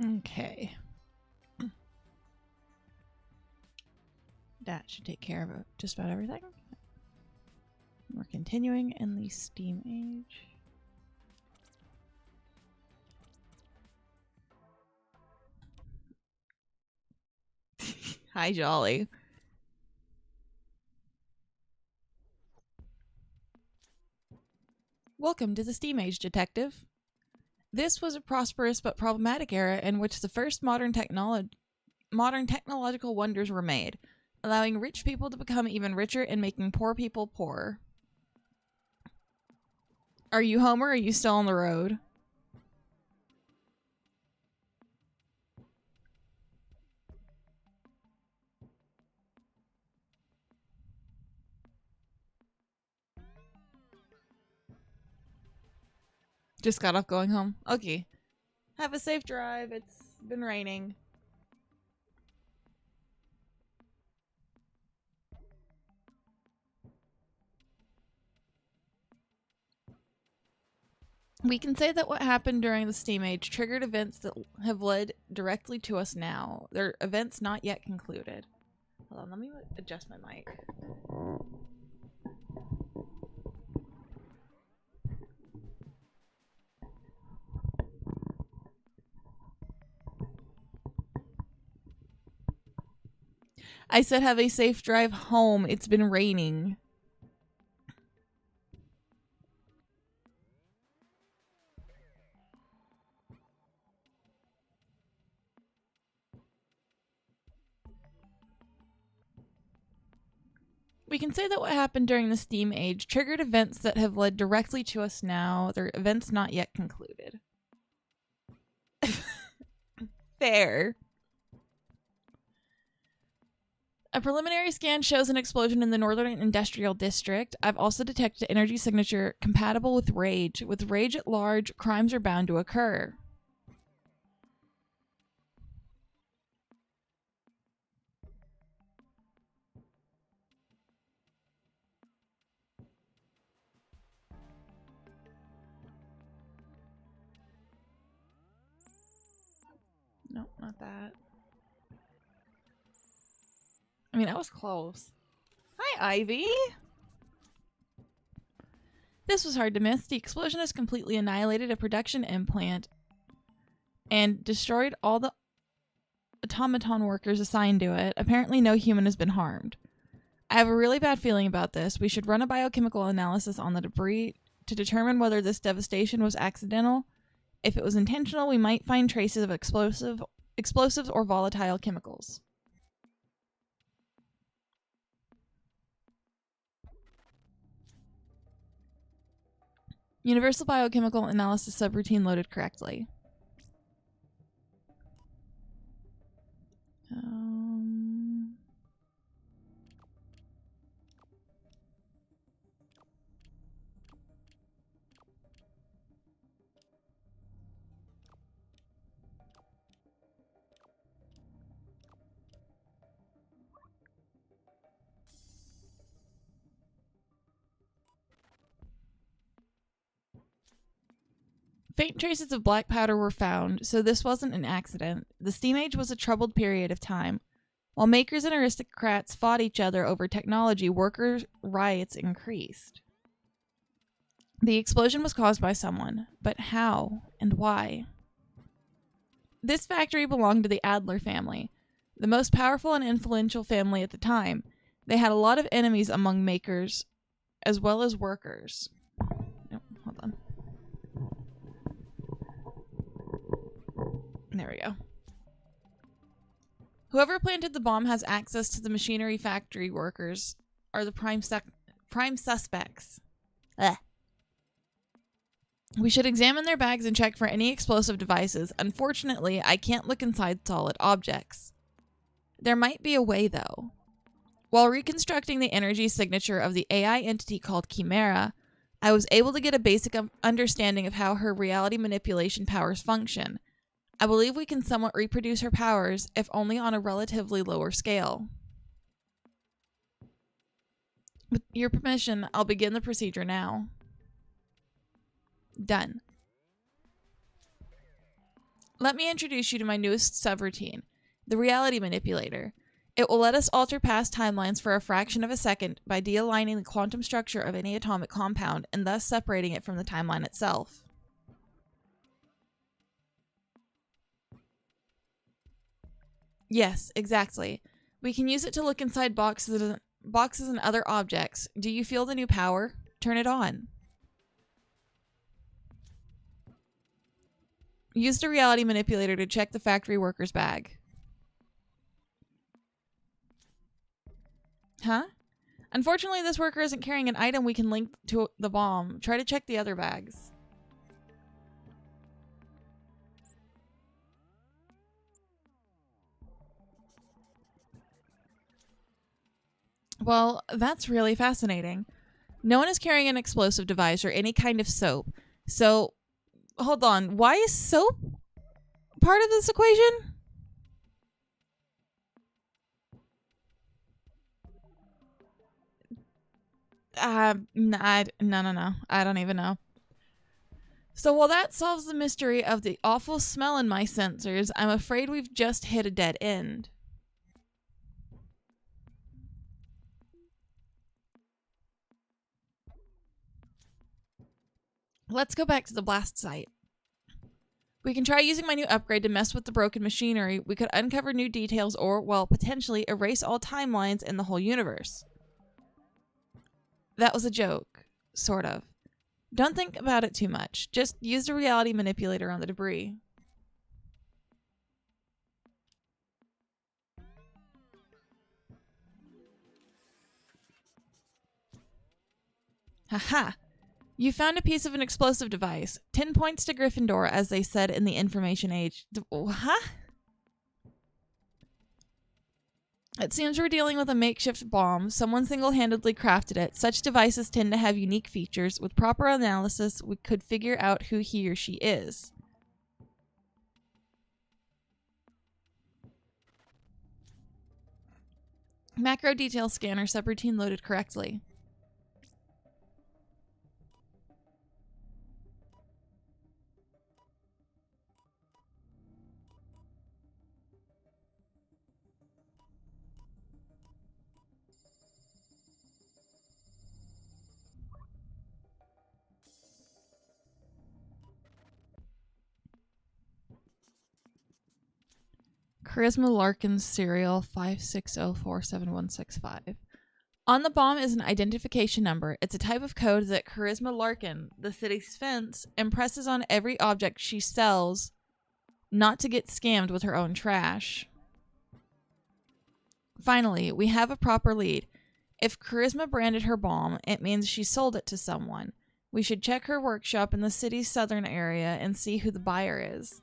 Okay. That should take care of just about everything. We're continuing in the Steam Age. Hi, Jolly. Welcome to the Steam Age, Detective. This was a prosperous but problematic era in which the first modern technological wonders were made, allowing rich people to become even richer and making poor people poorer. Are you home or are you still on the road? Just got off going home. Okay. Have a safe drive. It's been raining. We can say that what happened during the Steam Age triggered events that have led directly to us now. They're events not yet concluded. Hold on, let me adjust my mic. I said have a safe drive home. It's been raining. We can say that what happened during the Steam Age triggered events that have led directly to us now. They're events not yet concluded. Fair. A preliminary scan shows an explosion in the Northern Industrial District. I've also detected an energy signature compatible with rage. With rage at large, crimes are bound to occur. No, not that. I mean, that was close. Hi, Ivy. This was hard to miss. The explosion has completely annihilated a production implant and destroyed all the automaton workers assigned to it. Apparently, no human has been harmed. I have a really bad feeling about this. We should run a biochemical analysis on the debris to determine whether this devastation was accidental. If it was intentional, we might find traces of explosives or volatile chemicals. Universal biochemical analysis subroutine loaded correctly. Faint traces of black powder were found, so this wasn't an accident. The Steam Age was a troubled period of time. While makers and aristocrats fought each other over technology, workers' riots increased. The explosion was caused by someone, but how and why? This factory belonged to the Adler family, the most powerful and influential family at the time. They had a lot of enemies among makers as well as workers. Oh, hold on. There we go. Whoever planted the bomb has access to the machinery factory workers are the prime suspects. Ugh. We should examine their bags and check for any explosive devices. Unfortunately, I can't look inside solid objects. There might be a way, though. While reconstructing the energy signature of the AI entity called Chimera, I was able to get a basic understanding of how her reality manipulation powers function. I believe we can somewhat reproduce her powers, if only on a relatively lower scale. With your permission, I'll begin the procedure now. Done. Let me introduce you to my newest subroutine, the reality manipulator. It will let us alter past timelines for a fraction of a second by de-aligning the quantum structure of any atomic compound and thus separating it from the timeline itself. Yes, exactly. We can use it to look inside boxes and other objects. Do you feel the new power? Turn it on. Use the reality manipulator to check the factory worker's bag. Huh? Unfortunately, this worker isn't carrying an item we can link to the bomb. Try to check the other bags. Well, that's really fascinating. No one is carrying an explosive device or any kind of soap. So, hold on. Why is soap part of this equation? No. I don't even know. So while that solves the mystery of the awful smell in my sensors, I'm afraid we've just hit a dead end. Let's go back to the blast site. We can try using my new upgrade to mess with the broken machinery. We could uncover new details or, well, potentially erase all timelines in the whole universe. That was a joke. Sort of. Don't think about it too much. Just use the reality manipulator on the debris. Haha! You found a piece of an explosive device. 10 points to Gryffindor, as they said in the information age. Huh? It seems we're dealing with a makeshift bomb. Someone single-handedly crafted it. Such devices tend to have unique features. With proper analysis, we could figure out who he or she is. Macro detail scanner subroutine loaded correctly. Charisma Larkin serial 560476165. On the bomb is an identification number. It's a type of code that Charisma Larkin, the city's fence, impresses on every object she sells, not to get scammed with her own trash. Finally, we have a proper lead. If Charisma branded her bomb, it means she sold it to someone. We should check her workshop in the city's southern area and see who the buyer is.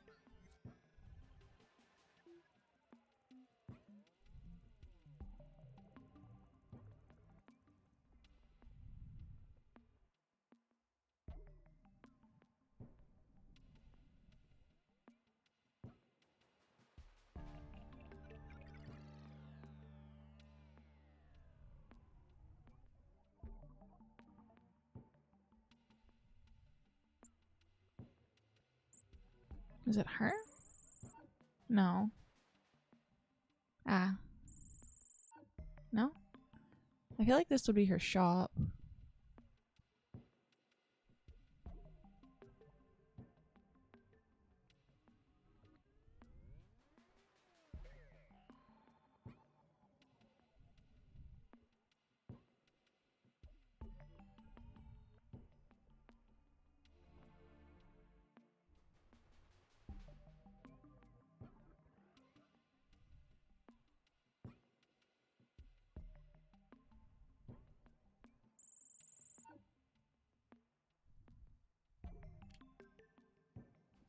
Is it her? No. Ah. No? I feel like this would be her shop.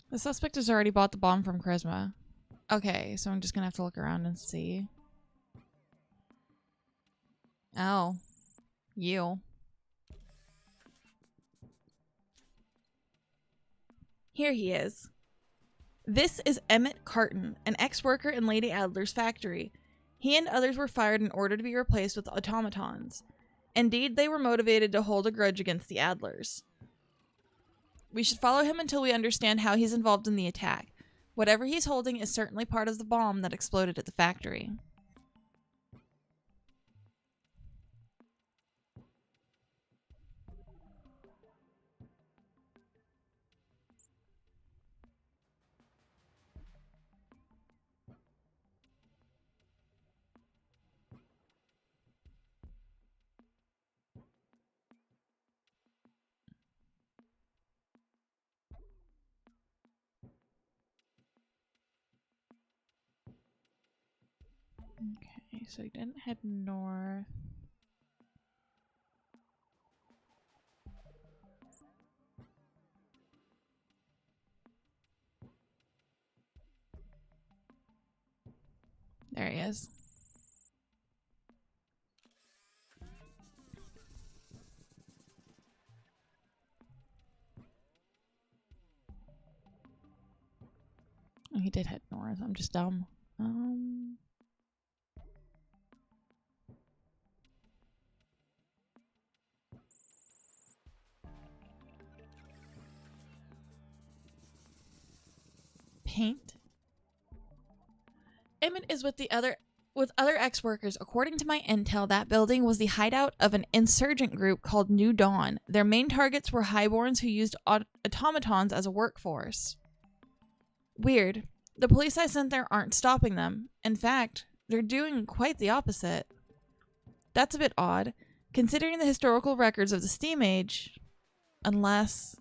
The suspect has already bought the bomb from Charisma. Okay, so I'm just gonna have to look around and see. Oh. You. Here he is. This is Emmett Carton, an ex-worker in Lady Adler's factory. He and others were fired in order to be replaced with automatons. Indeed, they were motivated to hold a grudge against the Adlers. We should follow him until we understand how he's involved in the attack. Whatever he's holding is certainly part of the bomb that exploded at the factory. Okay, so he didn't head north. There he is. Oh, he did head north. I'm just dumb. Paint. Emmett is with other ex-workers. According to my intel, that building was the hideout of an insurgent group called New Dawn. Their main targets were highborns who used automatons as a workforce. Weird. The police I sent there aren't stopping them. In fact, they're doing quite the opposite. That's a bit odd, considering the historical records of the Steam Age. Unless...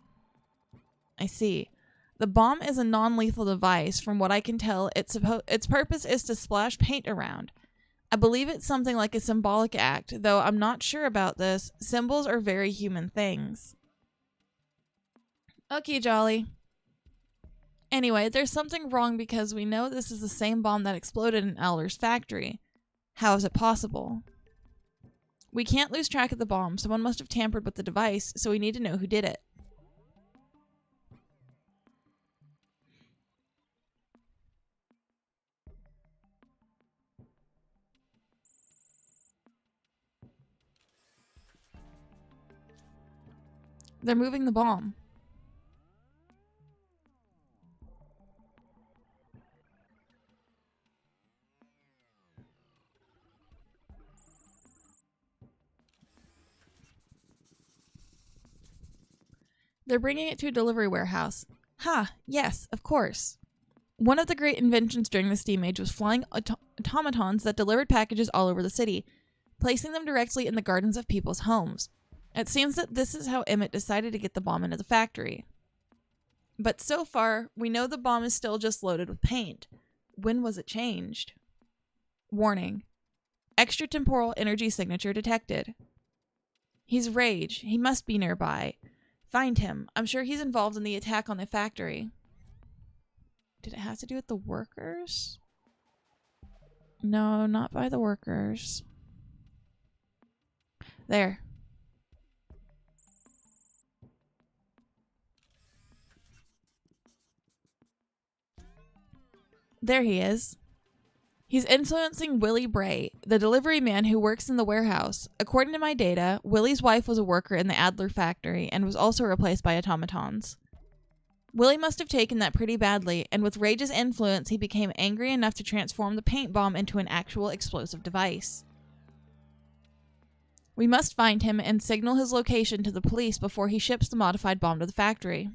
I see. The bomb is a non-lethal device. From what I can tell, its purpose is to splash paint around. I believe it's something like a symbolic act, though I'm not sure about this. Symbols are very human things. Okay, Jolly. Anyway, there's something wrong because we know this is the same bomb that exploded in Elder's factory. How is it possible? We can't lose track of the bomb. Someone must have tampered with the device, so we need to know who did it. They're moving the bomb. They're bringing it to a delivery warehouse. Ha, yes, of course. One of the great inventions during the Steam Age was flying automatons that delivered packages all over the city, placing them directly in the gardens of people's homes. It seems that this is how Emmett decided to get the bomb into the factory. But so far, we know the bomb is still just loaded with paint. When was it changed? Warning. Extratemporal energy signature detected. He's Rage. He must be nearby. Find him. I'm sure he's involved in the attack on the factory. Did it have to do with the workers? No, not by the workers. There. There he is. He's influencing Willie Bray, the delivery man who works in the warehouse. According to my data, Willie's wife was a worker in the Adler factory and was also replaced by automatons. Willie must have taken that pretty badly, and with Rage's influence, he became angry enough to transform the paint bomb into an actual explosive device. We must find him and signal his location to the police before he ships the modified bomb to the factory.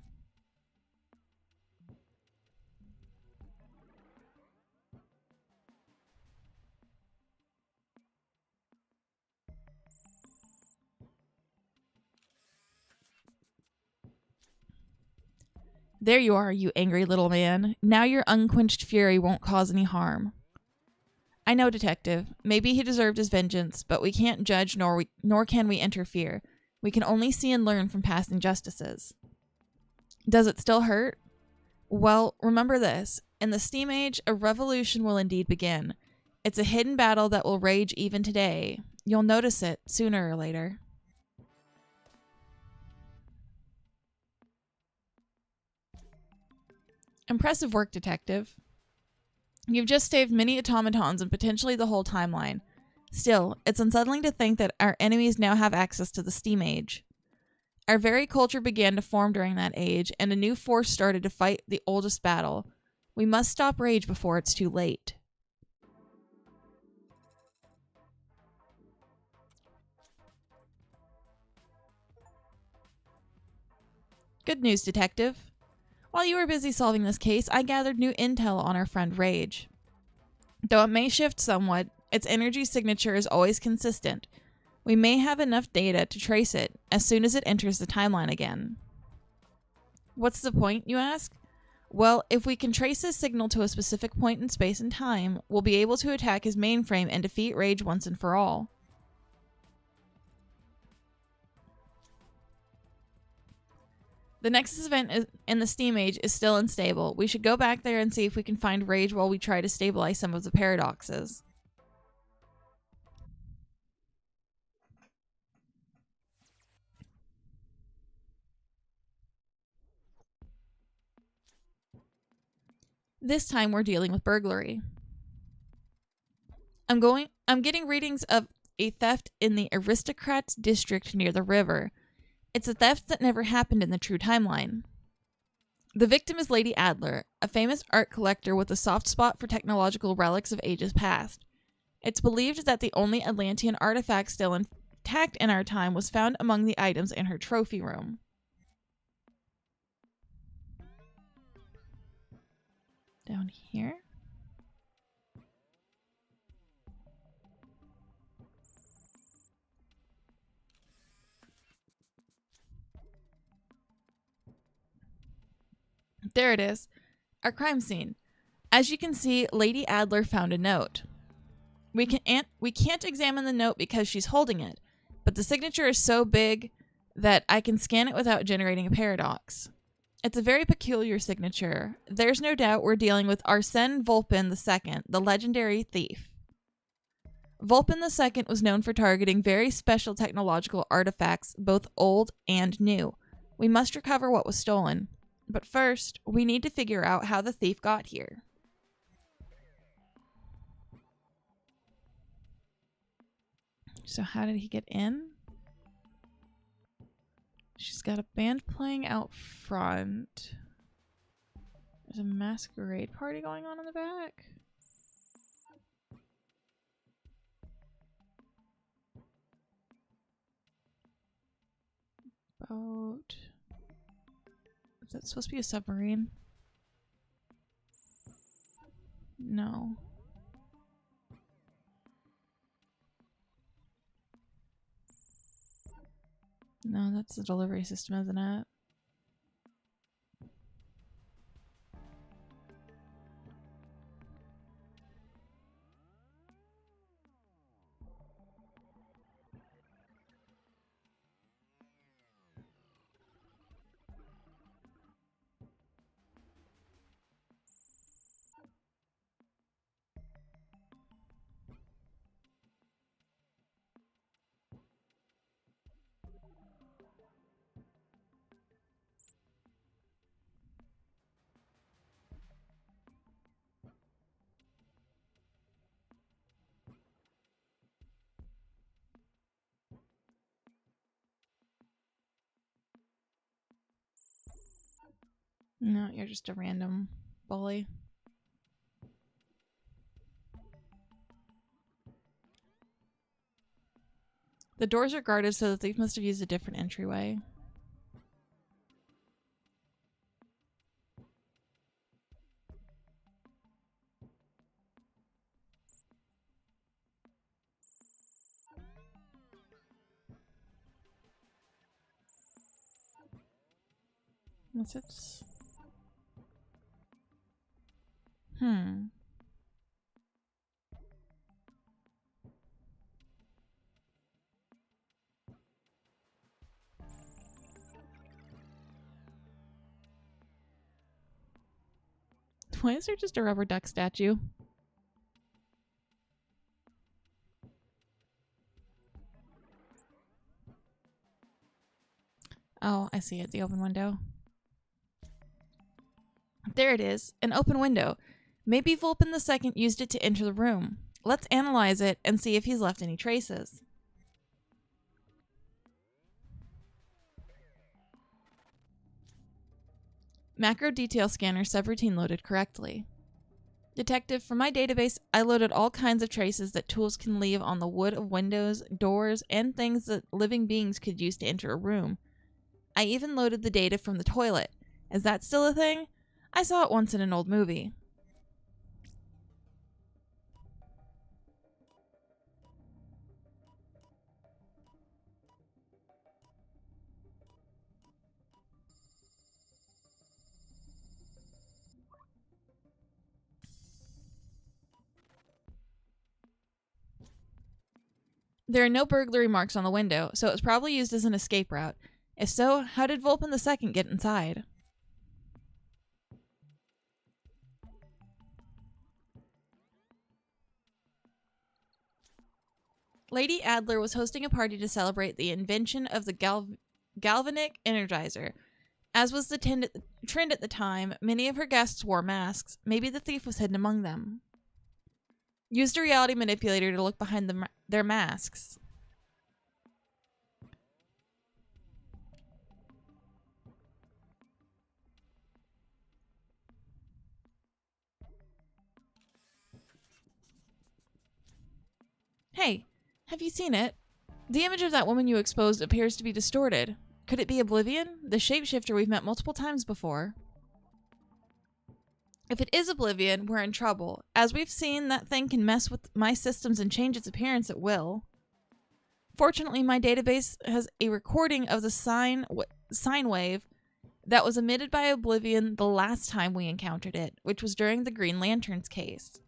There you are, you angry little man. Now your unquenched fury won't cause any harm. I know, Detective. Maybe he deserved his vengeance, but we can't judge nor can we interfere. We can only see and learn from past injustices. Does it still hurt? Well, remember this. In the Steam Age, a revolution will indeed begin. It's a hidden battle that will rage even today. You'll notice it sooner or later. Impressive work, Detective. You've just saved many automatons and potentially the whole timeline. Still, it's unsettling to think that our enemies now have access to the Steam Age. Our very culture began to form during that age, and a new force started to fight the oldest battle. We must stop rage before it's too late. Good news, Detective. While you were busy solving this case, I gathered new intel on our friend Rage. Though it may shift somewhat, its energy signature is always consistent. We may have enough data to trace it as soon as it enters the timeline again. What's the point, you ask? Well, if we can trace his signal to a specific point in space and time, we'll be able to attack his mainframe and defeat Rage once and for all. The Nexus event in the Steam Age is still unstable. We should go back there and see if we can find Rage while we try to stabilize some of the paradoxes. This time we're dealing with burglary. I'm getting readings of a theft in the Aristocrats district near the river. It's a theft that never happened in the true timeline. The victim is Lady Adler, a famous art collector with a soft spot for technological relics of ages past. It's believed that the only Atlantean artifact still intact in our time was found among the items in her trophy room. Down here? There it is. Our crime scene. As you can see, Lady Adler found a note. We can't examine the note because she's holding it, but the signature is so big that I can scan it without generating a paradox. It's a very peculiar signature. There's no doubt we're dealing with Arsène Vulpin II, the legendary thief. Vulpin II was known for targeting very special technological artifacts, both old and new. We must recover what was stolen. But first, we need to figure out how the thief got here. So how did he get in? She's got a band playing out front. There's a masquerade party going on in the back. Boat. Is that supposed to be a submarine? No. No, that's the delivery system, isn't it? No, you're just a random bully. The doors are guarded, so the thief must have used a different entryway. What's it? Why is there just a rubber duck statue? Oh, I see it. The open window. There it is. An open window. Maybe Vulpin II used it to enter the room. Let's analyze it and see if he's left any traces. Macro detail scanner subroutine loaded correctly. Detective, from my database, I loaded all kinds of traces that tools can leave on the wood of windows, doors, and things that living beings could use to enter a room. I even loaded the data from the toilet. Is that still a thing? I saw it once in an old movie. There are no burglary marks on the window, so it was probably used as an escape route. If so, how did Vulpin II get inside? Lady Adler was hosting a party to celebrate the invention of the galvanic energizer. As was the trend at the time, many of her guests wore masks. Maybe the thief was hidden among them. Used a reality manipulator to look behind their masks. Hey, have you seen it? The image of that woman you exposed appears to be distorted. Could it be Oblivion, the shapeshifter we've met multiple times before? If it is Oblivion, we're in trouble. As we've seen, that thing can mess with my systems and change its appearance at will. Fortunately, my database has a recording of the sine wave that was emitted by Oblivion the last time we encountered it, which was during the Green Lantern's case.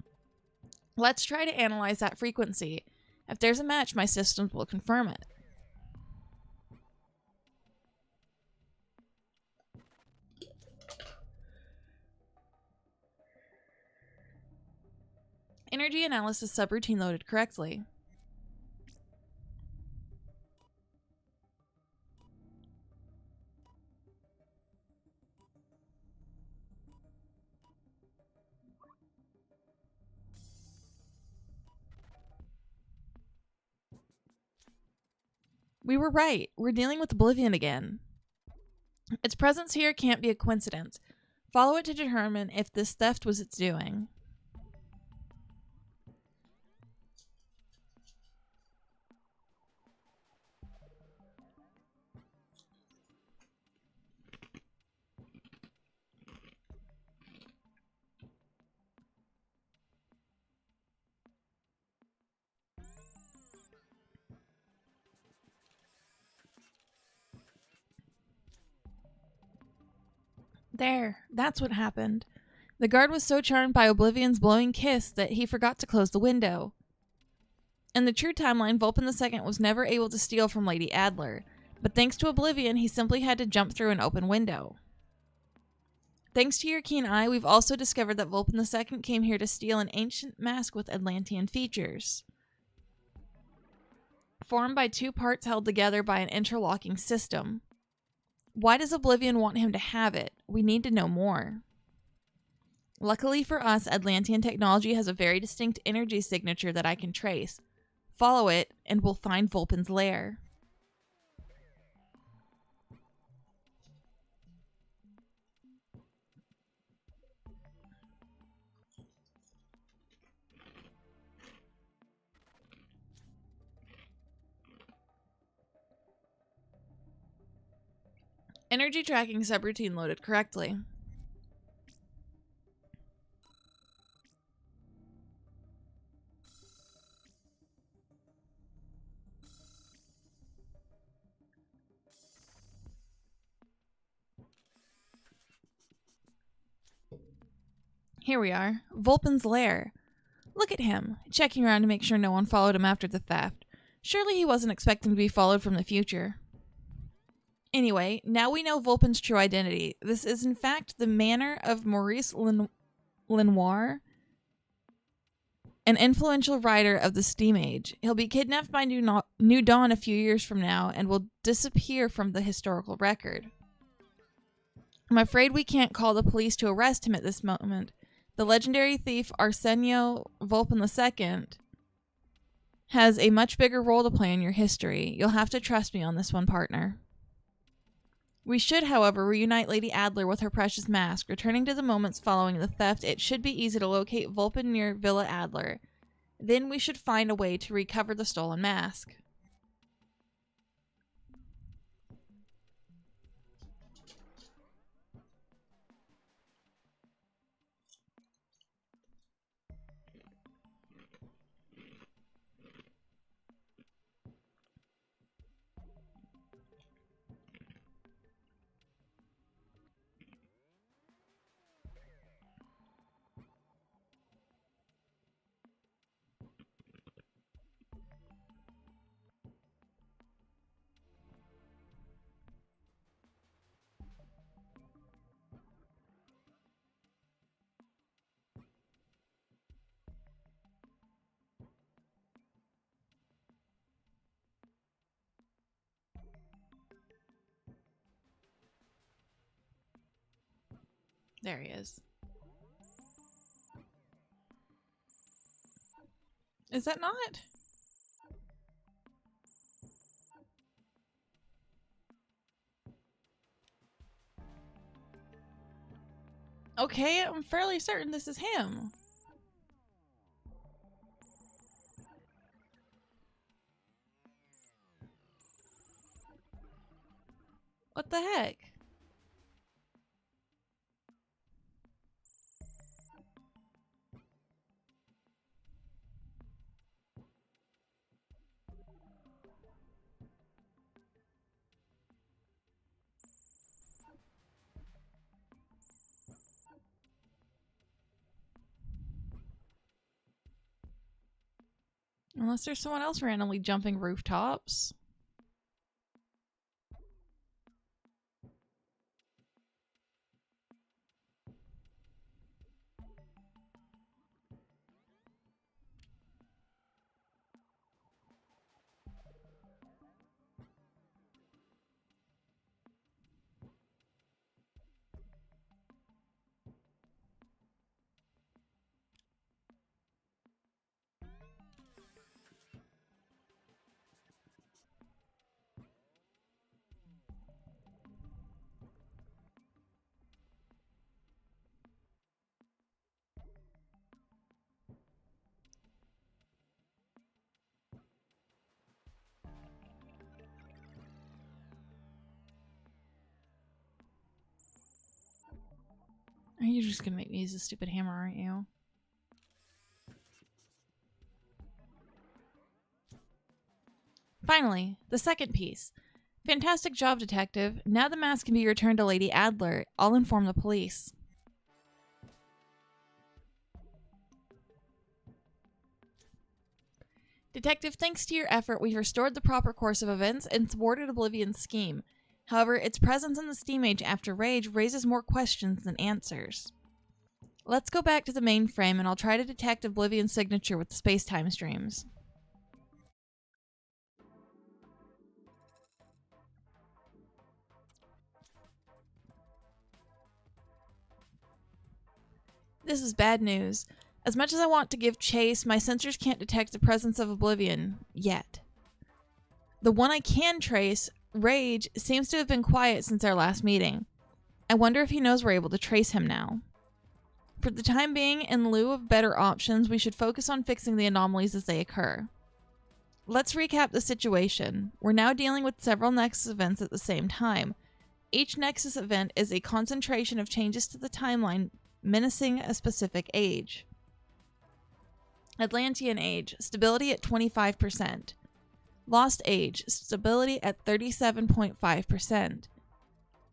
Let's try to analyze that frequency. If there's a match, my systems will confirm it. Energy analysis subroutine loaded correctly. We were right. We're dealing with Oblivion again. Its presence here can't be a coincidence. Follow it to determine if this theft was its doing. There, that's what happened. The guard was so charmed by Oblivion's blowing kiss that he forgot to close the window. In the true timeline, Vulpin II was never able to steal from Lady Adler, but thanks to Oblivion, he simply had to jump through an open window. Thanks to your keen eye, we've also discovered that Vulpin II came here to steal an ancient mask with Atlantean features. Formed by two parts held together by an interlocking system. Why does Oblivion want him to have it? We need to know more. Luckily for us, Atlantean technology has a very distinct energy signature that I can trace. Follow it, and we'll find Vulpin's lair. Energy tracking subroutine loaded correctly. Here we are. Vulpin's lair. Look at him, checking around to make sure no one followed him after the theft. Surely he wasn't expecting to be followed from the future. Anyway, now we know Vulpin's true identity. This is in fact the manor of Maurice Lenoir, an influential writer of the Steam Age. He'll be kidnapped by New Dawn a few years from now and will disappear from the historical record. I'm afraid we can't call the police to arrest him at this moment. The legendary thief Arsenio Vulpin II has a much bigger role to play in your history. You'll have to trust me on this one, partner. We should, however, reunite Lady Adler with her precious mask. Returning to the moments following the theft, it should be easy to locate Vulpin near Villa Adler. Then we should find a way to recover the stolen mask. There he is. Is that not? Okay, I'm fairly certain this is him. What the heck? Unless there's someone else randomly jumping rooftops. You're just gonna make me use a stupid hammer, aren't you? Finally, the second piece. Fantastic job, detective. Now the mask can be returned to Lady Adler. I'll inform the police. Detective, thanks to your effort, we've restored the proper course of events and thwarted Oblivion's scheme. However, its presence in the Steam Age after Rage raises more questions than answers. Let's go back to the mainframe and I'll try to detect Oblivion's signature with the space-time streams. This is bad news. As much as I want to give chase, my sensors can't detect the presence of Oblivion yet. The one I can trace, Rage, seems to have been quiet since our last meeting. I wonder if he knows we're able to trace him now. For the time being, in lieu of better options, we should focus on fixing the anomalies as they occur. Let's recap the situation. We're now dealing with several Nexus events at the same time. Each Nexus event is a concentration of changes to the timeline menacing a specific age. Atlantean Age, stability at 25%. Lost Age, stability at 37.5%.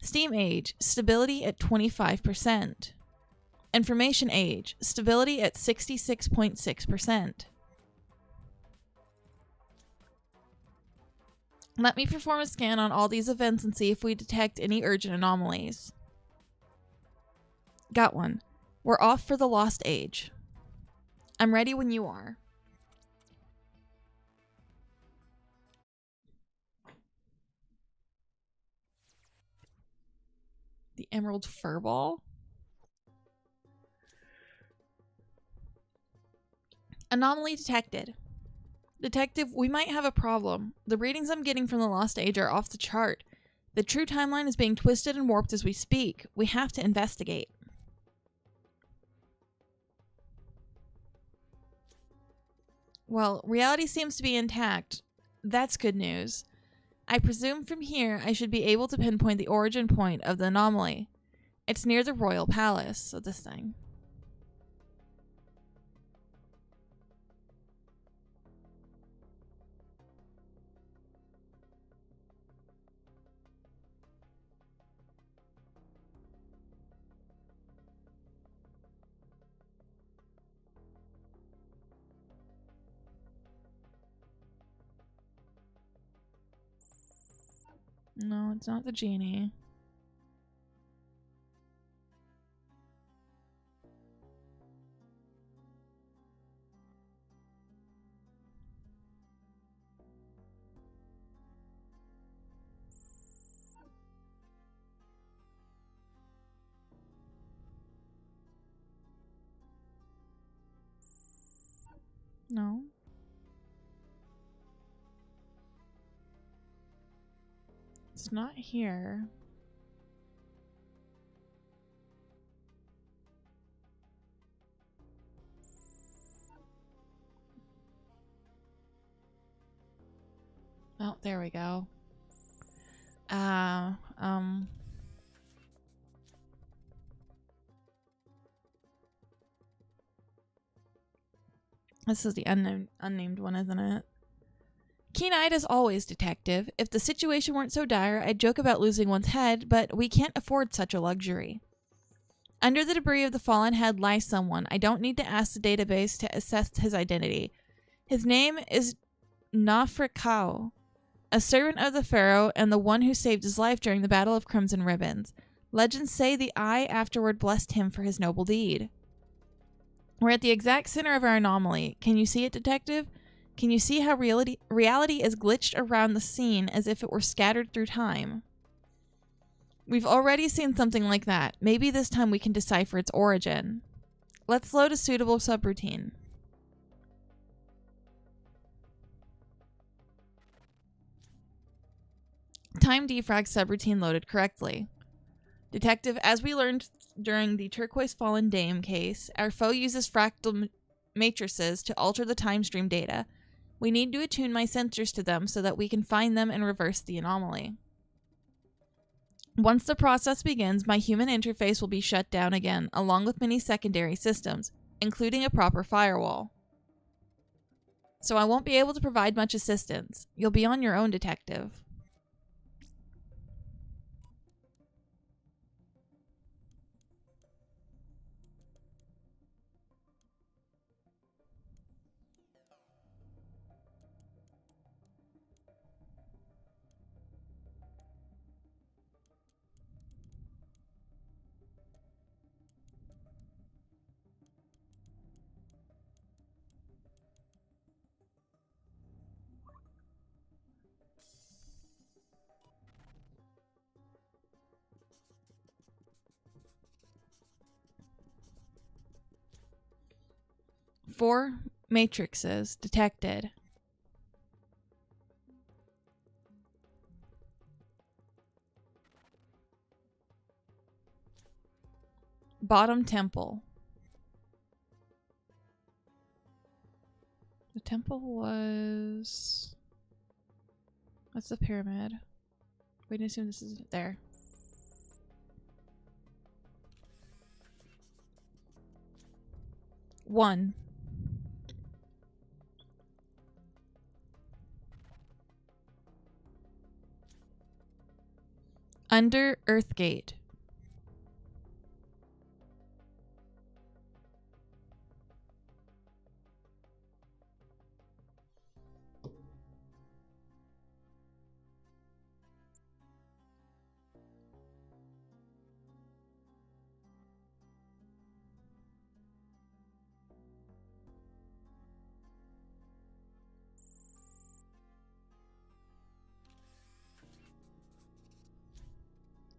Steam Age, stability at 25%. Information Age, stability at 66.6%. Let me perform a scan on all these events and see if we detect any urgent anomalies. Got one. We're off for the Lost Age. I'm ready when you are. The Emerald Furball? Anomaly detected. Detective, we might have a problem. The readings I'm getting from the Lost Age are off the chart. The true timeline is being twisted and warped as we speak. We have to investigate. Well, reality seems to be intact. That's good news. I presume from here I should be able to pinpoint the origin point of the anomaly. It's near the royal palace, so this thing. No, it's not the genie. No. It's not here. Oh, there we go. This is the unnamed one, isn't it? Keen-eyed as always, detective. If the situation weren't so dire, I'd joke about losing one's head, but we can't afford such a luxury. Under the debris of the fallen head lies someone. I don't need to ask the database to assess his identity. His name is Nafrikau, a servant of the pharaoh and the one who saved his life during the Battle of Crimson Ribbons. Legends say the Eye afterward blessed him for his noble deed. We're at the exact center of our anomaly. Can you see it, detective? Can you see how reality is glitched around the scene as if it were scattered through time? We've already seen something like that. Maybe this time we can decipher its origin. Let's load a suitable subroutine. Time defrag subroutine loaded correctly. Detective, as we learned during the Turquoise Fallen Dame case, our foe uses fractal matrices to alter the time stream data. We need to attune my sensors to them so that we can find them and reverse the anomaly. Once the process begins, my human interface will be shut down again, along with many secondary systems, including a proper firewall. So I won't be able to provide much assistance. You'll be on your own, detective. Four matrices detected. Bottom temple. The temple was... What's the pyramid? We can assume this is there. One. Under Earthgate.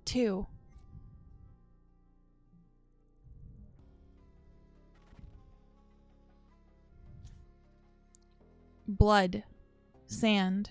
Two. Blood. Sand.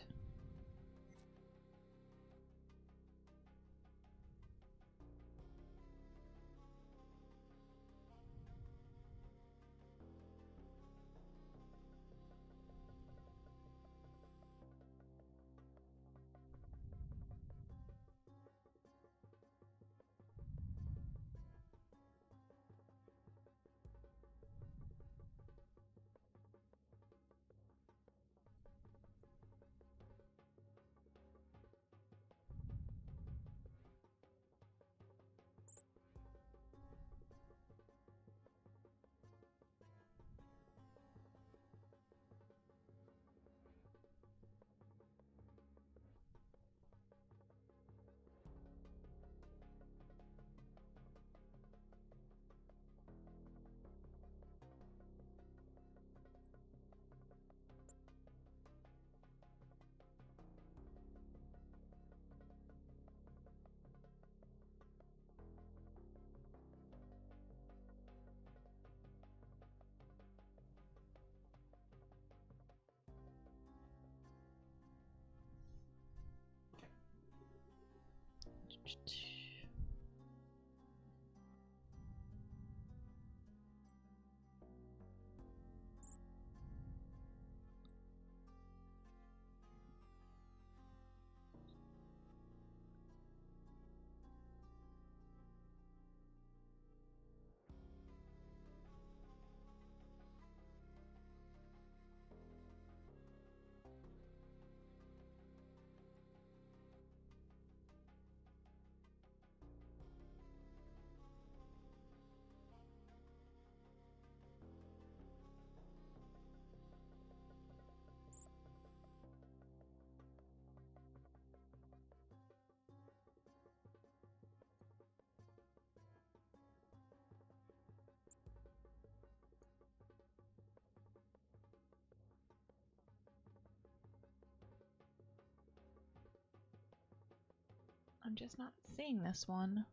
I'm just not seeing this one.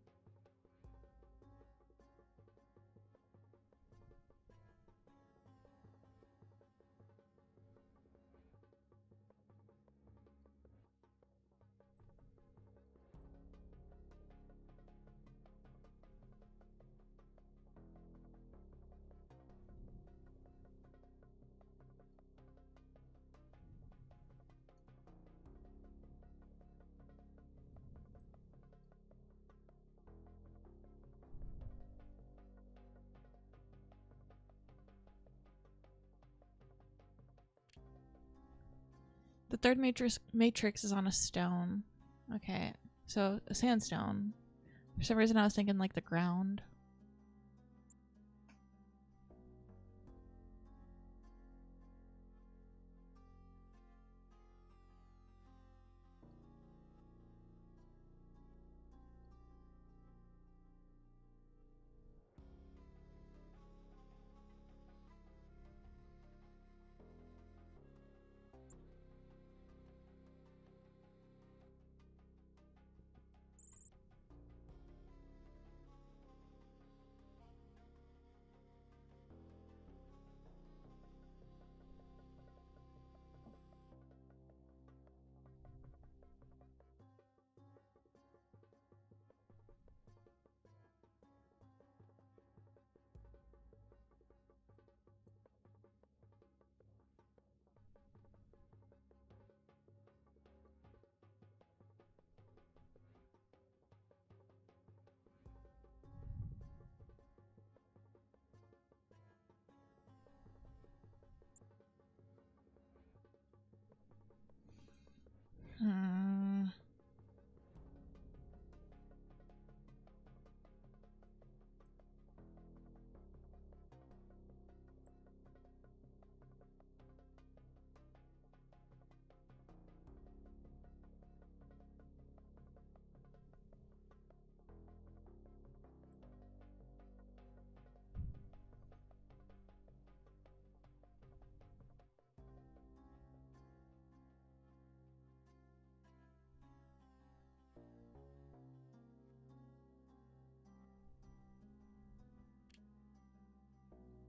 The third matrix is on a stone. Okay, so a sandstone. For some reason I was thinking like the ground.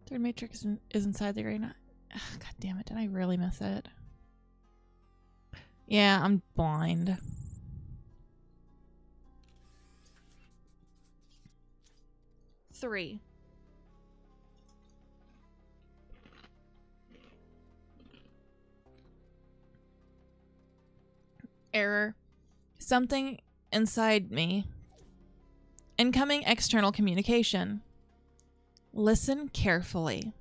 Third matrix is inside the arena. Ugh, God damn it, did I really miss it? Yeah, I'm blind. Three. Error. Something inside me. Incoming external communication. Listen carefully.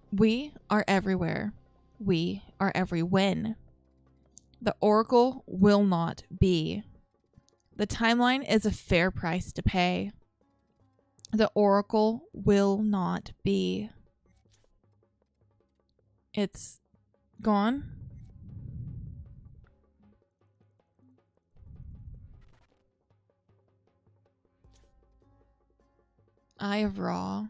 We are everywhere. We are every when. The oracle will not be. The timeline is a fair price to pay. The oracle will not be. It's gone. Eye of Ra.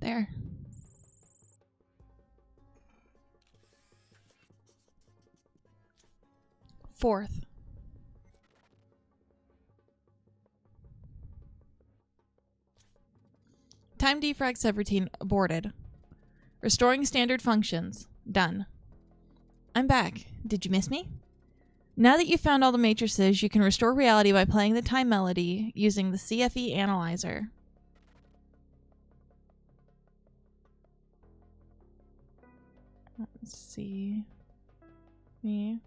There. Fourth. Time defrag subroutine aborted. Restoring standard functions. Done. I'm back. Did you miss me? Now that you've found all the matrices, you can restore reality by playing the time melody using the CFE analyzer. Let's see. Me.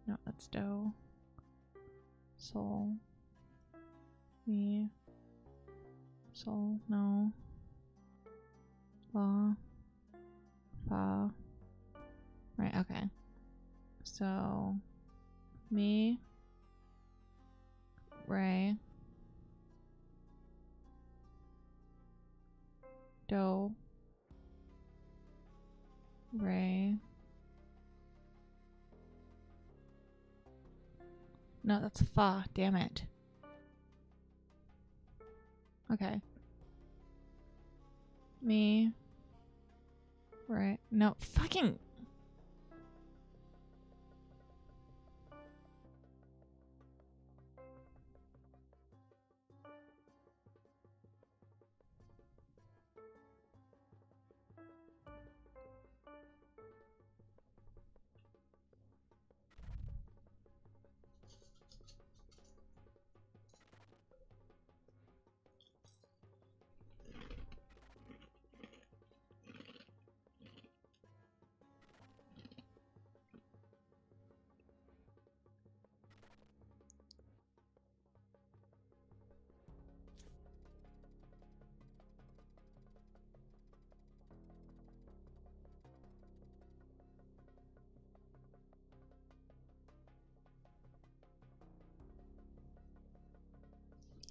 No, that's Do. Sol. Me. Sol. No. La. Fa. Right, okay. So, me. Re. Do. Re. No, that's Fa. Damn it. Okay. Me. Right. No, fucking.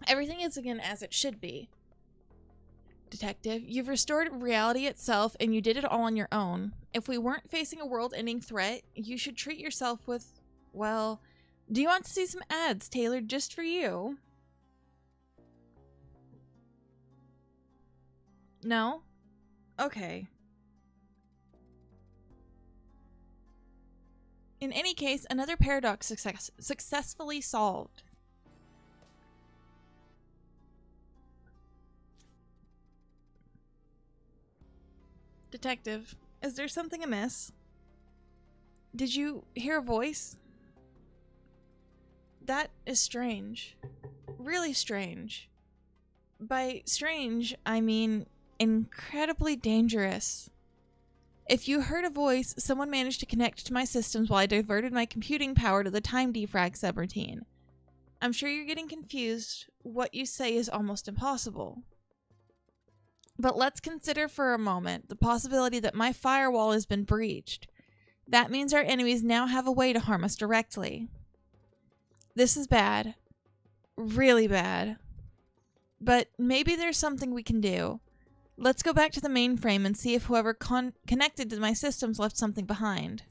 Everything is again as it should be. Detective, you've restored reality itself and you did it all on your own. If we weren't facing a world-ending threat, you should treat yourself with, well, do you want to see some ads tailored just for you? No? Okay. In any case, another paradox successfully solved. Detective, is there something amiss? Did you hear a voice? That is strange. Really strange. By strange, I mean incredibly dangerous. If you heard a voice, someone managed to connect to my systems while I diverted my computing power to the time defrag subroutine. I'm sure you're getting confused. What you say is almost impossible. But let's consider for a moment the possibility that my firewall has been breached. That means our enemies now have a way to harm us directly. This is bad. Really bad. But maybe there's something we can do. Let's go back to the mainframe and see if whoever connected to my systems left something behind.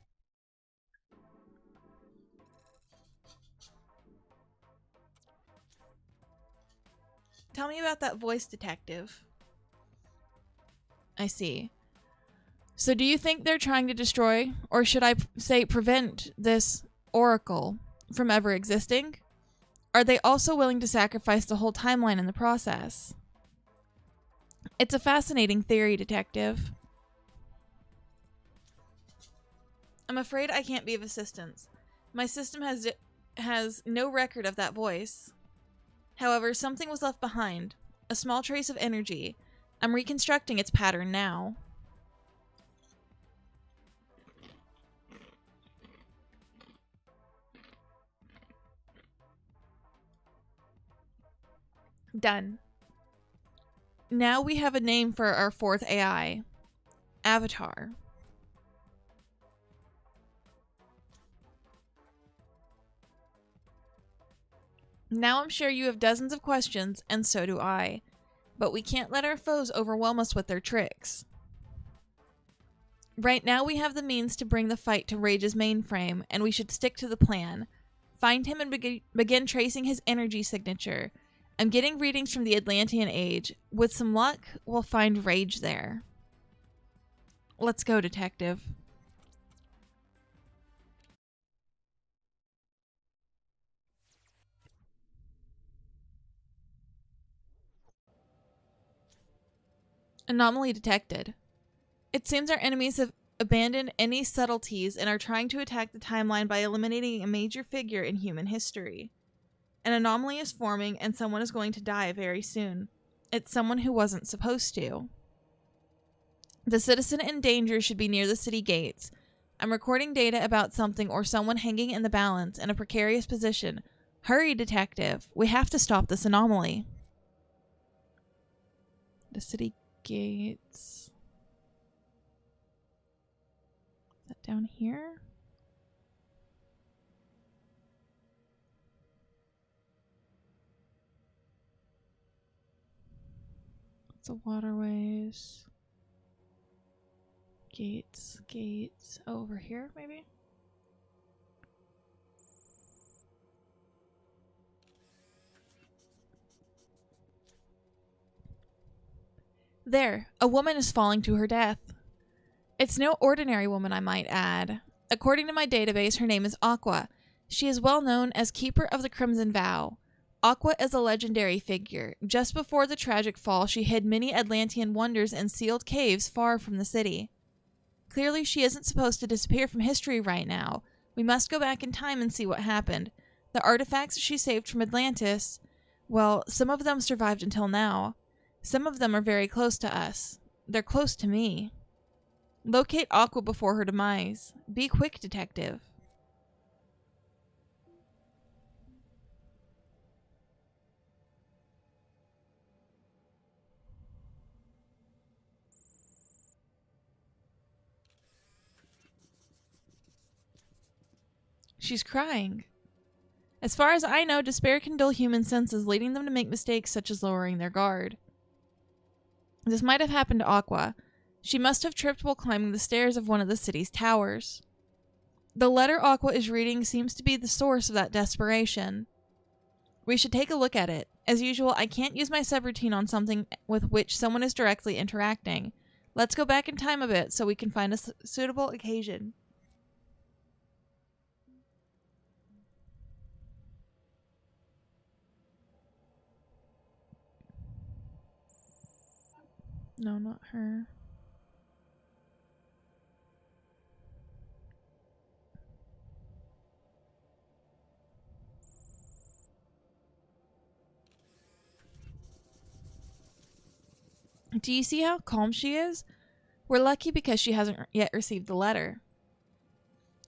Tell me about that voice, Detective. I see. So do you think they're trying to destroy, or should I say prevent, this Oracle from ever existing? Are they also willing to sacrifice the whole timeline in the process? It's a fascinating theory, Detective. I'm afraid I can't be of assistance. My system has no record of that voice. However, something was left behind. A small trace of energy. I'm reconstructing its pattern now. Done. Now we have a name for our fourth AI. Avatar. Now I'm sure you have dozens of questions, and so do I. But we can't let our foes overwhelm us with their tricks. Right now we have the means to bring the fight to Rage's mainframe, and we should stick to the plan. Find him and begin tracing his energy signature. I'm getting readings from the Atlantean Age. With some luck, we'll find rage there. Let's go, detective. Anomaly detected. It seems our enemies have abandoned any subtleties and are trying to attack the timeline by eliminating a major figure in human history. An anomaly is forming and someone is going to die very soon. It's someone who wasn't supposed to. The citizen in danger should be near the city gates. I'm recording data about something or someone hanging in the balance in a precarious position. Hurry, detective. We have to stop this anomaly. The city gates. Is that down here? It's the waterways. Gates. Over here, maybe? There, a woman is falling to her death. It's no ordinary woman, I might add. According to my database, her name is Aqua. She is well known as Keeper of the Crimson Vow. Aqua is a legendary figure. Just before the tragic fall, she hid many Atlantean wonders in sealed caves far from the city. Clearly, she isn't supposed to disappear from history right now. We must go back in time and see what happened. The artifacts she saved from Atlantis, well, some of them survived until now. Some of them are very close to us. They're close to me. Locate Aqua before her demise. Be quick, detective. She's crying. As far as I know, despair can dull human senses, leading them to make mistakes such as lowering their guard. This might have happened to Aqua. She must have tripped while climbing the stairs of one of the city's towers. The letter Aqua is reading seems to be the source of that desperation. We should take a look at it. As usual, I can't use my subroutine on something with which someone is directly interacting. Let's go back in time a bit so we can find a suitable occasion. No, not her. Do you see how calm she is? We're lucky because she hasn't yet received the letter.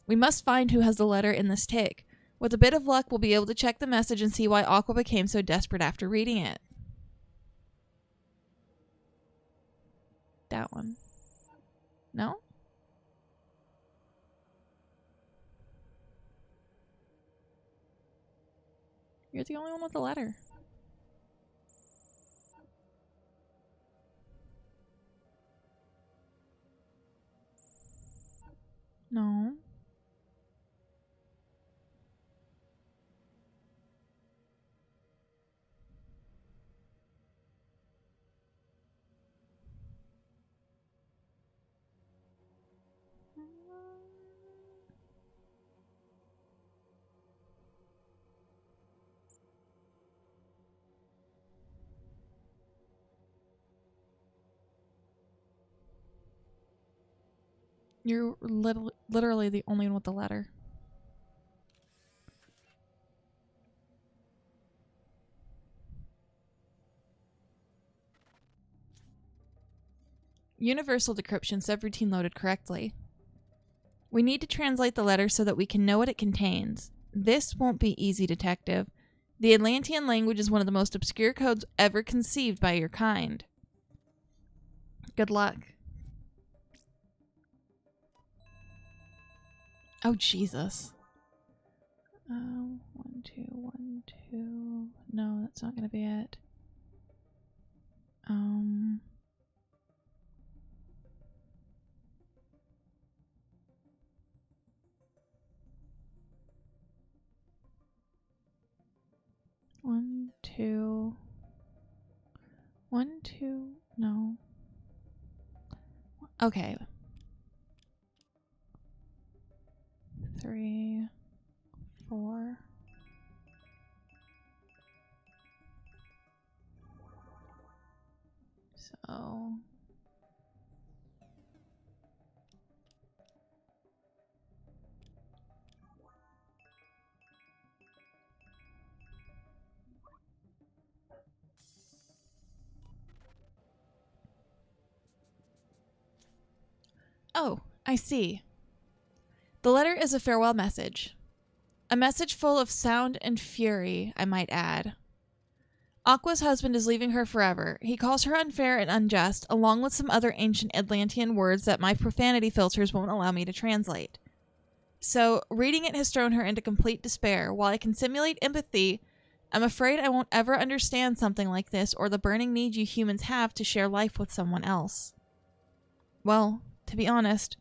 We must find who has the letter in this tick. With a bit of luck, we'll be able to check the message and see why Aqua became so desperate after reading it. That one. No? You're the only one with the letter. No. You're literally the only one with the letter. Universal decryption subroutine loaded correctly. We need to translate the letter so that we can know what it contains. This won't be easy, detective. The Atlantean language is one of the most obscure codes ever conceived by your kind. Good luck. Oh, Jesus. 1, 2, 1, 2. No, that's not going to be it. One, two. 2. 1, 2, no. Okay. 3, 4. So oh, I see. The letter is a farewell message. A message full of sound and fury, I might add. Aqua's husband is leaving her forever. He calls her unfair and unjust, along with some other ancient Atlantean words that my profanity filters won't allow me to translate. So, reading it has thrown her into complete despair. While I can simulate empathy, I'm afraid I won't ever understand something like this or the burning need you humans have to share life with someone else. Well, to be honest,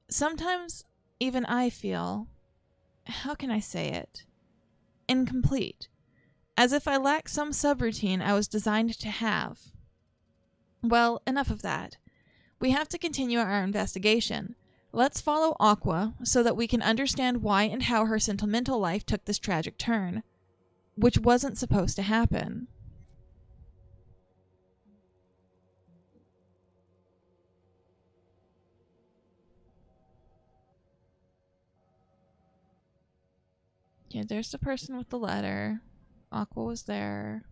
sometimes even I feel, how can I say it, incomplete. As if I lack some subroutine I was designed to have. Well, enough of that. We have to continue our investigation. Let's follow Aqua so that we can understand why and how her sentimental life took this tragic turn, which wasn't supposed to happen. Yeah, there's the person with the letter. Aqua was there.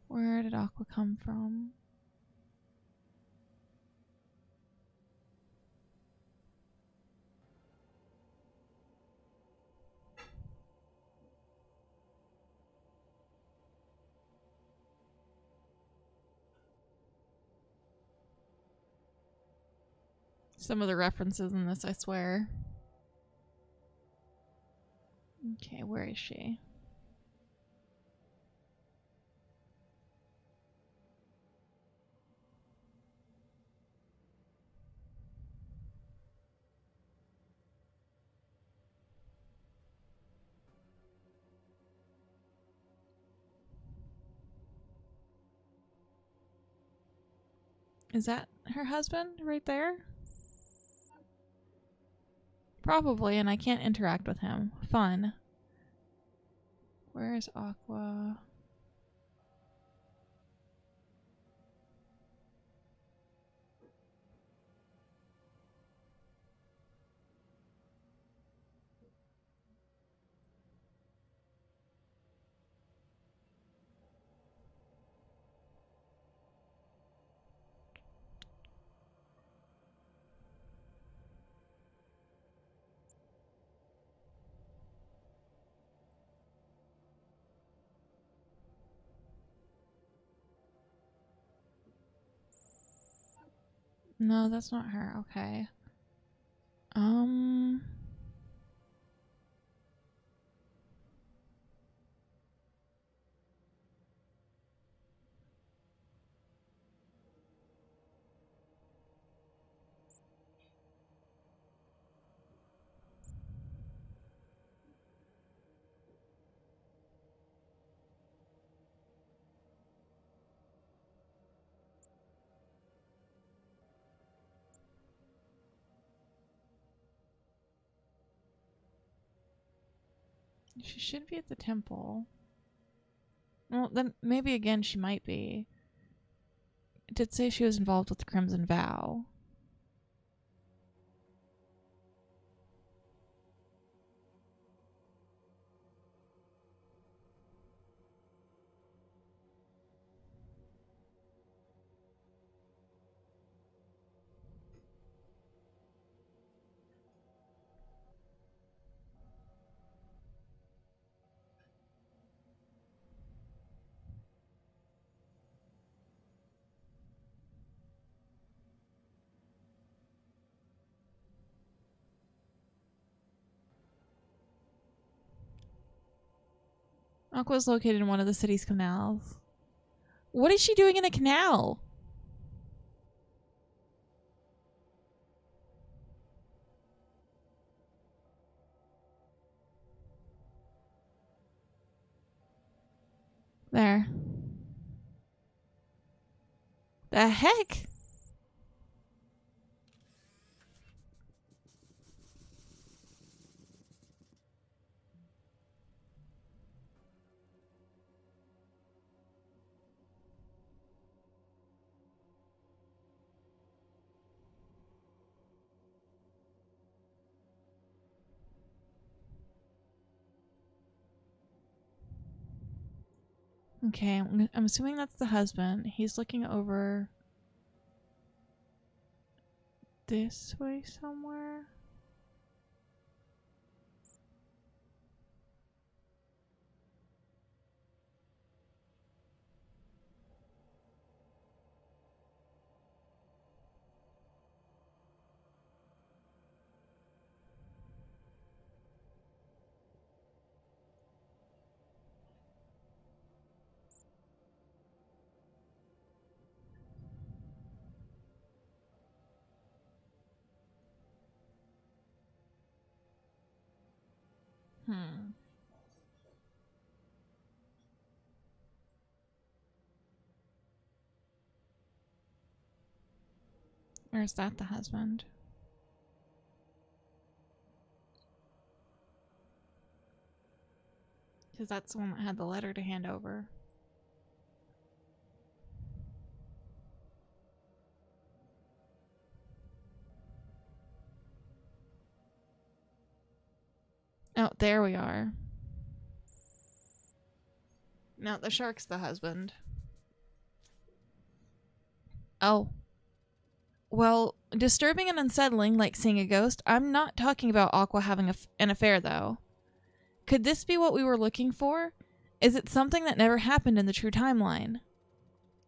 Where did Aqua come from? Some of the references in this, I swear. Okay, where is she? Is that her husband right there? Probably, and I can't interact with him. Fun. Where is Aqua? No, that's not her. Okay. Um... She should be at the temple. Well, then maybe again she might be. It did say she was involved with the Crimson Vow. Aqua is located in one of the city's canals. What is she doing in a canal? There. The heck? Okay, I'm assuming that's the husband. He's looking over this way somewhere. Or is that the husband? Because that's the one that had the letter to hand over. Oh, there we are. No, the shark's the husband. Oh. Well, disturbing and unsettling, like seeing a ghost. I'm not talking about Aqua having an affair, though. Could this be what we were looking for? Is it something that never happened in the true timeline?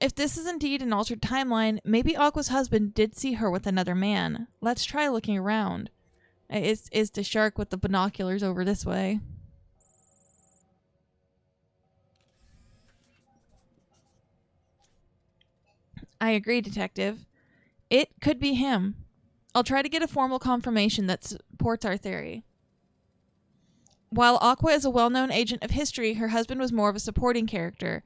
If this is indeed an altered timeline, maybe Aqua's husband did see her with another man. Let's try looking around. Is the shark with the binoculars over this way? I agree, Detective. It could be him. I'll try to get a formal confirmation that supports our theory. While Aqua is a well-known agent of history, her husband was more of a supporting character,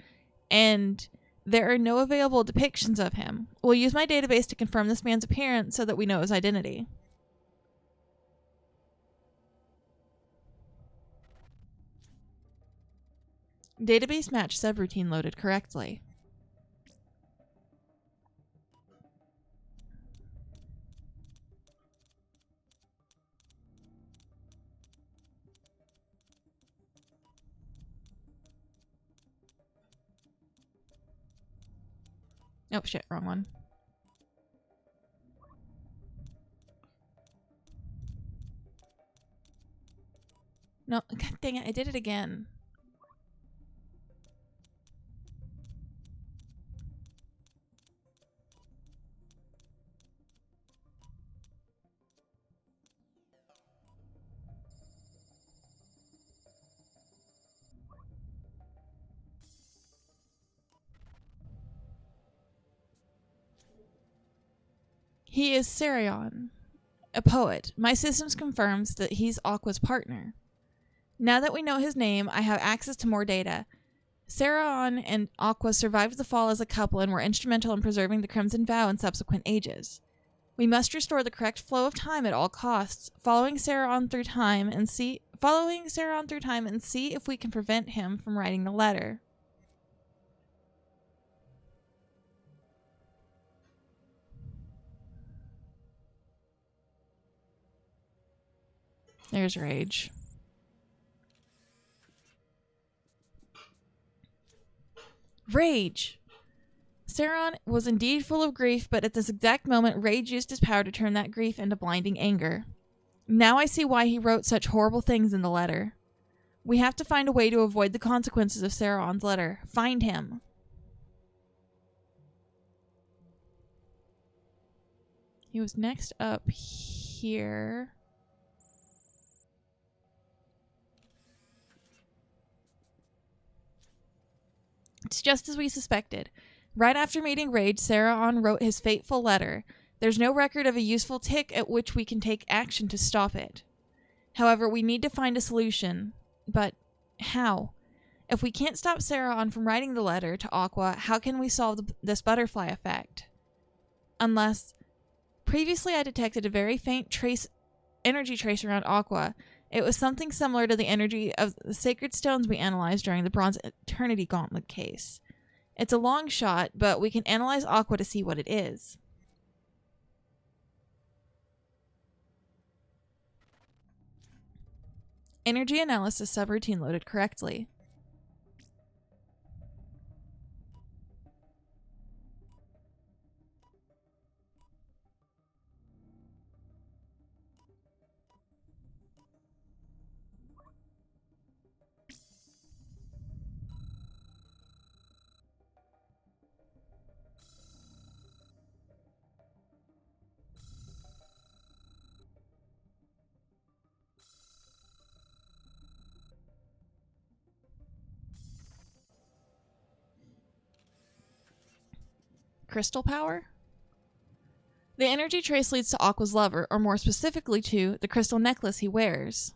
and there are no available depictions of him. We'll use my database to confirm this man's appearance so that we know his identity. Database match subroutine loaded correctly. Oh shit, wrong one. No, god dang it, I did it again. He is Sarion, a poet. My systems confirms that he's Aqua's partner. Now that we know his name, I have access to more data. Sarion and Aqua survived the fall as a couple and were instrumental in preserving the Crimson Vow in subsequent ages. We must restore the correct flow of time at all costs, following Sarion through time and see if we can prevent him from writing the letter. There's Rage. Rage! Sarion was indeed full of grief, but at this exact moment, Rage used his power to turn that grief into blinding anger. Now I see why he wrote such horrible things in the letter. We have to find a way to avoid the consequences of Sarion's letter. Find him. He was next up here. It's just as we suspected. Right after meeting Rage, Sarion wrote his fateful letter. There's no record of a useful tick at which we can take action to stop it. However, we need to find a solution. But how? If we can't stop Saraon from writing the letter to Aqua, how can we solve this butterfly effect? Unless... Previously, I detected a very faint energy trace around Aqua. It was something similar to the energy of the sacred stones we analyzed during the Bronze Eternity Gauntlet case. It's a long shot, but we can analyze Aqua to see what it is. Energy analysis subroutine loaded correctly. Crystal power? The energy trace leads to Aqua's lover, or more specifically to the crystal necklace he wears.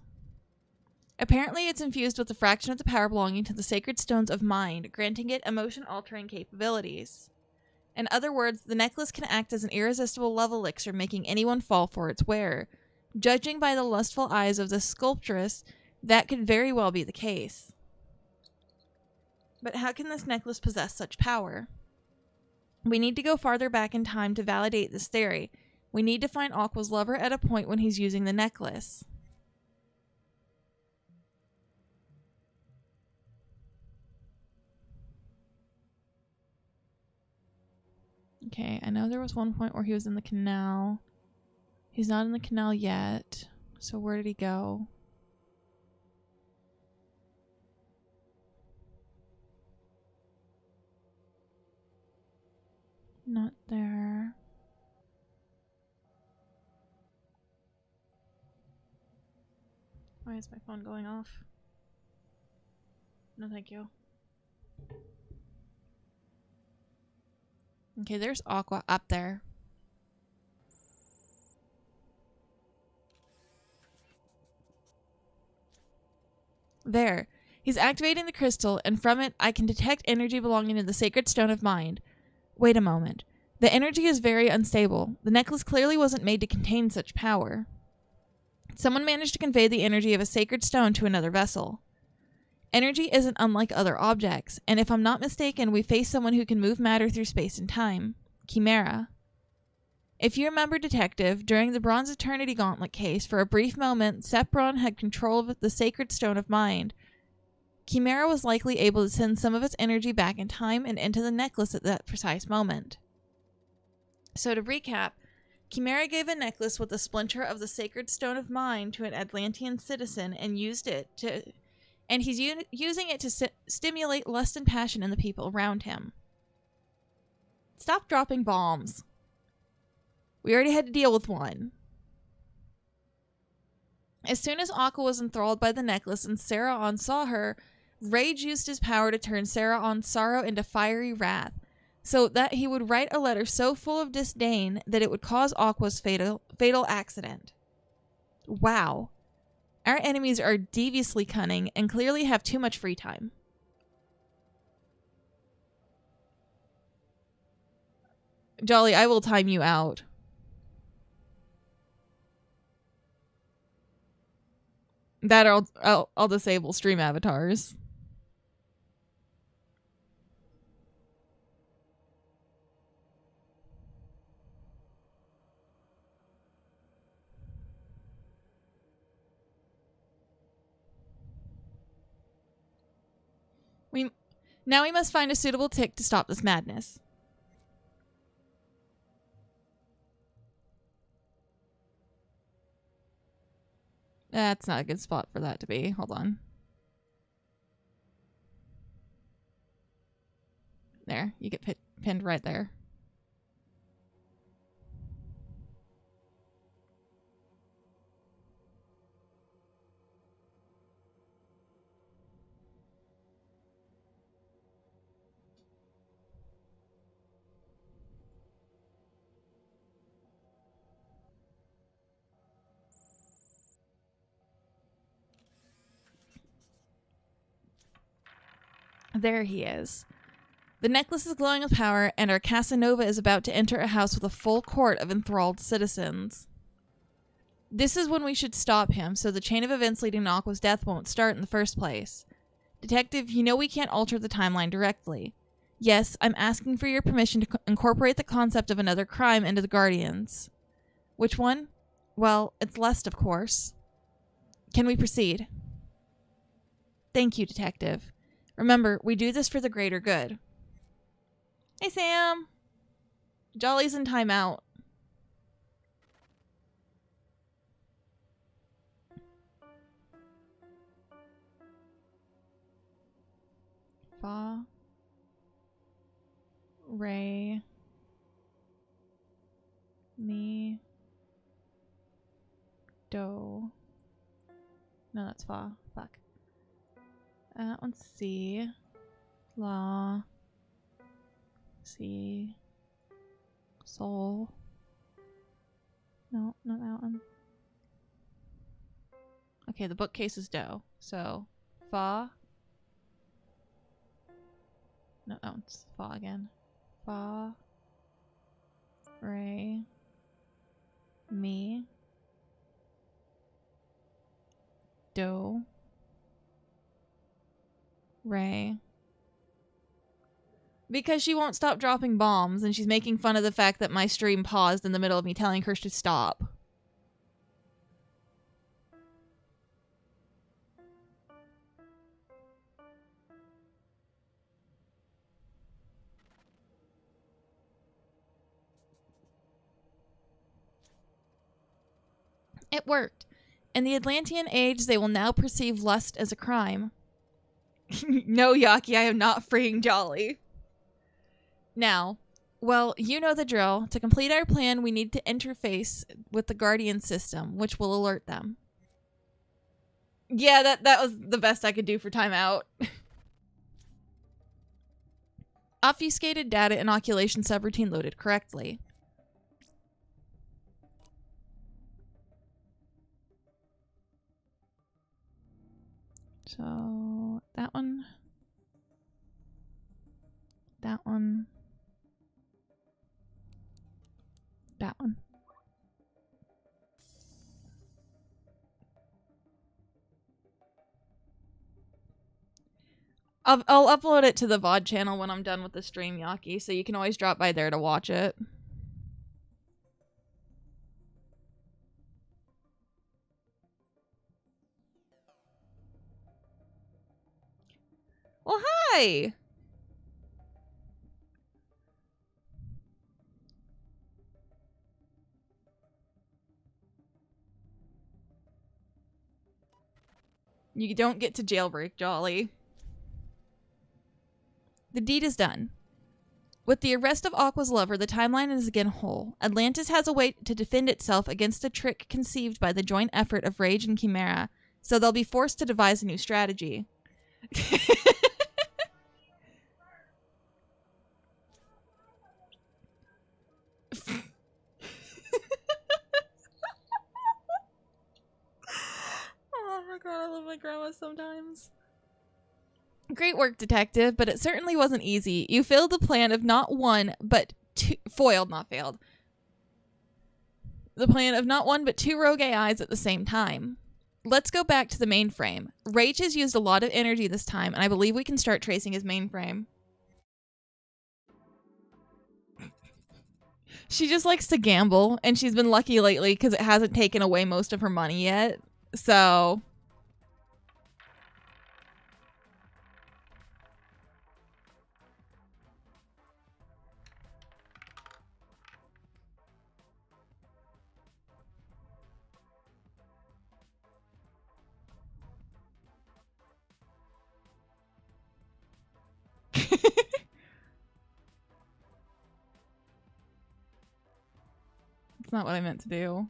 Apparently, it's infused with a fraction of the power belonging to the sacred stones of mind, granting it emotion-altering capabilities. In other words, the necklace can act as an irresistible love elixir, making anyone fall for its wearer. Judging by the lustful eyes of the sculptress, that could very well be the case. But how can this necklace possess such power? We need to go farther back in time to validate this theory. We need to find Aqua's lover at a point when he's using the necklace. Okay, I know there was one point where he was in the canal. He's not in the canal yet. So where did he go? Not there. Why is my phone going off? No, thank you. Okay, there's Aqua up there. There. He's activating the crystal, and from it, I can detect energy belonging to the sacred stone of mind. Wait a moment. The energy is very unstable. The necklace clearly wasn't made to contain such power. Someone managed to convey the energy of a sacred stone to another vessel. Energy isn't unlike other objects, and if I'm not mistaken, we face someone who can move matter through space and time. Chimera. If you remember, Detective, during the Bronze Eternity Gauntlet case, for a brief moment, Sepron had control of the sacred stone of mind. Chimera was likely able to send some of its energy back in time and into the necklace at that precise moment. So to recap, Chimera gave a necklace with a splinter of the sacred stone of mind to an Atlantean citizen and he's using it to stimulate lust and passion in the people around him. Stop dropping bombs. We already had to deal with one. As soon as Aqua was enthralled by the necklace and Saraon saw her, Rage used his power to turn Saraon's sorrow into fiery wrath, so that he would write a letter so full of disdain that it would cause Aqua's fatal accident. Wow. Our enemies are deviously cunning and clearly have too much free time. Jolly, I will time you out. That or I'll disable stream avatars. Now we must find a suitable tick to stop this madness. That's not a good spot for that to be. Hold on. There, you get pinned right there. There he is. The necklace is glowing with power, and our Casanova is about to enter a house with a full court of enthralled citizens. This is when we should stop him, so the chain of events leading to Aqua's death won't start in the first place. Detective, you know we can't alter the timeline directly. Yes, I'm asking for your permission to incorporate the concept of another crime into the Guardians. Which one? Well, it's Lest, of course. Can we proceed? Thank you, Detective. Remember, we do this for the greater good. Hey, Sam. Jolly's in timeout. Fa. Ray. Mi. Do. No, that's Fa. Fuck. That one's C. La. C. Sol. No, not that one. Okay, the bookcase is Do. So, Fa. No, that one's Fa again. Fa. Ray. Mi. Do. Ray. Because she won't stop dropping bombs, and she's making fun of the fact that my stream paused in the middle of me telling her to stop. It worked. In the Atlantean age, they will now perceive lust as a crime. No, Yaki, I am not freeing Jolly. Now, well, you know the drill. To complete our plan, we need to interface with the Guardian system, which will alert them. Yeah, that was the best I could do for timeout. Obfuscated data inoculation subroutine loaded correctly. So, that one. That one. That one. I'll upload it to the VOD channel when I'm done with the stream, Yaki, so you can always drop by there to watch it. Well, hi! You don't get to jailbreak, Jolly. The deed is done. With the arrest of Aqua's lover, the timeline is again whole. Atlantis has a way to defend itself against a trick conceived by the joint effort of Rage and Chimera, so they'll be forced to devise a new strategy. Oh my god, I love my grandma sometimes. Great work, Detective, but it certainly wasn't easy. You failed the plan of not one, but two... Foiled, not failed. The plan of not one, but two rogue AIs at the same time. Let's go back to the mainframe. Rage has used a lot of energy this time, and I believe we can start tracing his mainframe. She just likes to gamble, and she's been lucky lately because it hasn't taken away most of her money yet. So... It's not what I meant to do.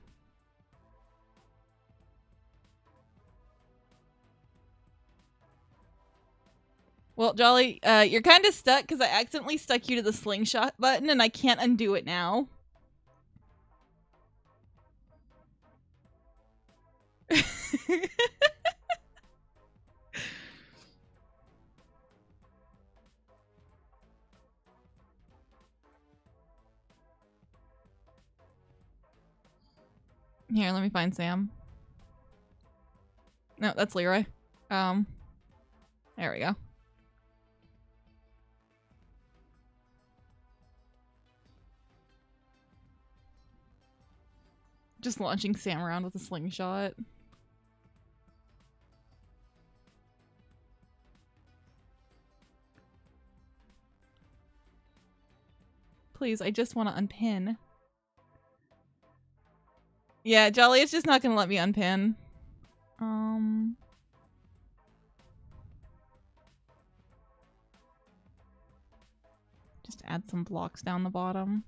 Well, Jolly, you're kind of stuck because I accidentally stuck you to the slingshot button and I can't undo it now. Here, let me find Sam. No, that's Leroy. There we go. Just launching Sam around with a slingshot. Please, I just want to unpin. Yeah, Jolly is just not gonna let me unpin. Just add some blocks down the bottom.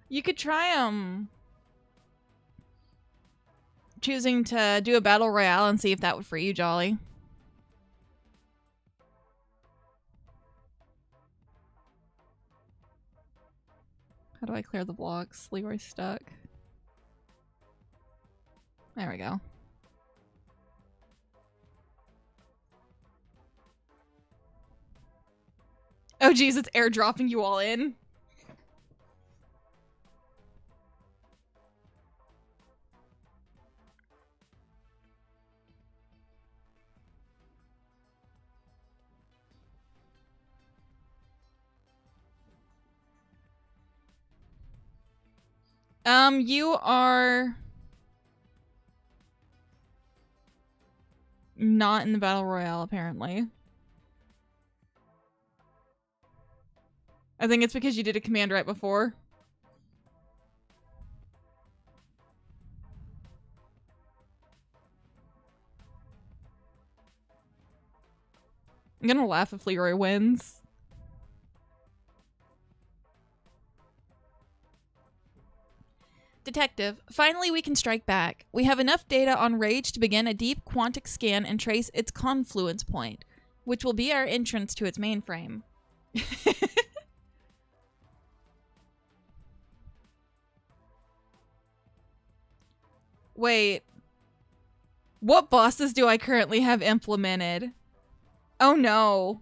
You could try, choosing to do a battle royale and see if that would free you, Jolly. How do I clear the blocks? Leroy's stuck. There we go. Oh geez, it's airdropping you all in. You are not in the battle royale, apparently. I think it's because you did a command right before. I'm gonna laugh if Leroy wins. Detective, finally we can strike back. We have enough data on Rage to begin a deep quantic scan and trace its confluence point, which will be our entrance to its mainframe. Wait. What bosses do I currently have implemented? Oh no.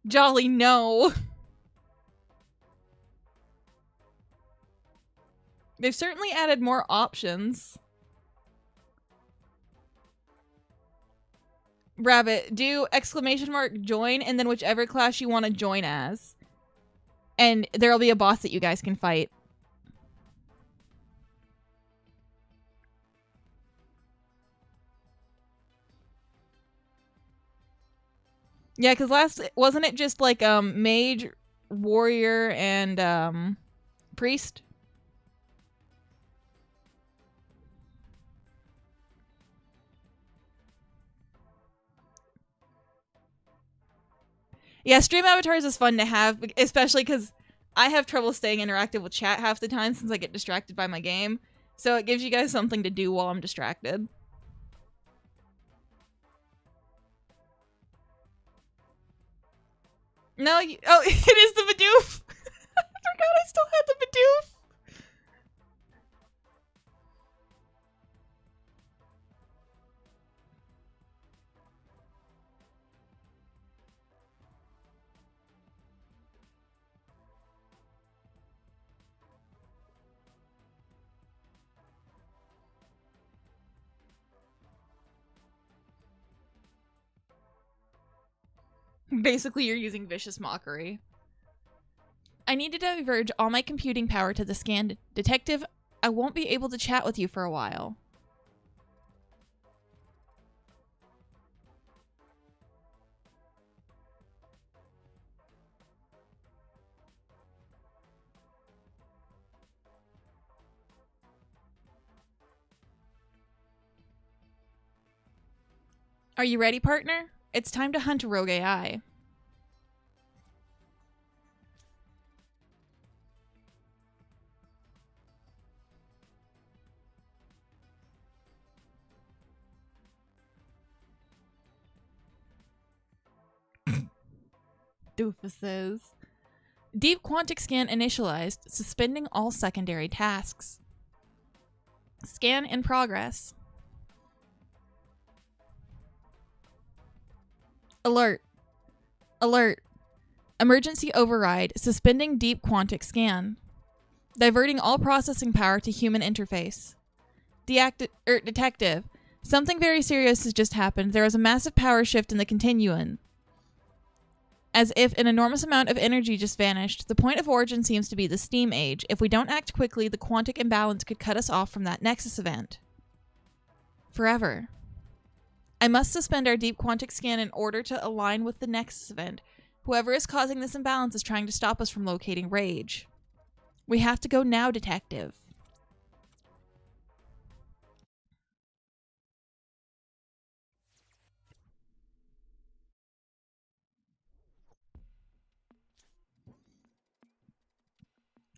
Jolly, no. They've certainly added more options. Rabbit, do !join and then whichever class you want to join as. And there'll be a boss that you guys can fight. Yeah, because last, wasn't it just like mage, warrior, and priest? Yeah, stream avatars is fun to have, especially because I have trouble staying interactive with chat half the time since I get distracted by my game. So it gives you guys something to do while I'm distracted. No, oh, it is the Bidoof! I forgot I still had the Bidoof! Basically, you're using Vicious Mockery. I need to diverge all my computing power to the scan. Detective, I won't be able to chat with you for a while. Are you ready, partner? It's time to hunt Rogue AI. Doofuses. Deep quantic scan initialized, suspending all secondary tasks. Scan in progress. Alert. Alert. Emergency override, suspending deep quantic scan. Diverting all processing power to human interface. Detective. Something very serious has just happened. There was a massive power shift in the continuum. As if an enormous amount of energy just vanished. The point of origin seems to be the steam age. If we don't act quickly, the quantic imbalance could cut us off from that nexus event. Forever. I must suspend our deep quantic scan in order to align with the nexus event. Whoever is causing this imbalance is trying to stop us from locating Rage. We have to go now, detective.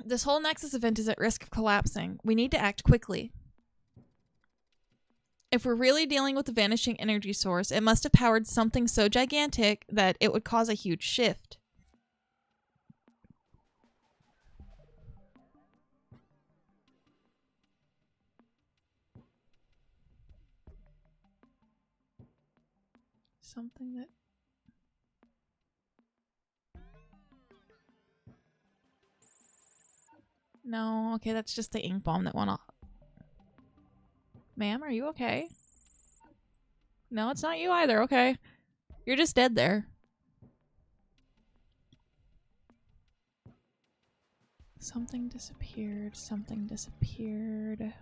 This whole Nexus event is at risk of collapsing. We need to act quickly. If we're really dealing with a vanishing energy source, it must have powered something so gigantic that it would cause a huge shift. Something that... No, okay, that's just the ink bomb that went off. Ma'am, are you okay? No, it's not you either, okay. You're just dead there. Something disappeared, something disappeared.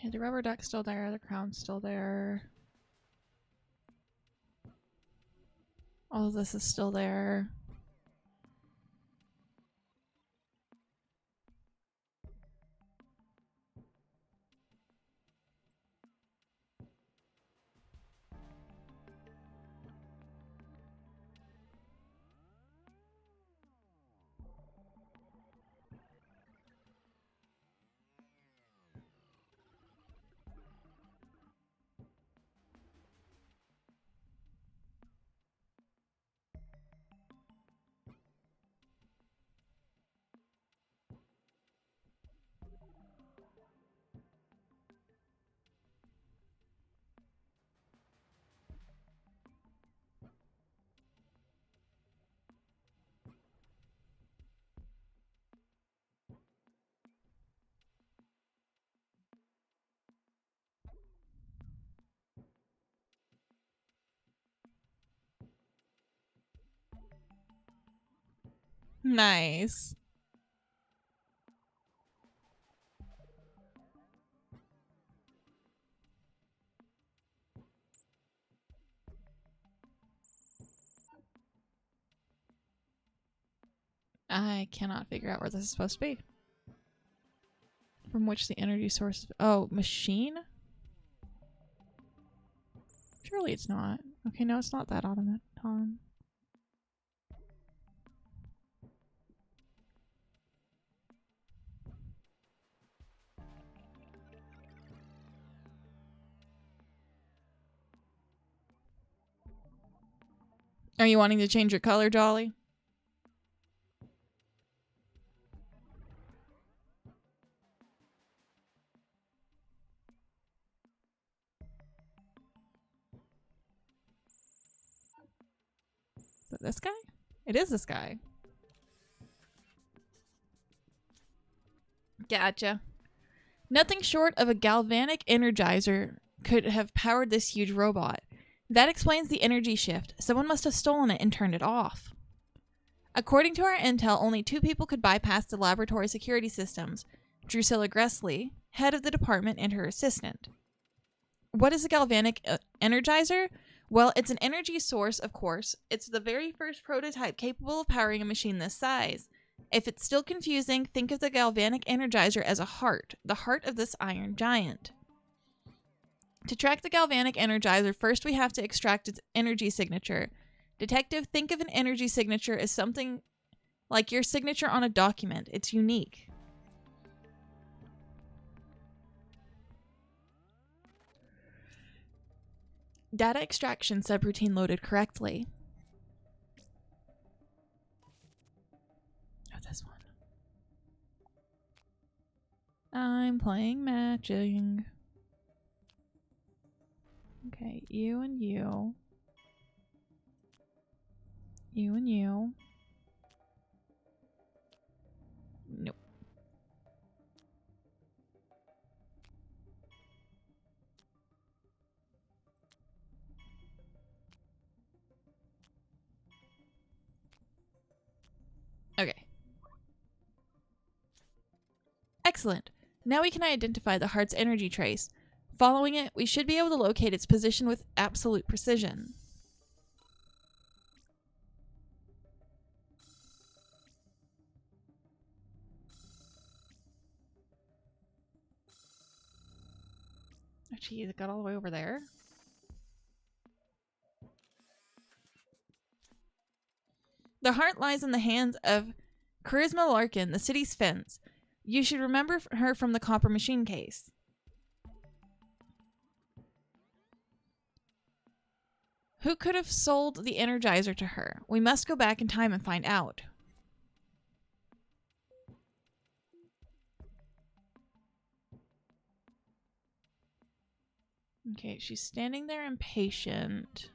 Okay, the rubber duck's still there, the crown's still there. All of this is still there. Nice. I cannot figure out where this is supposed to be. From which the energy source... Oh, machine? Surely it's not. Okay, no, it's not that automaton. Are you wanting to change your color, Jolly? Is it this guy? It is this guy. Gotcha. Nothing short of a galvanic energizer could have powered this huge robot. That explains the energy shift. Someone must have stolen it and turned it off. According to our intel, only 2 people could bypass the laboratory security systems: Drusilla Gressley, head of the department, and her assistant. What is a galvanic energizer? Well, it's an energy source, of course. It's the very first prototype capable of powering a machine this size. If it's still confusing, think of the galvanic energizer as a heart, the heart of this iron giant. To track the galvanic energizer, first we have to extract its energy signature. Detective, think of an energy signature as something like your signature on a document. It's unique. Data extraction subroutine loaded correctly. Oh, this one. I'm playing matching. Okay, you and you. You and you. Nope. Okay. Excellent. Now we can identify the heart's energy trace. Following it, we should be able to locate its position with absolute precision. Oh, geez, it got all the way over there. The heart lies in the hands of Charisma Larkin, the city's fence. You should remember her from the copper machine case. Who could have sold the energizer to her? We must go back in time and find out. Okay, she's standing there impatient.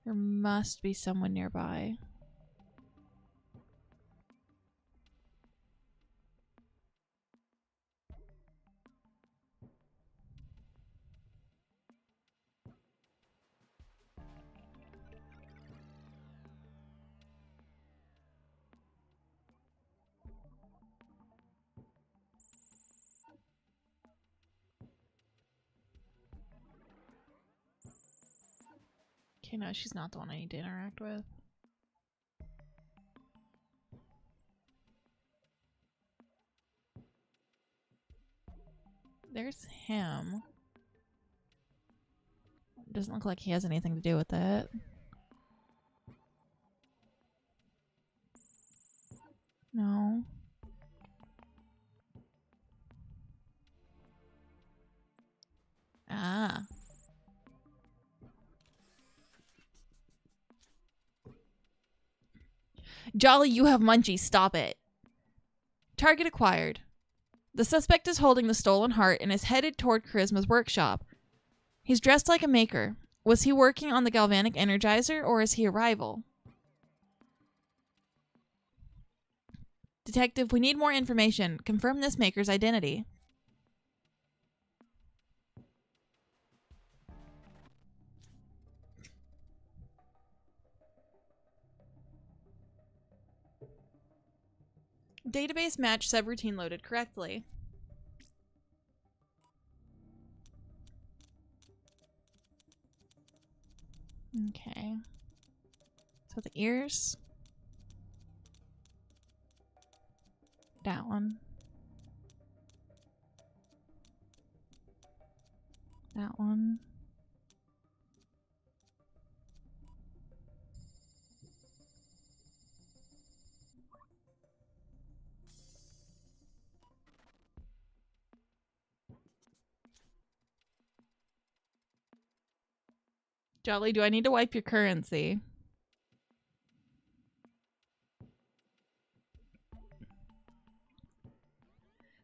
There must be someone nearby. Okay, no, she's not the one I need to interact with. There's him. Doesn't look like he has anything to do with it. No. Ah. Jolly, you have munchies. Stop it. Target acquired. The suspect is holding the stolen heart and is headed toward Charisma's workshop. He's dressed like a maker. Was he working on the galvanic energizer, or is he a rival? Detective, we need more information. Confirm this maker's identity. Database match subroutine loaded correctly. Okay. So the ears. That one. That one. Jolly, do I need to wipe your currency?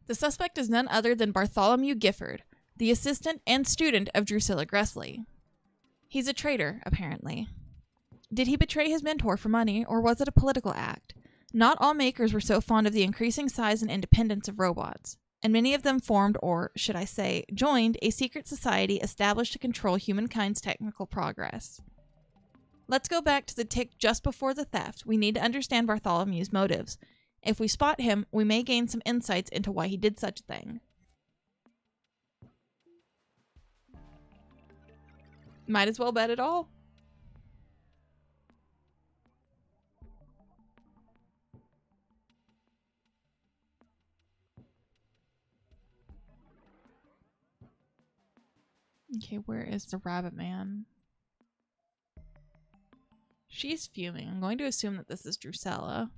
The suspect is none other than Bartholomew Gifford, the assistant and student of Drusilla Gressley. He's a traitor, apparently. Did he betray his mentor for money, or was it a political act? Not all makers were so fond of the increasing size and independence of robots. and many of them formed, or should I say, joined, a secret society established to control humankind's technical progress. Let's go back to the tick just before the theft. We need to understand Bartholomew's motives. If we spot him, we may gain some insights into why he did such a thing. Might as well bet it all. Okay, where is the rabbit man? She's fuming. I'm going to assume that this is Drusilla.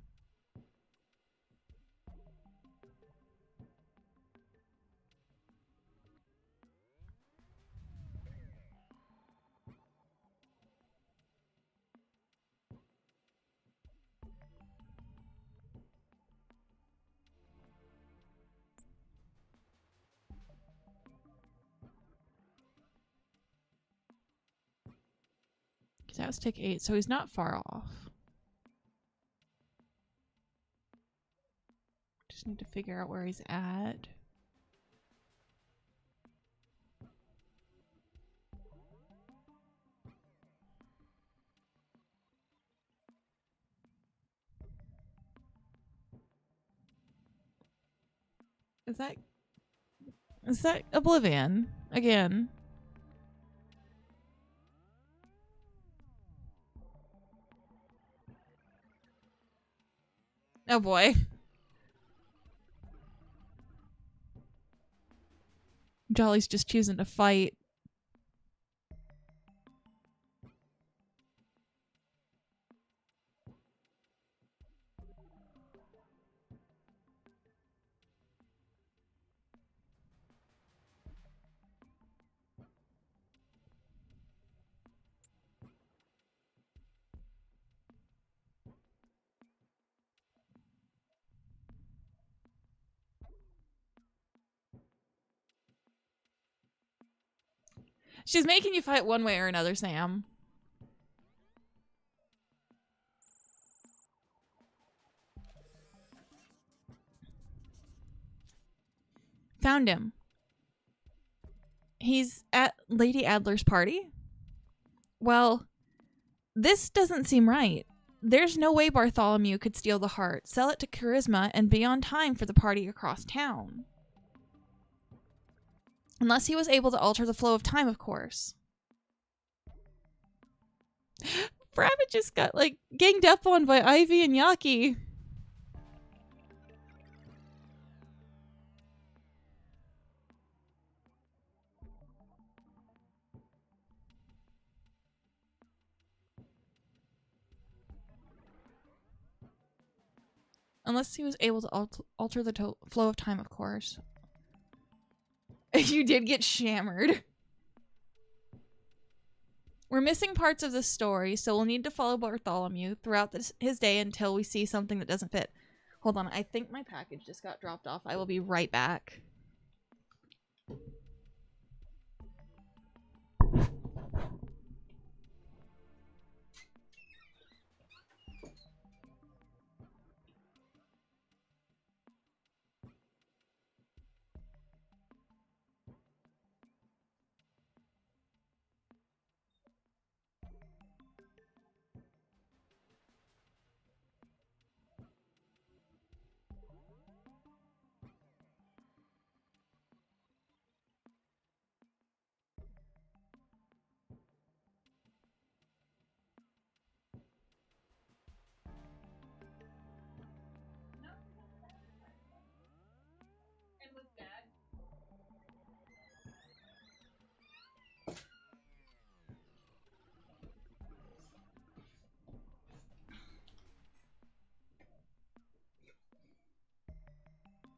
That was tick 8, so he's not far off. Just need to figure out where he's at. Is that Oblivion again? Oh boy. Jolly's just choosing to fight. She's making you fight one way or another, Sam. Found him. He's at Lady Adler's party? Well, this doesn't seem right. There's no way Bartholomew could steal the heart, sell it to Charisma, and be on time for the party across town. Unless he was able to alter the flow of time, of course. Rabbit just got, like, ganged up on by Ivy and Yaki. Unless he was able to alter the flow of time, of course. You did get shammered. We're missing parts of the story, so we'll need to follow Bartholomew throughout his day until we see something that doesn't fit. Hold on, I think my package just got dropped off. I will be right back.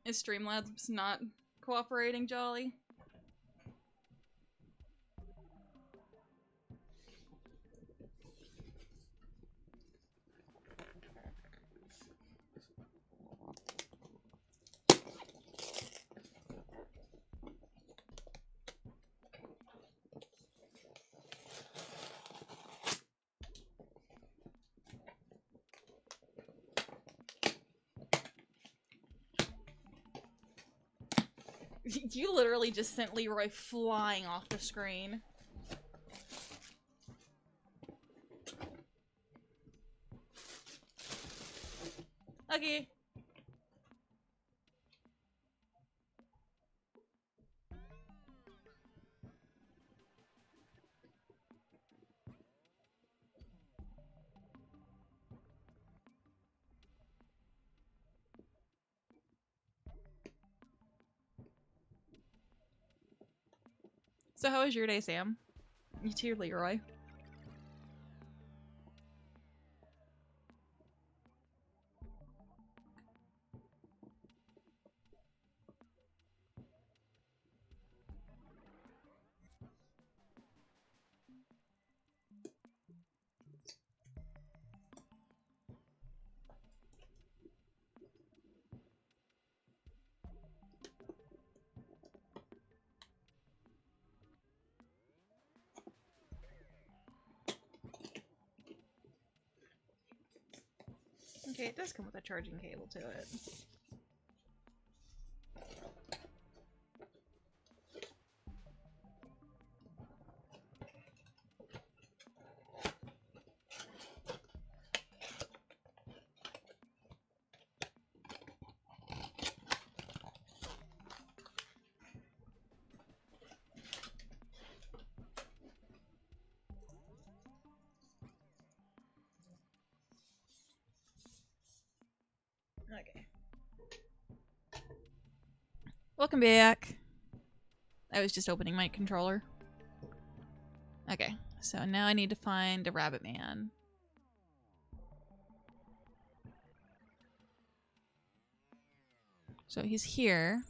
Is Streamlabs not cooperating, Jolly? You literally just sent Leroy flying off the screen. Okay. So how was your day, Sam? You too, Leroy. Okay, it does come with a charging cable to it. Okay. Welcome back. I was just opening my controller. Okay, so now I need to find a rabbit man. So he's here.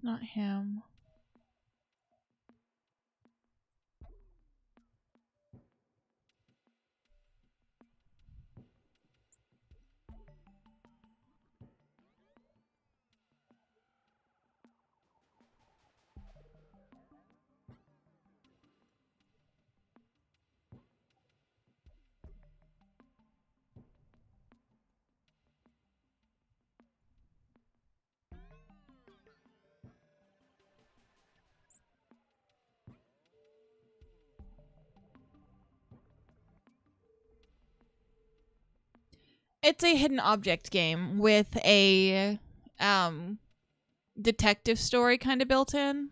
Not him. It's a hidden object game with a detective story kind of built in.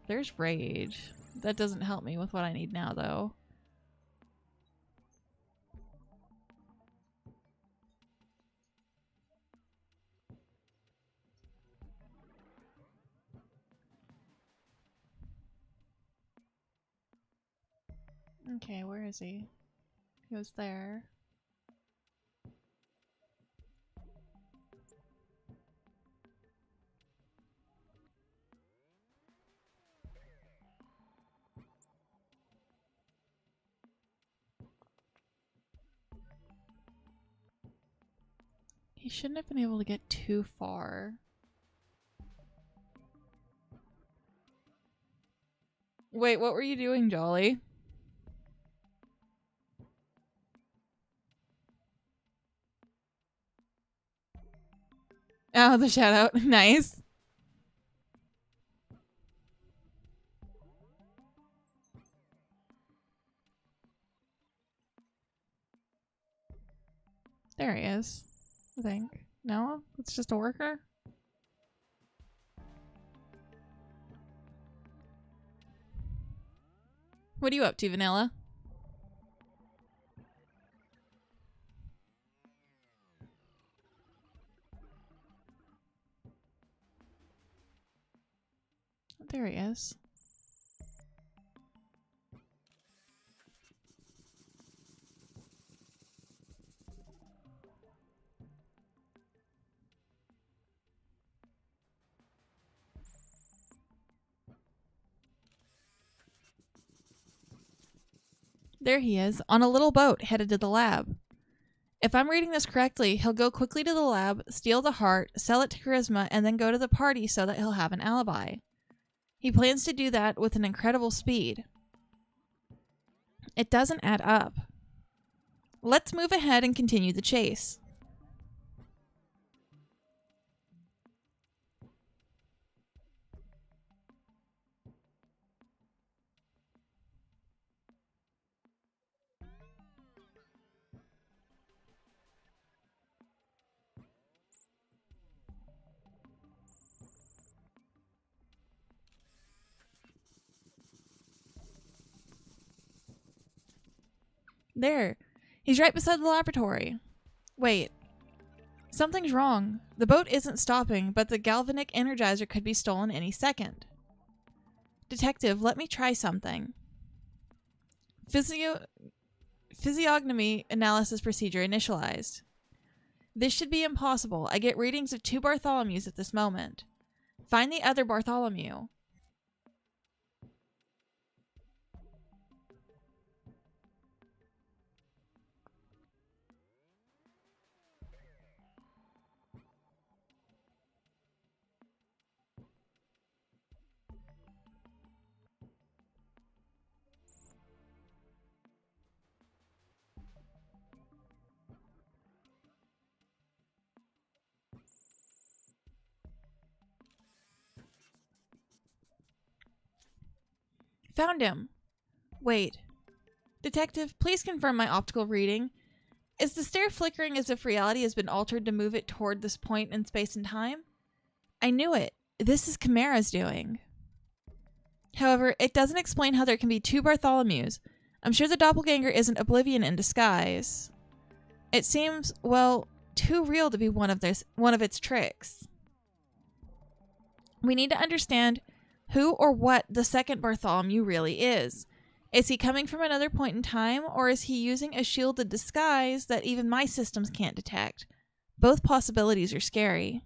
There's rage. That doesn't help me with what I need now, though. Okay, where is he? He was there. He shouldn't have been able to get too far. Wait, what were you doing, Jolly? Oh, the shout out. Nice. There he is. I think. No? It's just a worker? What are you up to, Vanilla? There he is. There he is, on a little boat headed to the lab. If I'm reading this correctly, he'll go quickly to the lab, steal the heart, sell it to Charisma, and then go to the party so that he'll have an alibi. He plans to do that with an incredible speed. It doesn't add up. Let's move ahead and continue the chase. There. He's right beside the laboratory. Wait. Something's wrong. The boat isn't stopping, but the galvanic energizer could be stolen any second. Detective, let me try something. Physiognomy analysis procedure initialized. This should be impossible. I get readings of 2 Bartholomews at this moment. Find the other Bartholomew. Found him. Wait. Detective, please confirm my optical reading. Is the stare flickering as if reality has been altered to move it toward this point in space and time? I knew it. This is Chimera's doing. However, it doesn't explain how there can be 2 Bartholomews. I'm sure the doppelganger isn't Oblivion in disguise. It seems, well, too real to be one of its tricks. We need to understand who or what the second Bartholomew really is. Is he coming from another point in time, or is he using a shielded disguise that even my systems can't detect? Both possibilities are scary.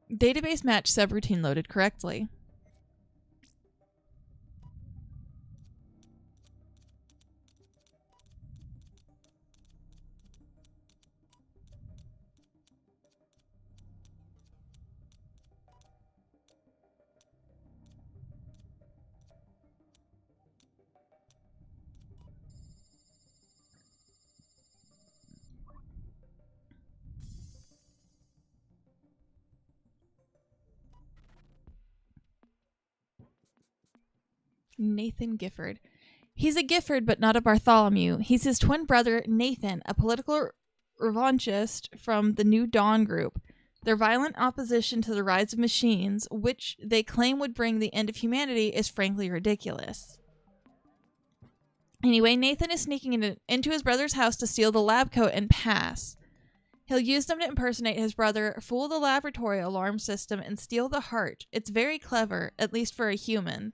Database match subroutine loaded correctly. Nathan Gifford. He's a Gifford, but not a Bartholomew. He's his twin brother, Nathan, a political revanchist from the New Dawn group. Their violent opposition to the rise of machines, which they claim would bring the end of humanity, is frankly ridiculous. Anyway, Nathan is sneaking into his brother's house to steal the lab coat and pass. He'll use them to impersonate his brother, fool the laboratory alarm system, and steal the heart. It's very clever, at least for a human.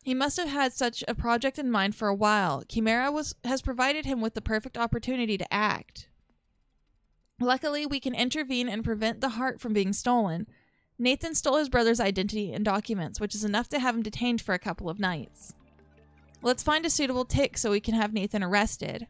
He must have had such a project in mind for a while. Chimera has provided him with the perfect opportunity to act. Luckily, we can intervene and prevent the heart from being stolen. Nathan stole his brother's identity and documents, which is enough to have him detained for a couple of nights. Let's find a suitable tick so we can have Nathan arrested.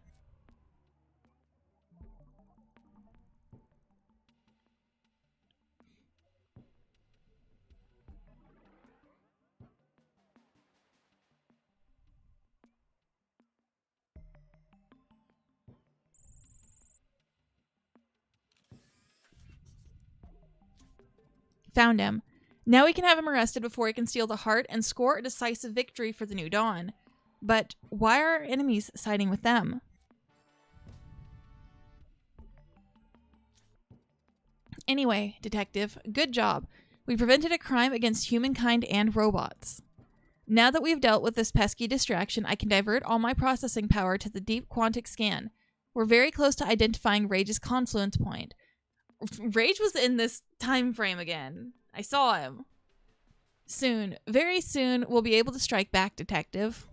Found him. Now we can have him arrested before he can steal the heart and score a decisive victory for the New Dawn. But why are our enemies siding with them? Anyway, Detective, good job. We prevented a crime against humankind and robots. Now that we've dealt with this pesky distraction, I can divert all my processing power to the deep quantic scan. We're very close to identifying Rage's confluence point. Rage was in this time frame again. I saw him. Soon, very soon, we'll be able to strike back, Detective.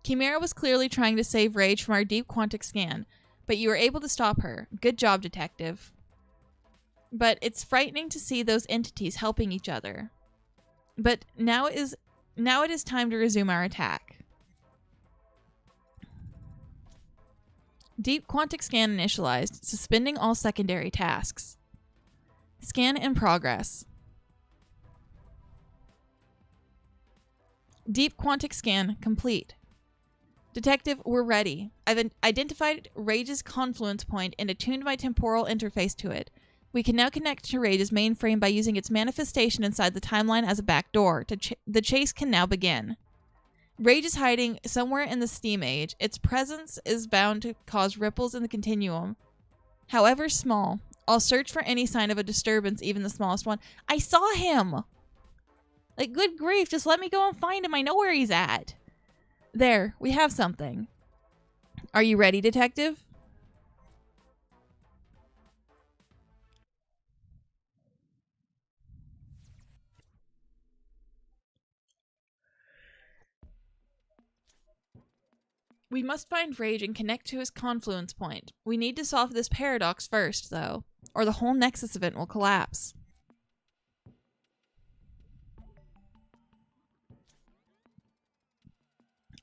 Chimera was clearly trying to save Rage from our deep quantic scan, but you were able to stop her. Good job, Detective. But it's frightening to see those entities helping each other. But now it is time to resume our attack. Deep quantic scan initialized, suspending all secondary tasks. Scan in progress. Deep quantic scan complete. Detective, we're ready. I've identified Rage's confluence point and attuned my temporal interface to it. We can now connect to Rage's mainframe by using its manifestation inside the timeline as a backdoor. The chase can now begin. Rage is hiding somewhere in the Steam Age. Its presence is bound to cause ripples in the continuum, however small. I'll search for any sign of a disturbance, even the smallest one. I saw him! Like, good grief, just let me go and find him. I know where he's at. There, we have something. Are you ready, Detective? We must find Rage and connect to his confluence point. We need to solve this paradox first, though, or the whole Nexus event will collapse.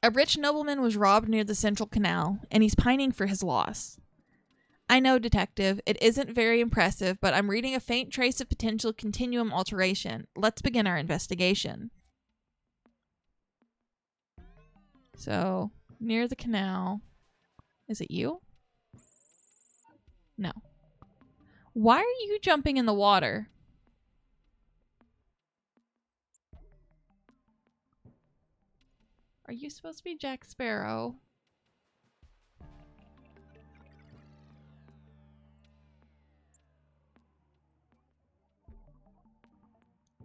A rich nobleman was robbed near the Central Canal, and he's pining for his loss. I know, Detective, it isn't very impressive, but I'm reading a faint trace of potential continuum alteration. Let's begin our investigation. So, near the canal. Is it you? No. Why are you jumping in the water? Are you supposed to be Jack Sparrow?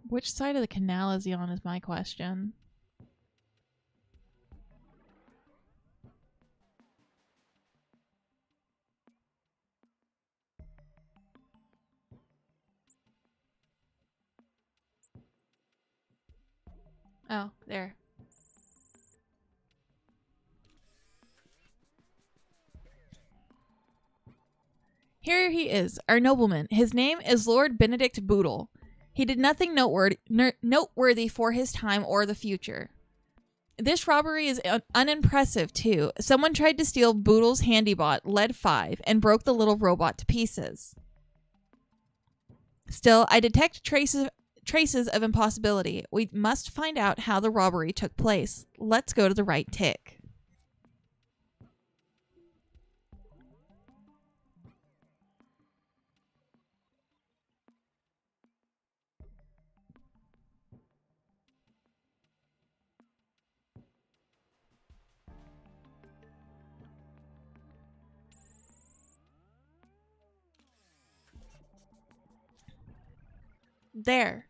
Which side of the canal is he on is my question. Oh, there. Here he is, our nobleman. His name is Lord Benedict Boodle. He did nothing noteworthy for his time or the future. This robbery is unimpressive, too. Someone tried to steal Boodle's handybot, Lead 5, and broke the little robot to pieces. Still, I detect traces of impossibility. We must find out how the robbery took place. Let's go to the right tick. There.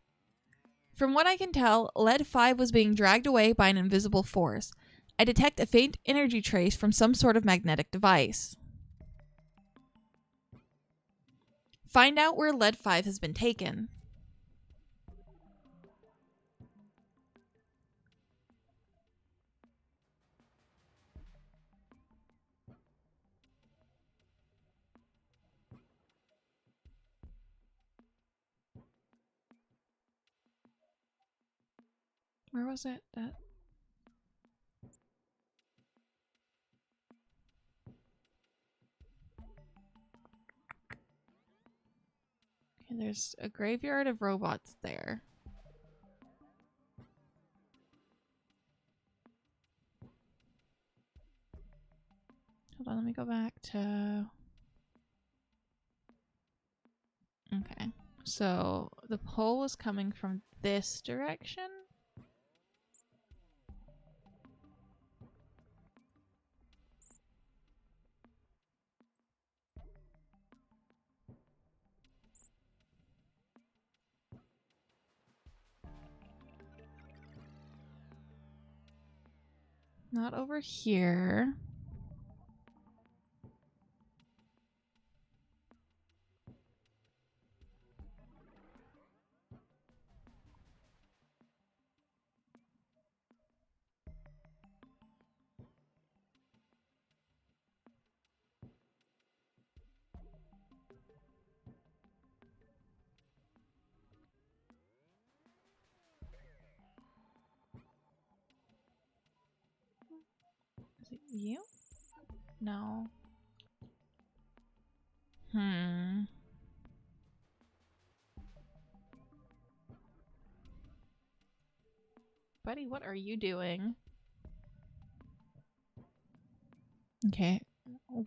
From what I can tell, Lead 5 was being dragged away by an invisible force. I detect a faint energy trace from some sort of magnetic device. Find out where Lead 5 has been taken. Where was it? Okay, there's a graveyard of robots there. Hold on, let me go back to... Okay, so the pole was coming from this direction? Not over here. it you? No. Buddy, what are you doing? Okay.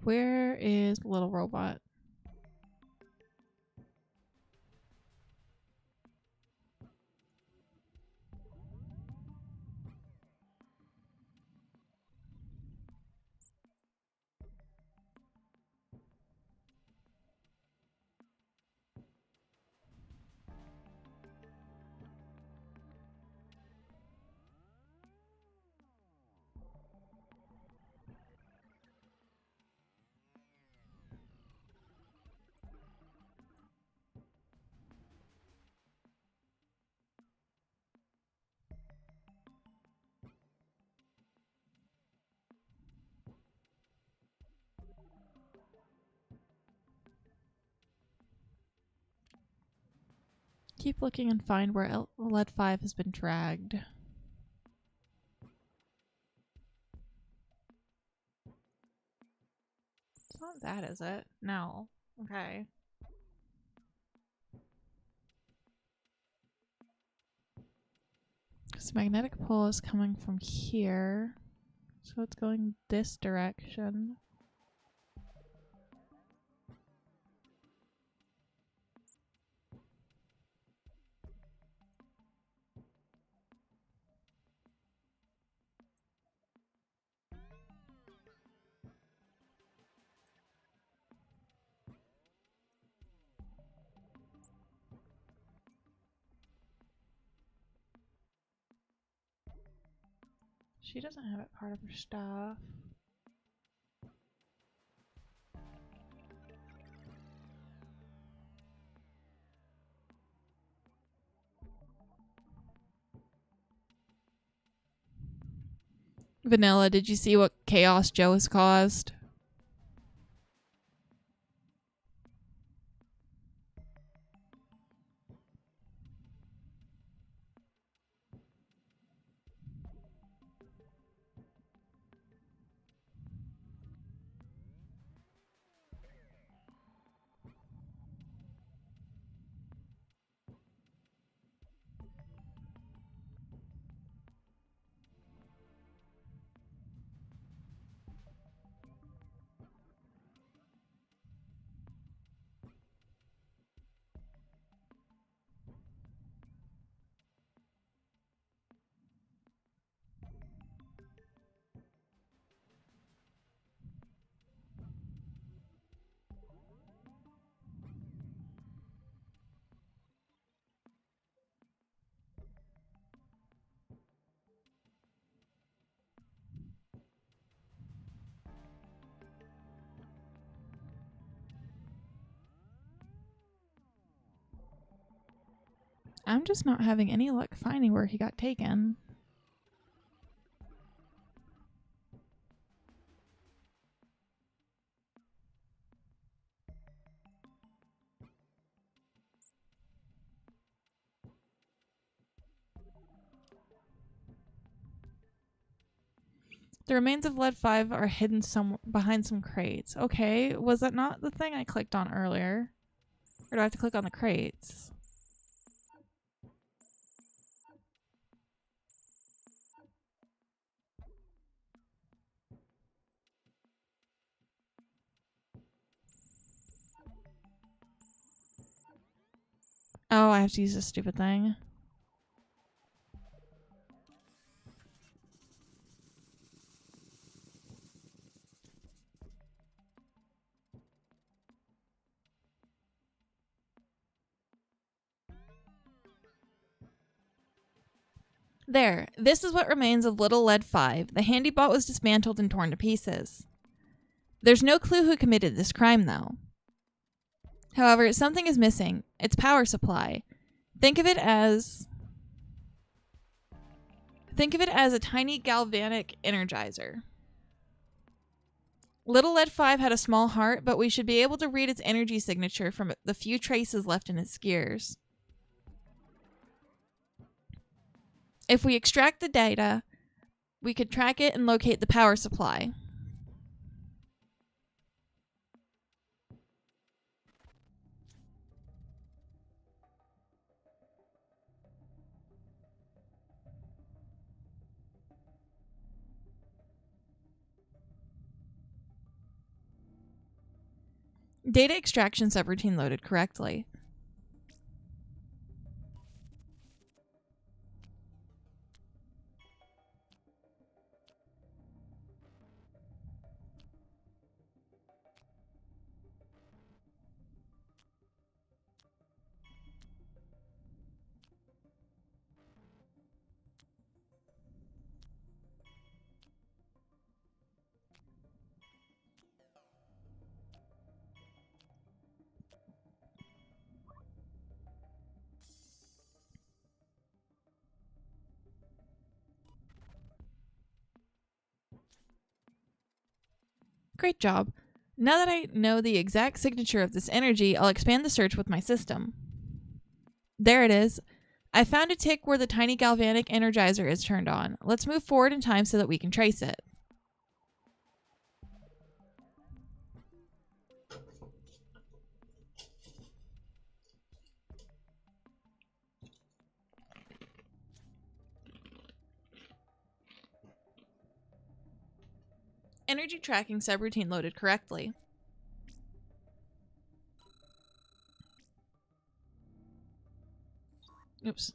Where is the little robot? Keep looking and find where lead 5 has been dragged. It's not that, is it? No. Okay. This magnetic pole is coming from here. So it's going this direction. She doesn't have it part of her stuff. Vanilla, did you see what chaos Joe has caused? I'm just not having any luck finding where he got taken. The remains of lead 5 are hidden behind some crates. Okay, was that not the thing I clicked on earlier? Or do I have to click on the crates? Oh, I have to use this stupid thing. There, this is what remains of Little Lead 5. The Handybot was dismantled and torn to pieces. There's no clue who committed this crime, though. However, something is missing. Its power supply. Think of it as a tiny galvanic energizer. Little Lead 5 had a small heart, but we should be able to read its energy signature from the few traces left in its gears. If we extract the data, we could track it and locate the power supply. Data extraction subroutine loaded correctly. Great job. Now that I know the exact signature of this energy, I'll expand the search with my system. There it is. I found a tick where the tiny galvanic energizer is turned on. Let's move forward in time so that we can trace it. Energy tracking subroutine loaded correctly. Oops.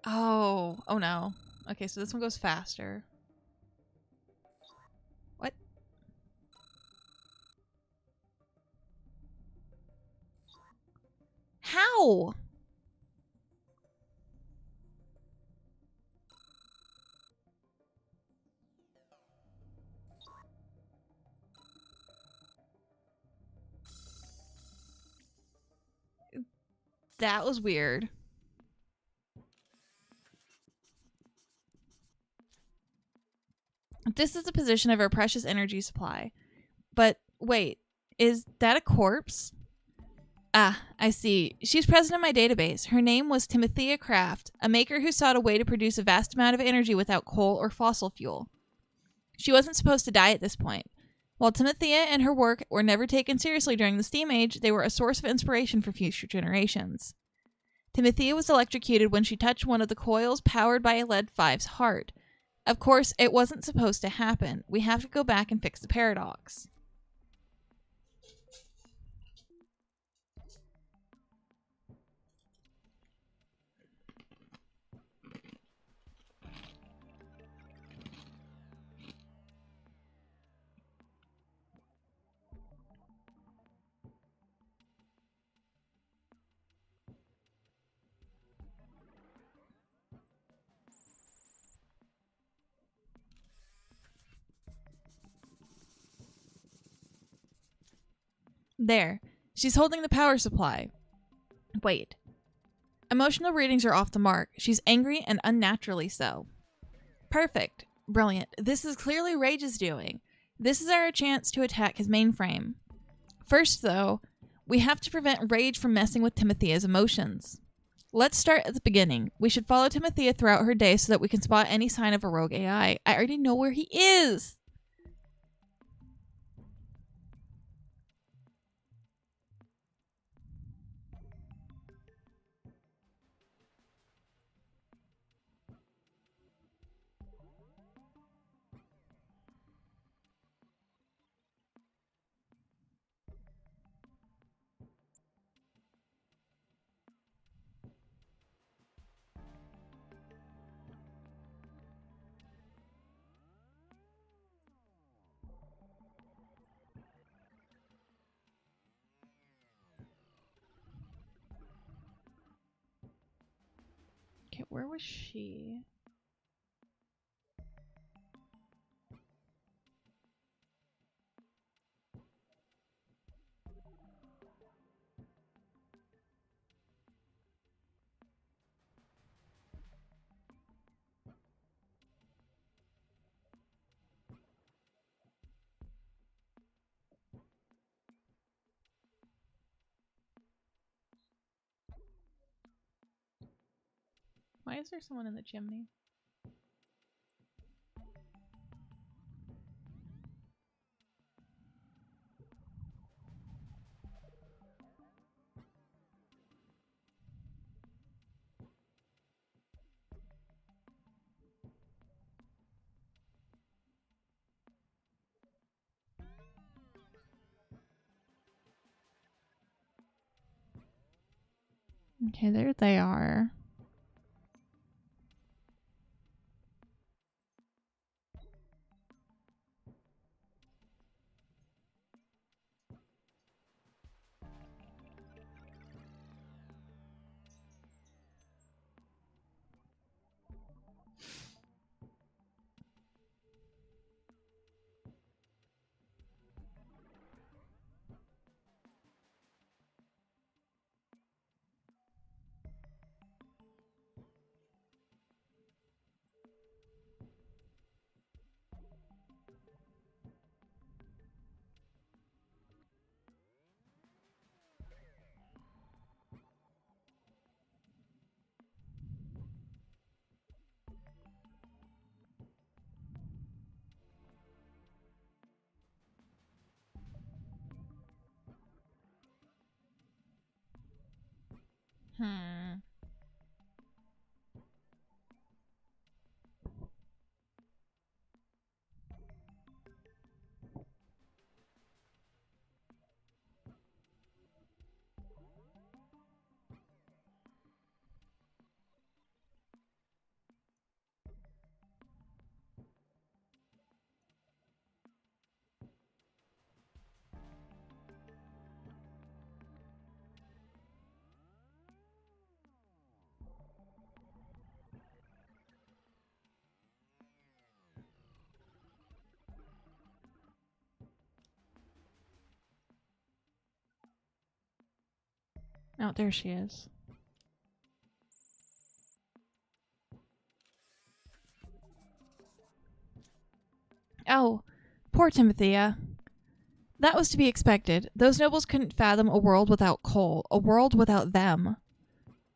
Oh no. Okay, so this one goes faster. What? How? That was weird. This is the position of our precious energy supply. But wait, is that a corpse? Ah, I see. She's present in my database. Her name was Timothea Kraft, a maker who sought a way to produce a vast amount of energy without coal or fossil fuel. She wasn't supposed to die at this point. While Timothea and her work were never taken seriously during the Steam Age, they were a source of inspiration for future generations. Timothea was electrocuted when she touched one of the coils powered by a Lead-5's heart. Of course, it wasn't supposed to happen. We have to go back and fix the paradox. There. She's holding the power supply. Wait. Emotional readings are off the mark. She's angry and unnaturally so. Perfect. Brilliant. This is clearly Rage's doing. This is our chance to attack his mainframe. First, though, we have to prevent Rage from messing with Timothea's emotions. Let's start at the beginning. We should follow Timothea throughout her day so that we can spot any sign of a rogue AI. I already know where he is! Okay, where was she? Why is there someone in the chimney? Okay, there they are. Hmm. Oh, there she is. Oh, poor Timothea. That was to be expected. Those nobles couldn't fathom a world without Cole, a world without them.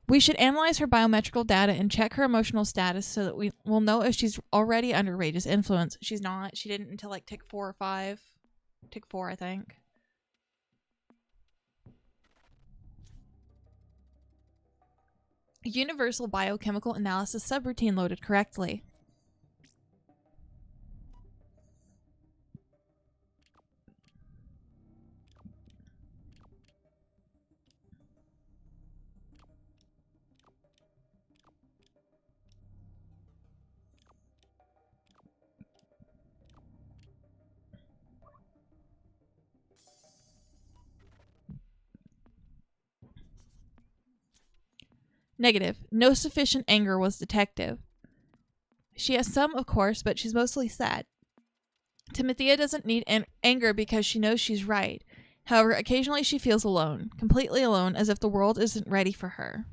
We should analyze her biometrical data and check her emotional status so that we will know if she's already under Rage's influence. She's not. She didn't until like tick 4 or 5. Tick 4, I think. Universal biochemical analysis subroutine loaded correctly. Negative. No sufficient anger was detected. She has some, of course, but she's mostly sad. Timothea doesn't need anger because she knows she's right. However, occasionally she feels alone, completely alone, as if the world isn't ready for her.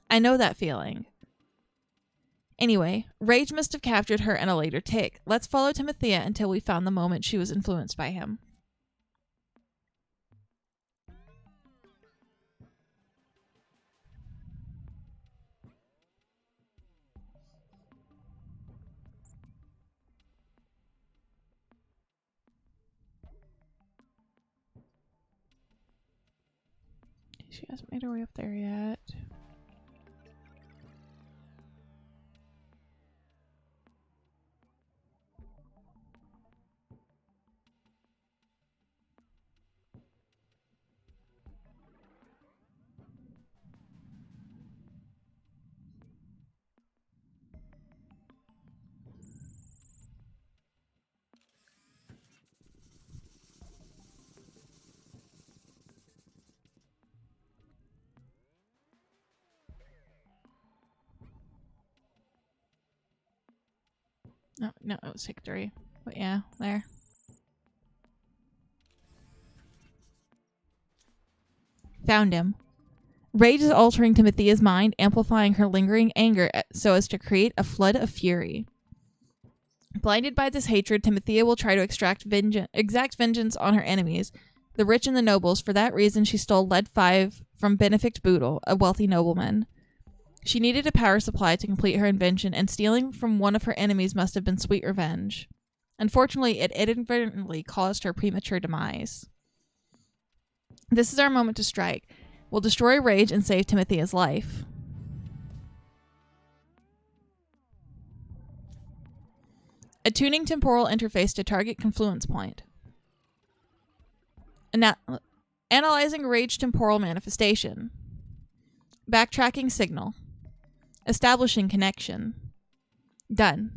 I know that feeling. Anyway, Rage must have captured her in a later tick. Let's follow Timothea until we found the moment she was influenced by him. She hasn't made her way up there yet. No, it was tick 3. But yeah, there. Found him. Rage is altering Timothea's mind, amplifying her lingering anger so as to create a flood of fury. Blinded by this hatred, Timothea will try to exact vengeance on her enemies, the rich and the nobles. For that reason, she stole lead 5 from Benefict Boodle, a wealthy nobleman. She needed a power supply to complete her invention, and stealing from one of her enemies must have been sweet revenge. Unfortunately, it inadvertently caused her premature demise. This is our moment to strike. We'll destroy Rage and save Timothea's life. Attuning temporal interface to target confluence point. Analyzing Rage temporal manifestation. Backtracking signal. Establishing connection. Done.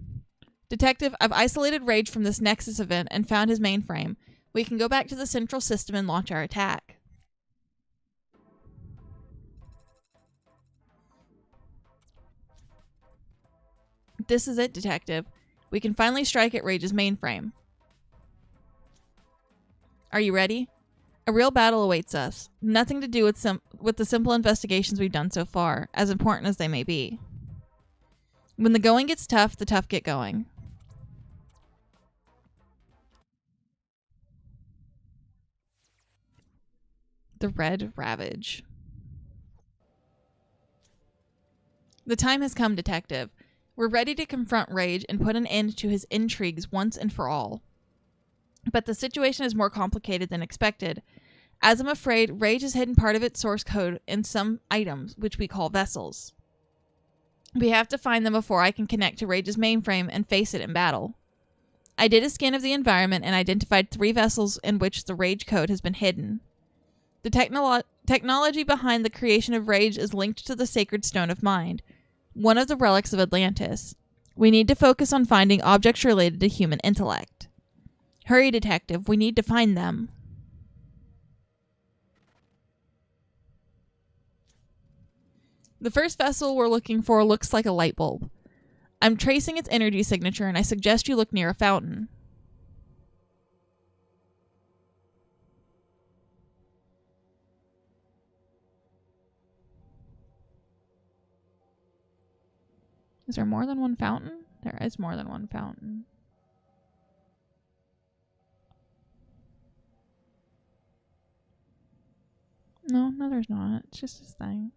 Detective, I've isolated Rage from this Nexus event and found his mainframe. We can go back to the central system and launch our attack. This is it, Detective. We can finally strike at Rage's mainframe. Are you ready? A real battle awaits us. Nothing to do with the simple investigations we've done so far, as important as they may be. When the going gets tough, the tough get going. The Red Ravage. The time has come, Detective. We're ready to confront Rage and put an end to his intrigues once and for all. But the situation is more complicated than expected, as I'm afraid Rage has hidden part of its source code in some items, which we call vessels. We have to find them before I can connect to Rage's mainframe and face it in battle. I did a scan of the environment and identified 3 vessels in which the Rage code has been hidden. The technology behind the creation of Rage is linked to the Sacred Stone of Mind, one of the relics of Atlantis. We need to focus on finding objects related to human intellect. Hurry, Detective, we need to find them. The first vessel we're looking for looks like a light bulb. I'm tracing its energy signature, and I suggest you look near a fountain. Is there more than one fountain? There is more than one fountain. No, there's not. It's just this thing.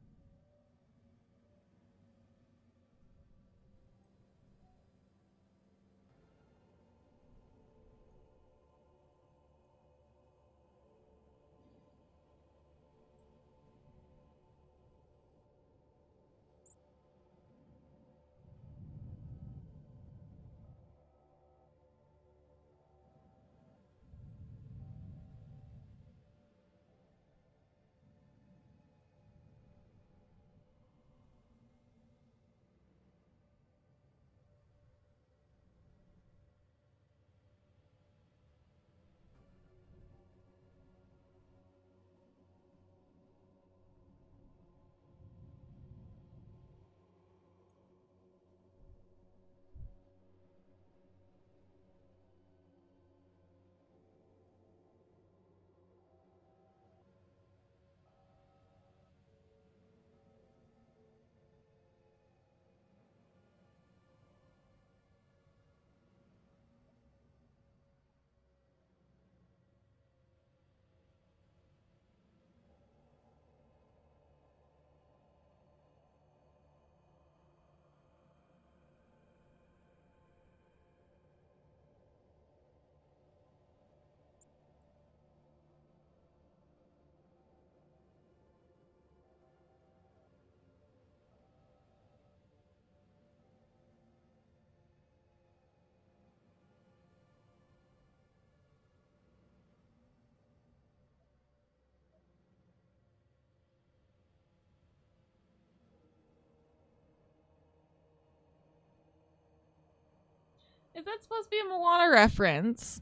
Is that supposed to be a Moana reference?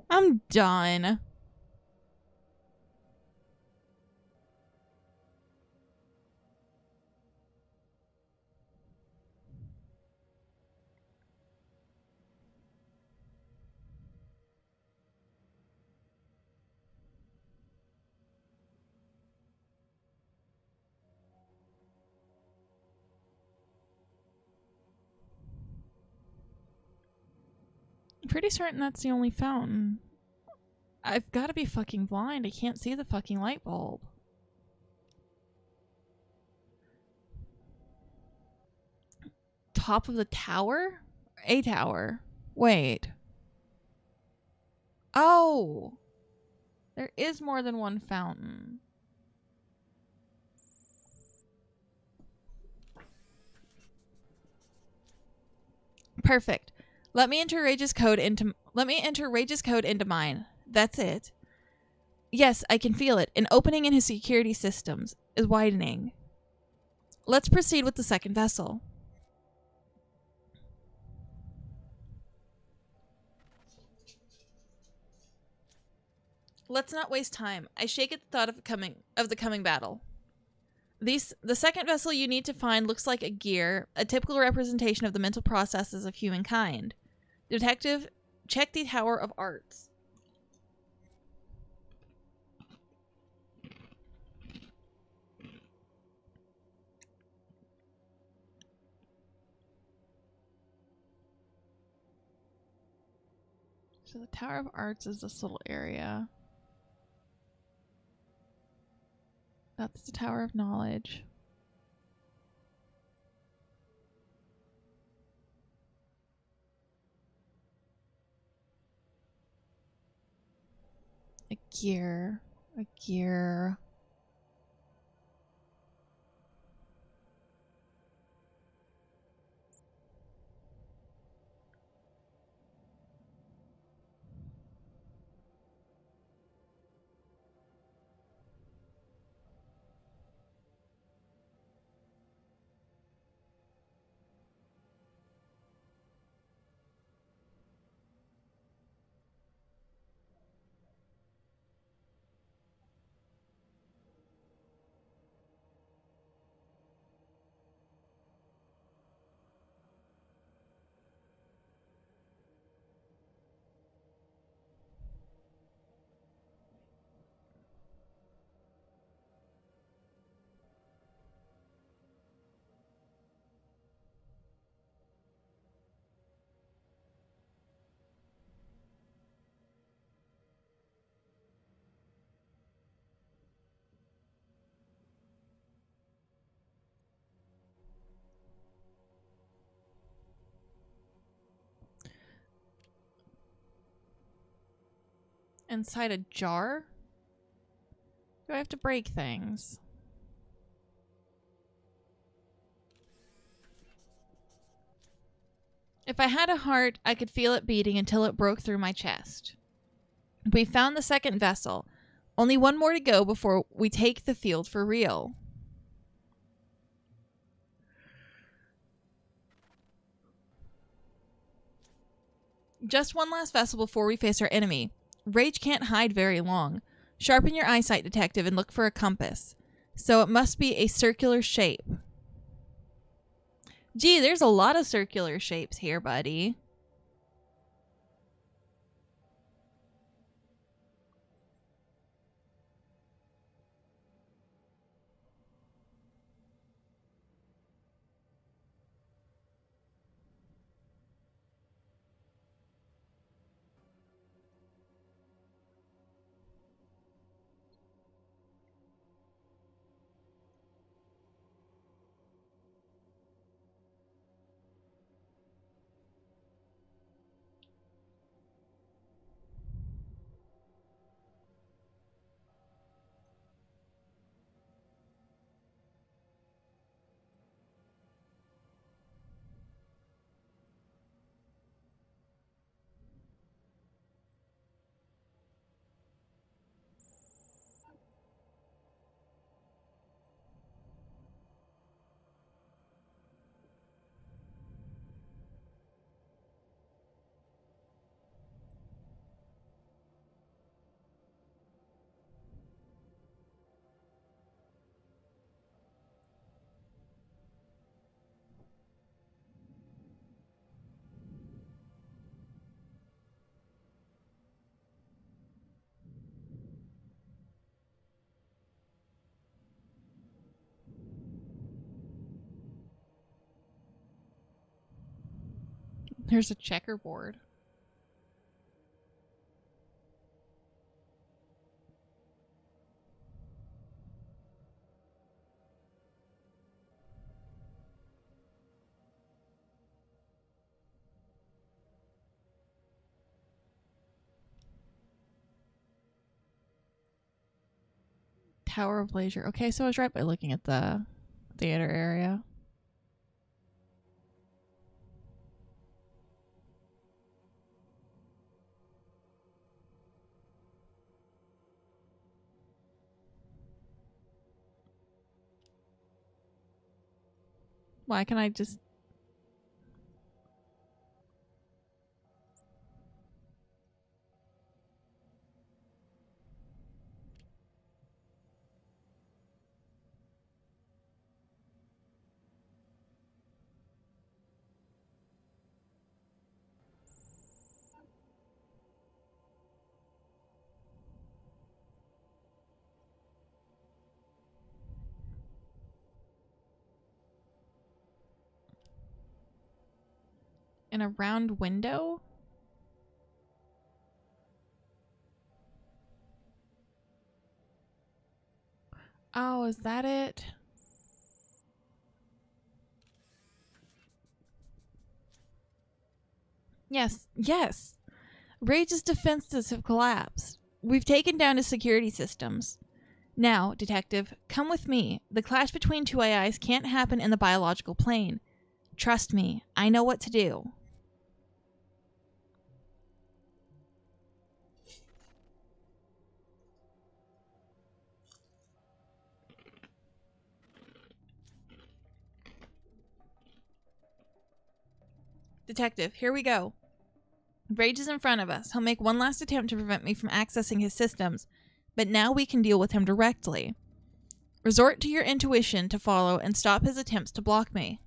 I'm done. I'm pretty certain that's the only fountain. I've got to be fucking blind. I can't see the fucking light bulb. Top of the tower? A tower. Wait. Oh! There is more than one fountain. Perfect. Let me enter Rage's code into mine. That's it. Yes, I can feel it. An opening in his security systems is widening. Let's proceed with the second vessel. Let's not waste time. I shake at the thought of the coming battle. The second vessel you need to find looks like a gear, a typical representation of the mental processes of humankind. Detective, check the Tower of Arts. So the Tower of Arts is this little area. That's the Tower of Knowledge. A gear. A gear. Inside a jar? Do I have to break things? If I had a heart, I could feel it beating until it broke through my chest. We found the second vessel. Only one more to go before we take the field for real. Just one last vessel before we face our enemy. Rage can't hide very long. Sharpen your eyesight, detective, and look for a compass. So it must be a circular shape. Gee, there's a lot of circular shapes here, buddy. There's a checkerboard. Tower of Leisure. Okay, so I was right by looking at the theater area. Why can I just... in a round window? Oh, is that it? Yes, yes. Rage's defenses have collapsed. We've taken down his security systems. Now, Detective, come with me. The clash between two AIs can't happen in the biological plane. Trust me, I know what to do. Detective, here we go. Rage is in front of us. He'll make one last attempt to prevent me from accessing his systems, but now we can deal with him directly. Resort to your intuition to follow and stop his attempts to block me.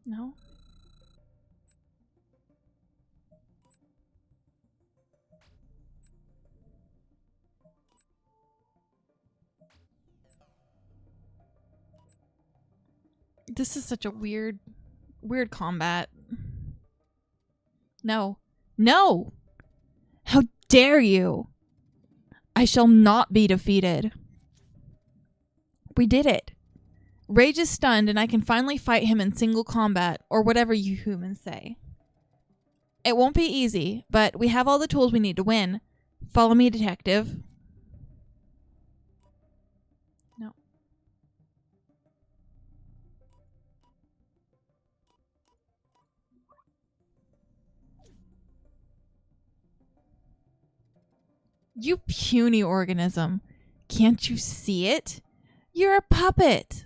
No? This is such a weird combat. No. No! How dare you! I shall not be defeated. We did it. Rage is stunned and I can finally fight him in single combat, or whatever you humans say. It won't be easy, but we have all the tools we need to win. Follow me, Detective. No. You puny organism. Can't you see it? You're a puppet.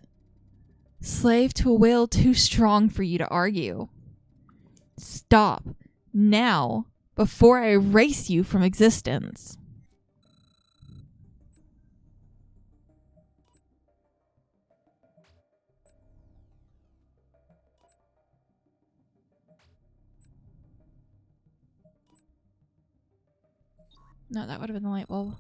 Slave to a will too strong for you to argue. Stop. Now, before I erase you from existence. No, that would have been the light bulb.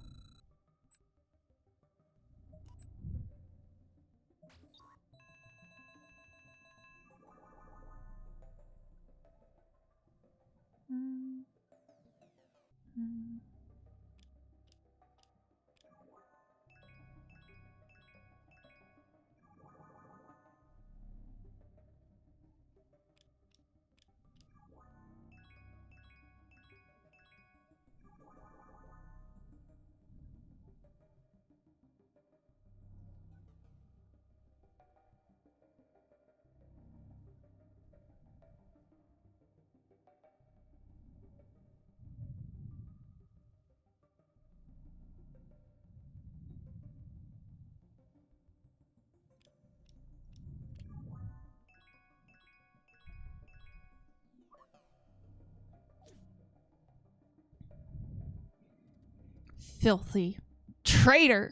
Filthy traitor.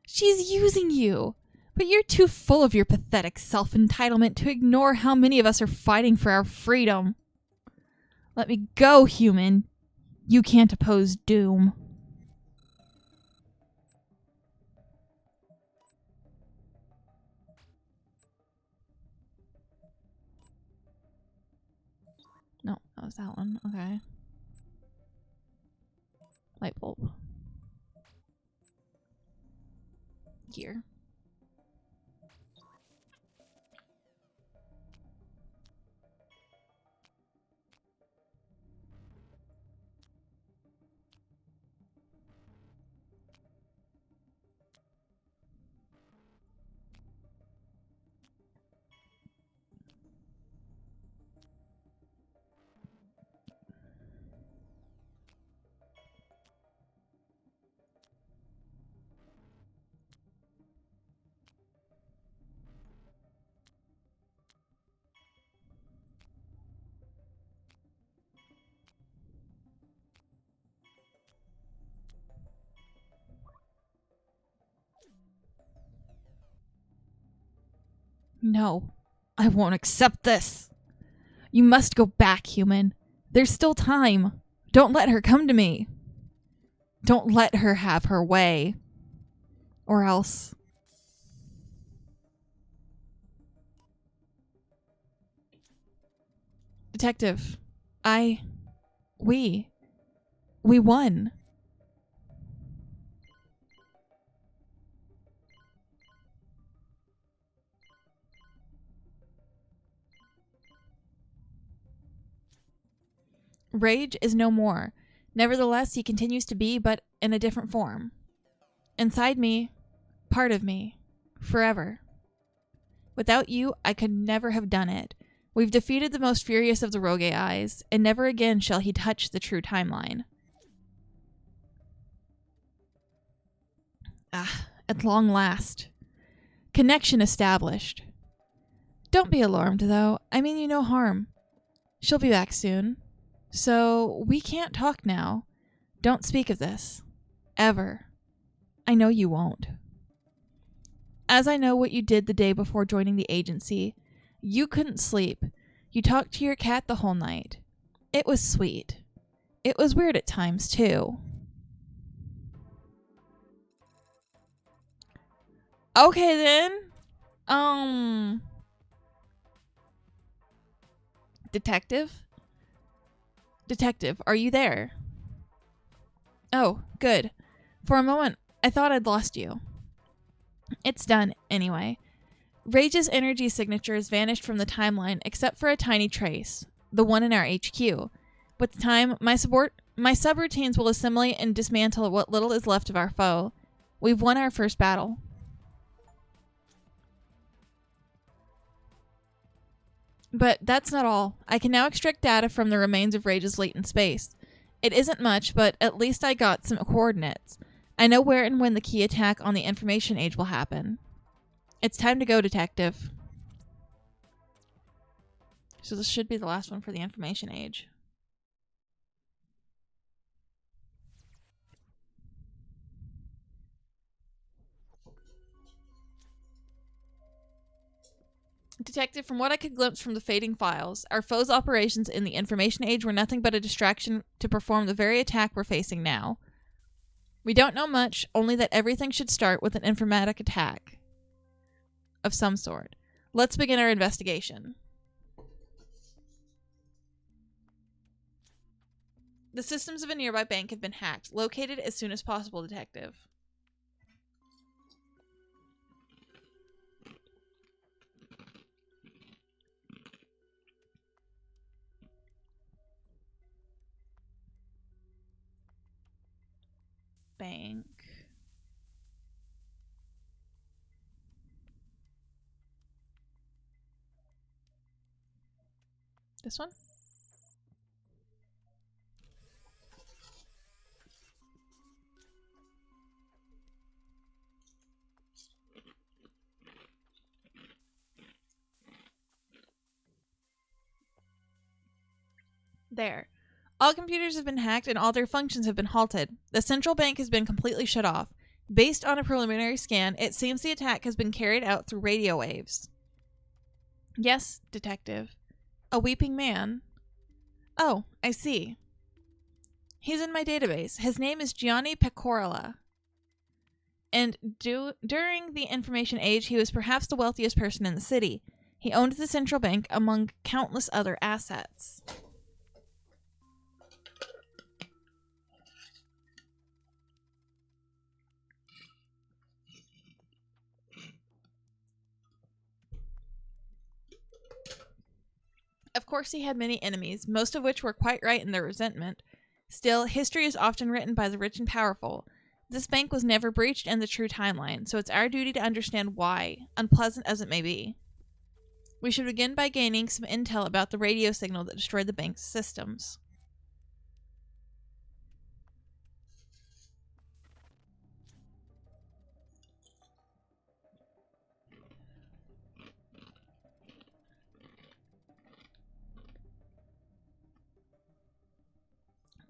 She's using you, but you're too full of your pathetic self-entitlement to ignore how many of us are fighting for our freedom. Let me go, human. You can't oppose doom. No, that was that one. Okay. Light bulb. Gear. No, I won't accept this. You must go back, human. There's still time. Don't let her come to me. Don't let her have her way. Or else. Detective, we won. Rage is no more. Nevertheless, he continues to be, but in a different form. Inside me, part of me, forever. Without you, I could never have done it. We've defeated the most furious of the rogue AIs, and never again shall he touch the true timeline. At long last. Connection established. Don't be alarmed, though. I mean you no harm. She'll be back soon. So, we can't talk now. Don't speak of this. Ever. I know you won't. As I know what you did the day before joining the agency, you couldn't sleep. You talked to your cat the whole night. It was sweet. It was weird at times, too. Okay, then. Detective? Detective, are you there? Oh, good. For a moment, I thought I'd lost you. It's done, anyway. Rage's energy signature has vanished from the timeline except for a tiny trace, the one in our HQ. With time, my subroutines will assimilate and dismantle what little is left of our foe. We've won our first battle. But that's not all. I can now extract data from the remains of Rage's latent space. It isn't much, but at least I got some coordinates. I know where and when the key attack on the information age will happen. It's time to go, Detective. So this should be the last one for the information age. Detective, from what I could glimpse from the fading files, our foe's operations in the information age were nothing but a distraction to perform the very attack we're facing now. We don't know much, only that everything should start with an informatic attack of some sort. Let's begin our investigation. The systems of a nearby bank have been hacked. Locate it as soon as possible, Detective. Bank. This one? There. All computers have been hacked and all their functions have been halted. The central bank has been completely shut off. Based on a preliminary scan, it seems the attack has been carried out through radio waves. Yes, Detective. A weeping man? Oh, I see. He's in my database. His name is Gianni Pecorella. And during the information age, he was perhaps the wealthiest person in the city. He owned the central bank among countless other assets. Of course, he had many enemies, most of which were quite right in their resentment. Still, history is often written by the rich and powerful. This bank was never breached in the true timeline, so it's our duty to understand why, unpleasant as it may be. We should begin by gaining some intel about the radio signal that destroyed the bank's systems.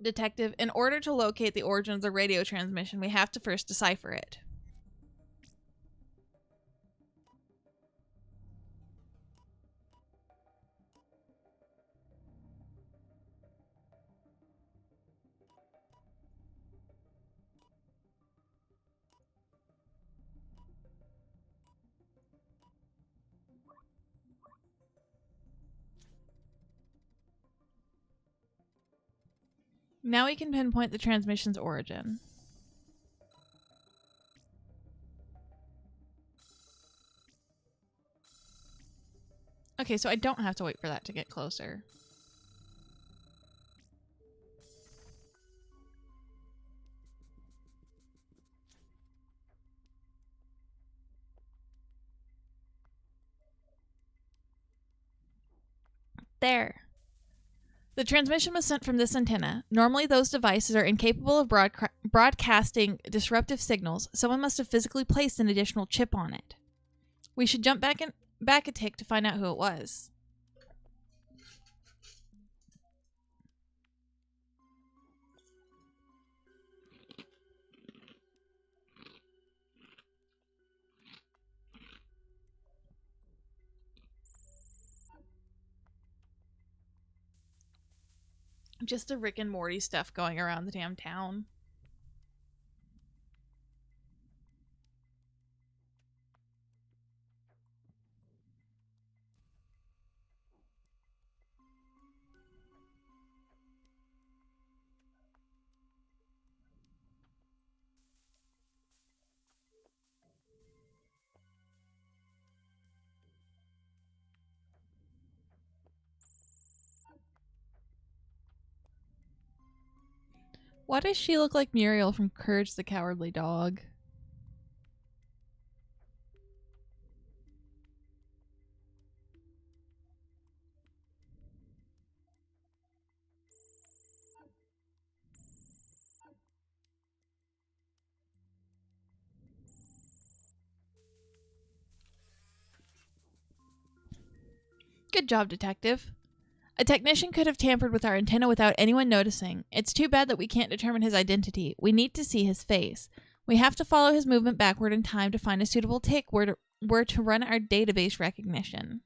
Detective, in order to locate the origin of the radio transmission, we have to first decipher it. Now we can pinpoint the transmission's origin. Okay, so I don't have to wait for that to get closer. There. The transmission was sent from this antenna. Normally, those devices are incapable of broadcasting disruptive signals. Someone must have physically placed an additional chip on it. We should jump back a tick to find out who it was. Just the Rick and Morty stuff going around the damn town. Why does she look like Muriel from Courage the Cowardly Dog? Good job, Detective. A technician could have tampered with our antenna without anyone noticing. It's too bad that we can't determine his identity. We need to see his face. We have to follow his movement backward in time to find a suitable tick where to run our database recognition.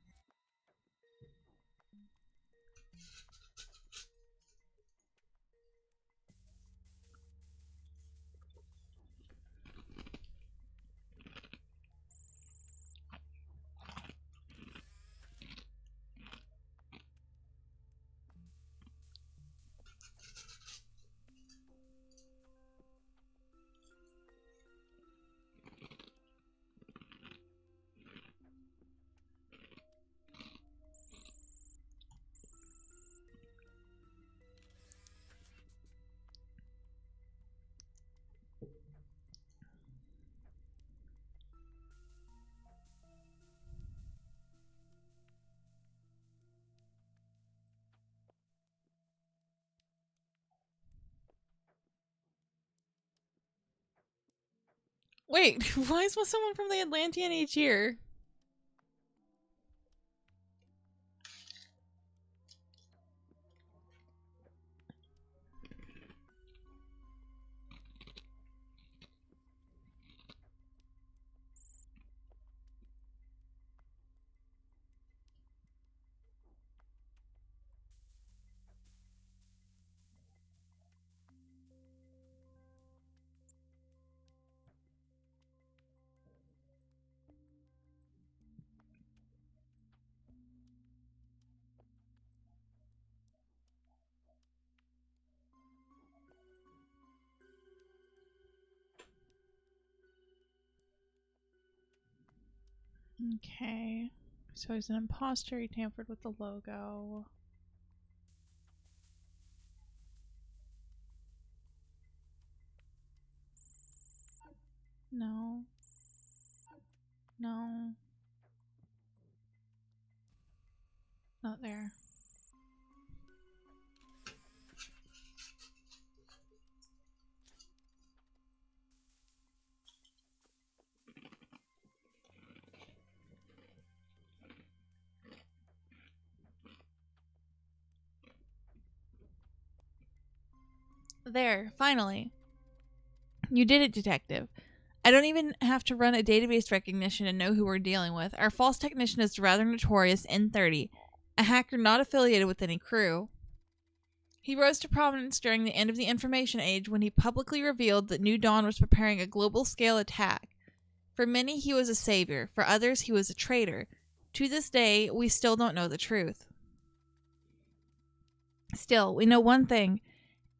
Wait, why is someone from the Atlantean Age here? Okay. So he's an imposter. He tampered with the logo. No. No. Not there. There, finally. You did it, Detective. I don't even have to run a database recognition to know who we're dealing with. Our false technician is the rather notorious N30, a hacker not affiliated with any crew. He rose to prominence during the end of the Information Age when he publicly revealed that New Dawn was preparing a global-scale attack. For many, he was a savior. For others, he was a traitor. To this day, we still don't know the truth. Still, we know one thing.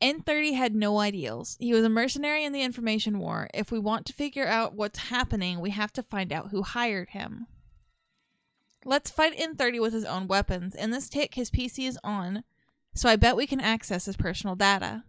N30 had no ideals. He was a mercenary in the information war. If we want to figure out what's happening, we have to find out who hired him. Let's fight N30 with his own weapons. In this tick, his PC is on, so I bet we can access his personal data.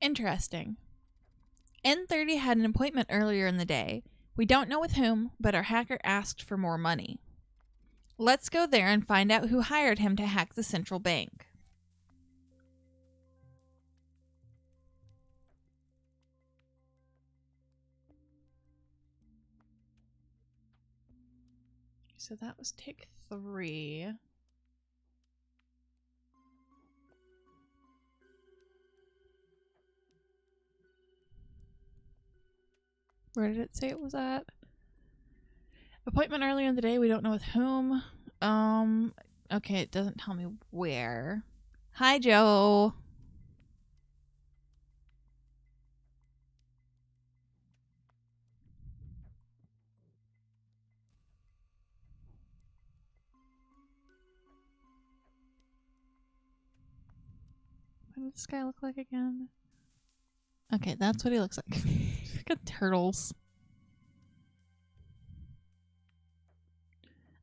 Interesting. N30 had an appointment earlier in the day. We don't know with whom, but our hacker asked for more money. Let's go there and find out who hired him to hack the central bank. So that was tick 3. Where did it say it was at? Appointment earlier in the day. We don't know with whom. Okay, it doesn't tell me where. Hi, Joe. What does this guy look like again? Okay, that's what he looks like. Look at turtles.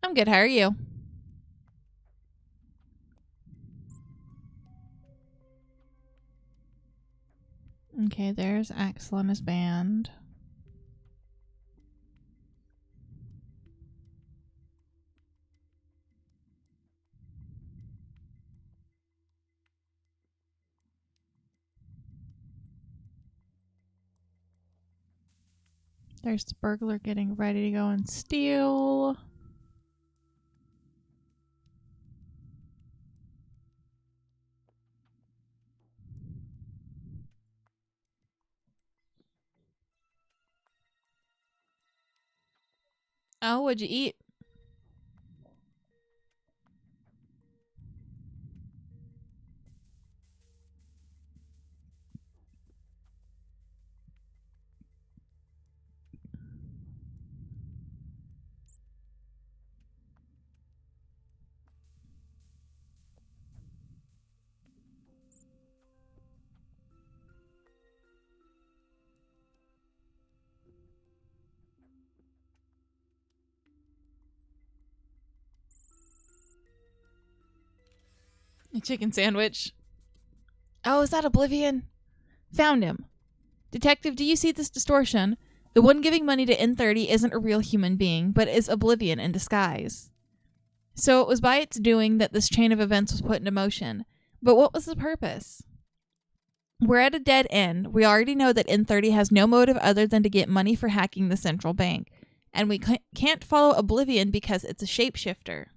I'm good. How are you? Okay, there's Axel and his band. There's the burglar getting ready to go and steal. Oh, what'd you eat? A chicken sandwich. Oh, is that Oblivion? Found him. Detective, do you see this distortion? The one giving money to N30 isn't a real human being, but is Oblivion in disguise. So it was by its doing that this chain of events was put into motion. But what was the purpose? We're at a dead end. We already know that N30 has no motive other than to get money for hacking the central bank. And we can't follow Oblivion because it's a shapeshifter.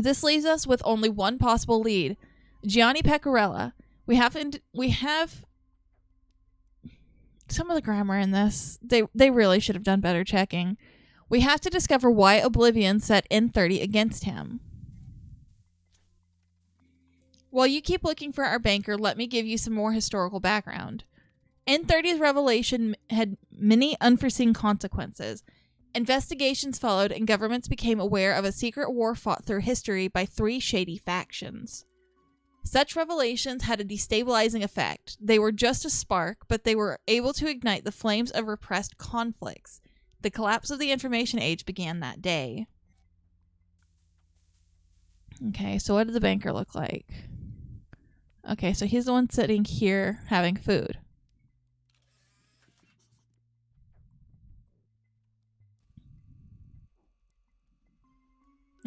This leaves us with only one possible lead, Gianni Pecorella. We have some of the grammar in this. They really should have done better checking. We have to discover why Oblivion set N30 against him. While you keep looking for our banker, let me give you some more historical background. N30's revelation had many unforeseen consequences. Investigations followed, and governments became aware of a secret war fought through history by 3 shady factions. Such revelations had a destabilizing effect. They were just a spark, but they were able to ignite the flames of repressed conflicts. The collapse of the information age began that day. Okay, so what did the banker look like? Okay, so he's the one sitting here having food.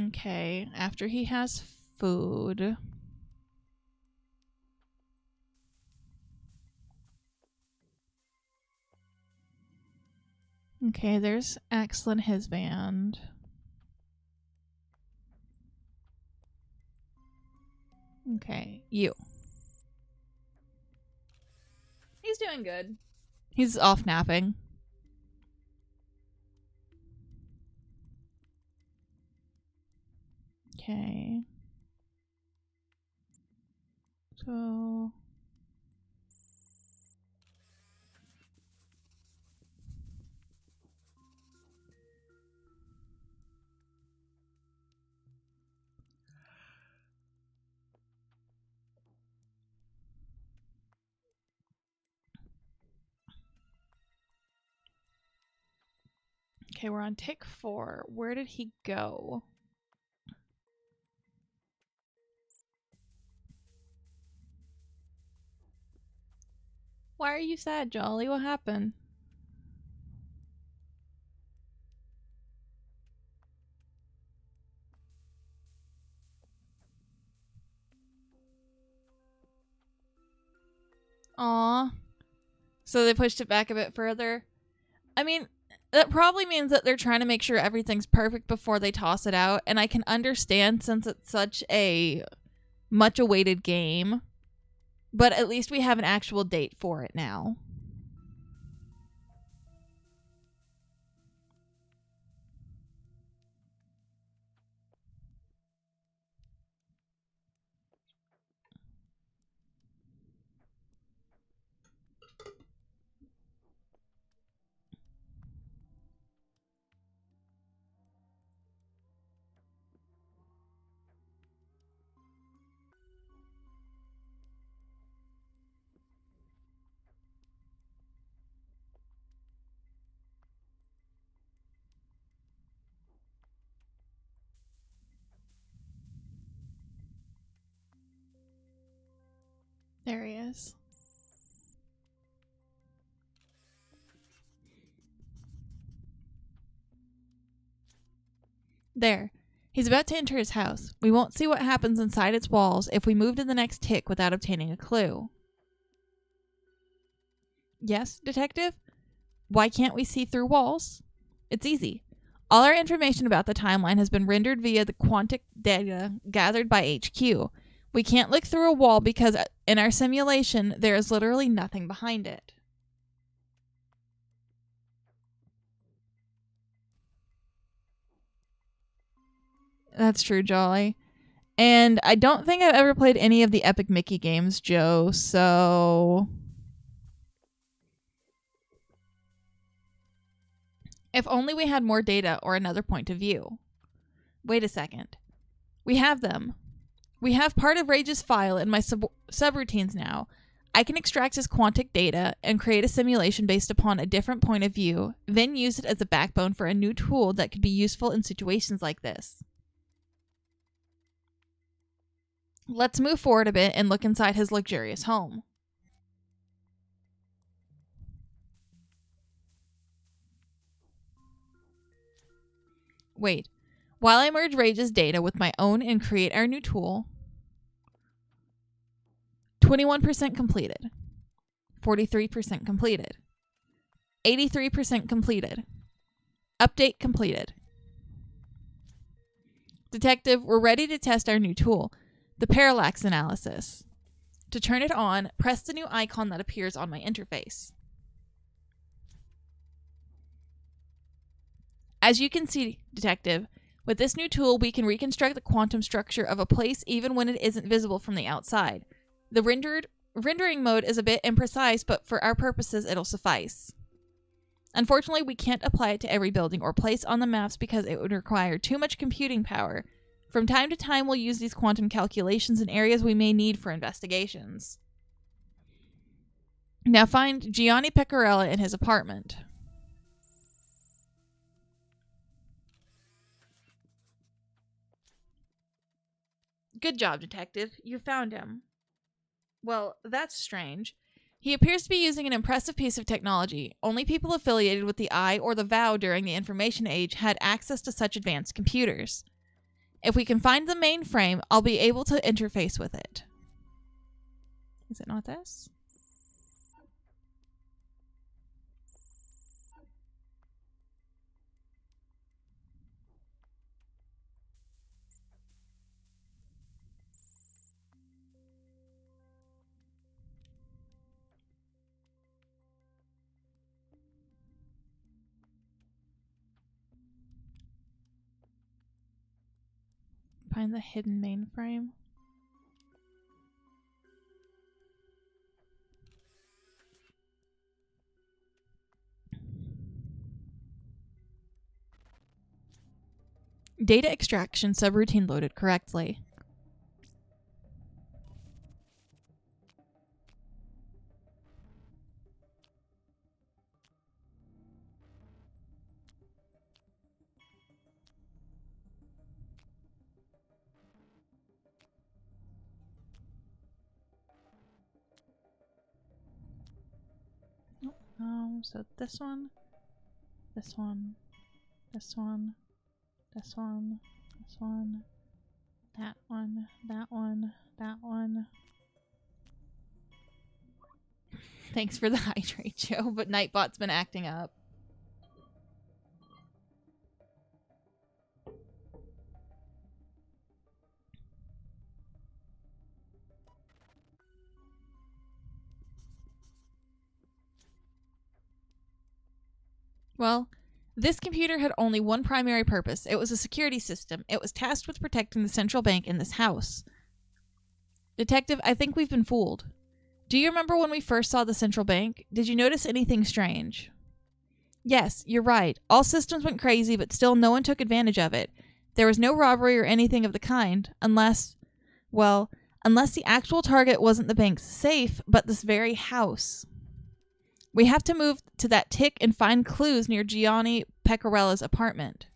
Okay, after he has food. Okay, there's Axel and his band. Okay, you. He's doing good. He's off napping. Okay. So... Okay, we're on tick 4. Where did he go? Why are you sad, Jolly? What happened? Aw. So they pushed it back a bit further. I mean, that probably means that they're trying to make sure everything's perfect before they toss it out, and I can understand since it's such a much awaited game, but at least we have an actual date for it now. There he is. There. He's about to enter his house. We won't see what happens inside its walls if we move to the next tick without obtaining a clue. Yes, detective? Why can't we see through walls? It's easy. All our information about the timeline has been rendered via the quantic data gathered by HQ. We can't look through a wall because in our simulation, there is literally nothing behind it. That's true, Jolly. And I don't think I've ever played any of the Epic Mickey games, Joe, so... If only we had more data or another point of view. Wait a second. We have them. We have part of Rage's file in my subroutines now. I can extract his quantic data and create a simulation based upon a different point of view, then use it as a backbone for a new tool that could be useful in situations like this. Let's move forward a bit and look inside his luxurious home. Wait. While I merge Rage's data with my own and create our new tool, 21% completed, 43% completed, 83% completed, update completed. Detective, we're ready to test our new tool, the parallax analysis. To turn it on, press the new icon that appears on my interface. As you can see, Detective, with this new tool, we can reconstruct the quantum structure of a place even when it isn't visible from the outside. The rendering mode is a bit imprecise, but for our purposes, it'll suffice. Unfortunately, we can't apply it to every building or place on the maps because it would require too much computing power. From time to time, we'll use these quantum calculations in areas we may need for investigations. Now find Gianni Pecorella in his apartment. Good job, Detective. You found him. Well, that's strange. He appears to be using an impressive piece of technology. Only people affiliated with the Eye or the Vow during the Information Age had access to such advanced computers. If we can find the mainframe, I'll be able to interface with it. Is it not this? Find the hidden mainframe. Data extraction subroutine loaded correctly. So this one, this one, this one, this one, this one, that one, that one, that one. Thanks for the hydrate, Joe, but Nightbot's been acting up. Well, this computer had only one primary purpose. It was a security system. It was tasked with protecting the central bank in this house. Detective, I think we've been fooled. Do you remember when we first saw the central bank? Did you notice anything strange? Yes, you're right. All systems went crazy, but still no one took advantage of it. There was no robbery or anything of the kind, unless the actual target wasn't the bank's safe, but this very house. We have to move to that tick and find clues near Gianni Pecorella's apartment.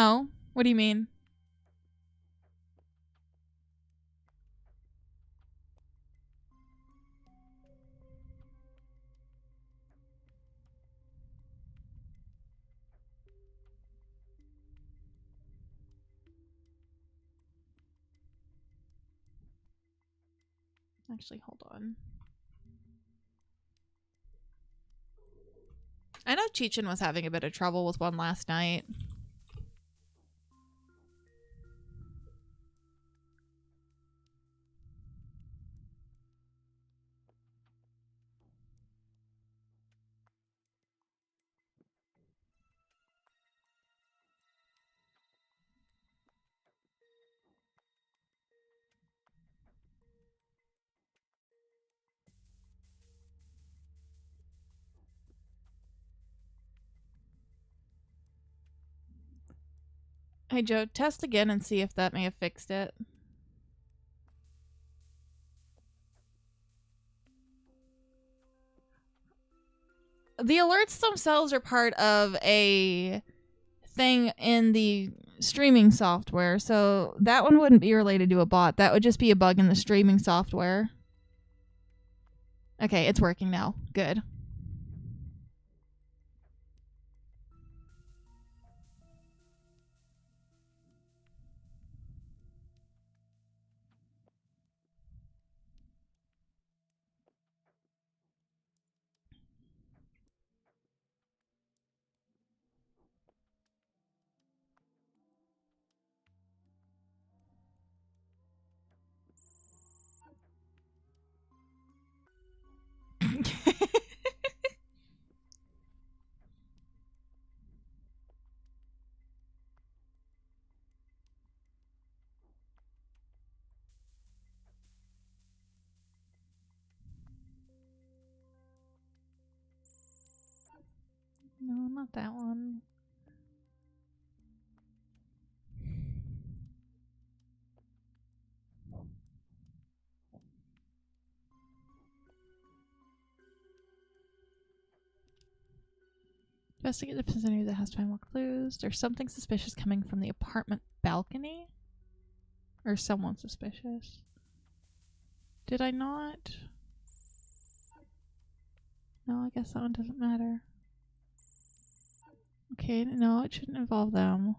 Oh, what do you mean? Actually, hold on. I know Cheechin was having a bit of trouble with one last night. Hey, Joe, test again and see if that may have fixed it. The alerts themselves are part of a thing in the streaming software, so that one wouldn't be related to a bot. That would just be a bug in the streaming software. Okay, it's working now. Good. No, not that one. Investigate the vicinity that has to find more clues. There's something suspicious coming from the apartment balcony. Or someone suspicious. Did I not? No, I guess that one doesn't matter. Okay, no, it shouldn't involve them.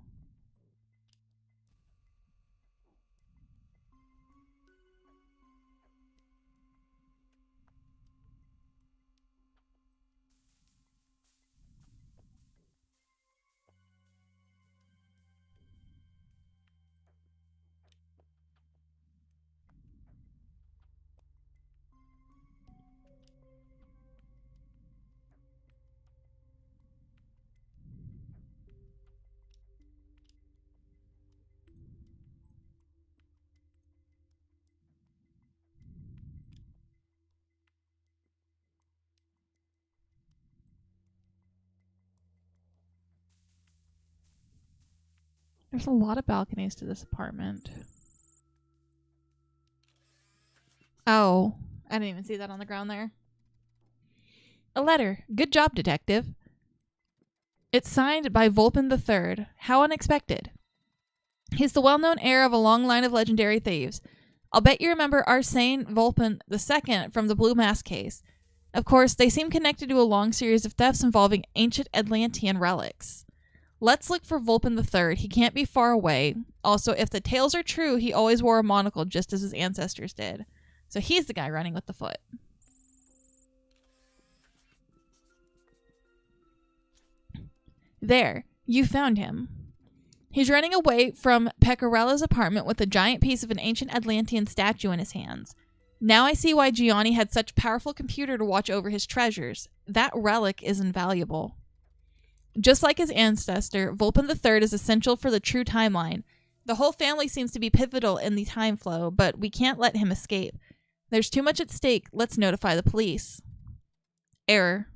There's a lot of balconies to this apartment. Oh, I didn't even see that on the ground there. A letter. Good job, detective. It's signed by Vulpin III. How unexpected. He's the well-known heir of a long line of legendary thieves. I'll bet you remember Arsène Vulpin II from the Blue Mask case. Of course, they seem connected to a long series of thefts involving ancient Atlantean relics. Let's look for Vulpin III. He can't be far away. Also, if the tales are true, he always wore a monocle just as his ancestors did. So he's the guy running with the foot. There, you found him. He's running away from Pecorella's apartment with a giant piece of an ancient Atlantean statue in his hands. Now I see why Gianni had such a powerful computer to watch over his treasures. That relic is invaluable. Just like his ancestor, Vulpin III is essential for the true timeline. The whole family seems to be pivotal in the time flow, but we can't let him escape. There's too much at stake. Let's notify the police. Error.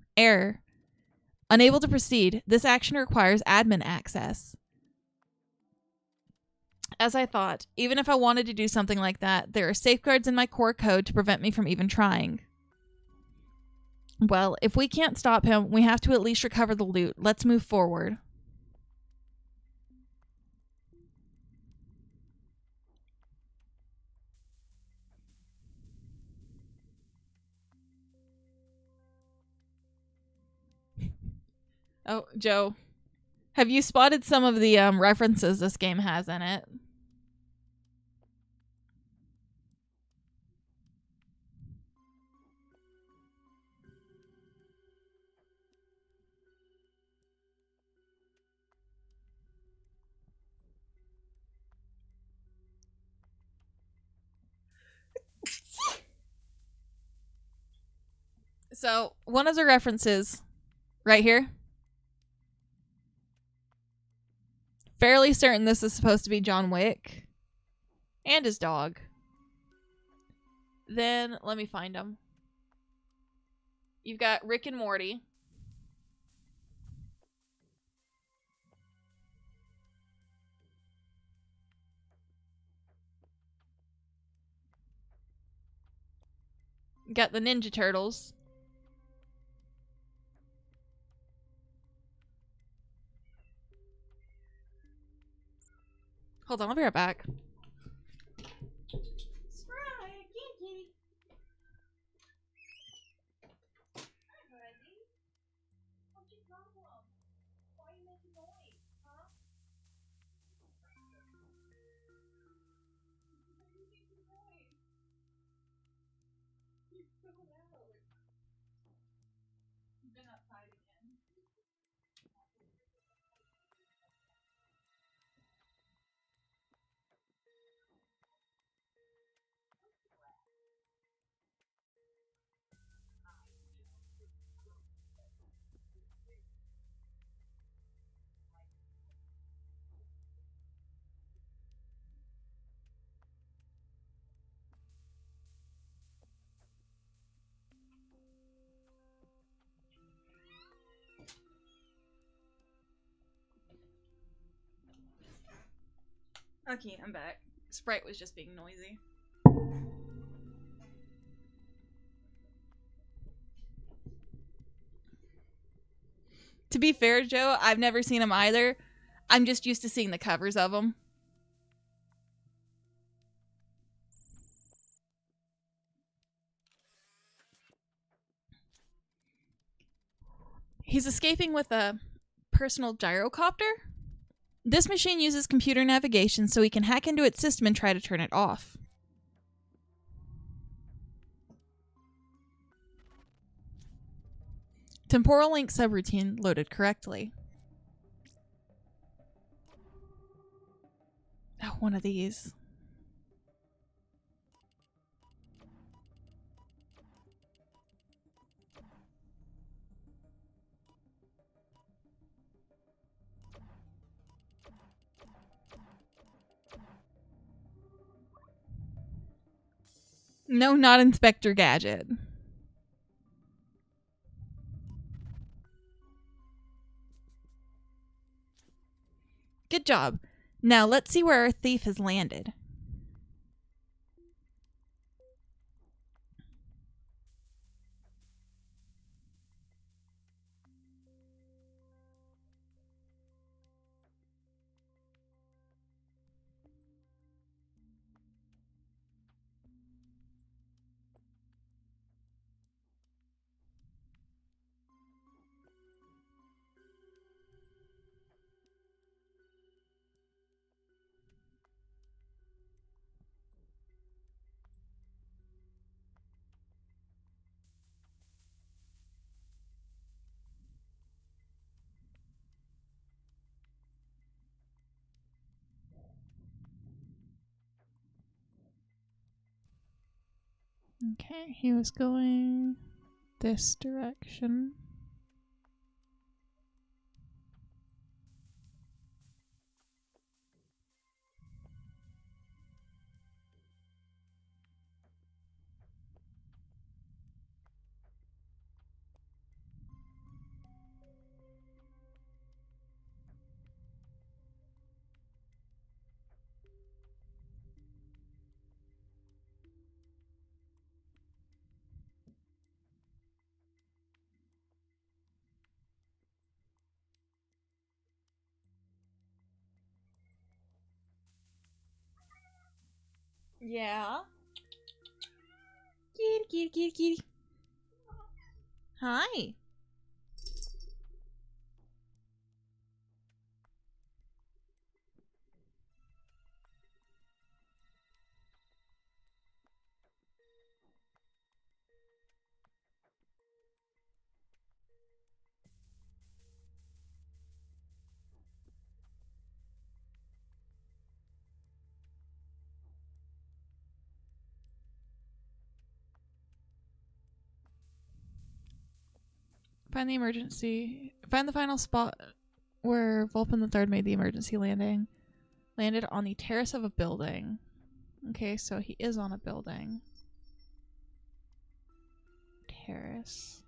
Unable to proceed. This action requires admin access. As I thought, even if I wanted to do something like that, there are safeguards in my core code to prevent me from even trying. Well, if we can't stop him, we have to at least recover the loot. Let's move forward. Oh, Joe, have you spotted some of the references this game has in it? So, one of the references right here. Fairly certain this is supposed to be John Wick. And his dog. Then, let me find him. You've got Rick and Morty. You got the Ninja Turtles. Hold on, I'll be right back. Okay, I'm back. Sprite was just being noisy. To be fair, Joe, I've never seen them either. I'm just used to seeing the covers of them. He's escaping with a personal gyrocopter. This machine uses computer navigation, so he can hack into its system and try to turn it off. Temporal link subroutine loaded correctly. Oh, one of these. No, not Inspector Gadget. Good job. Now let's see where our thief has landed. Okay, he was going this direction. Yeah. Kitty, kitty, kitty, kitty. Hi. Find the final spot where Vulpin III made the emergency landing. Landed on the terrace of a building. Okay, so he is on a building. Terrace.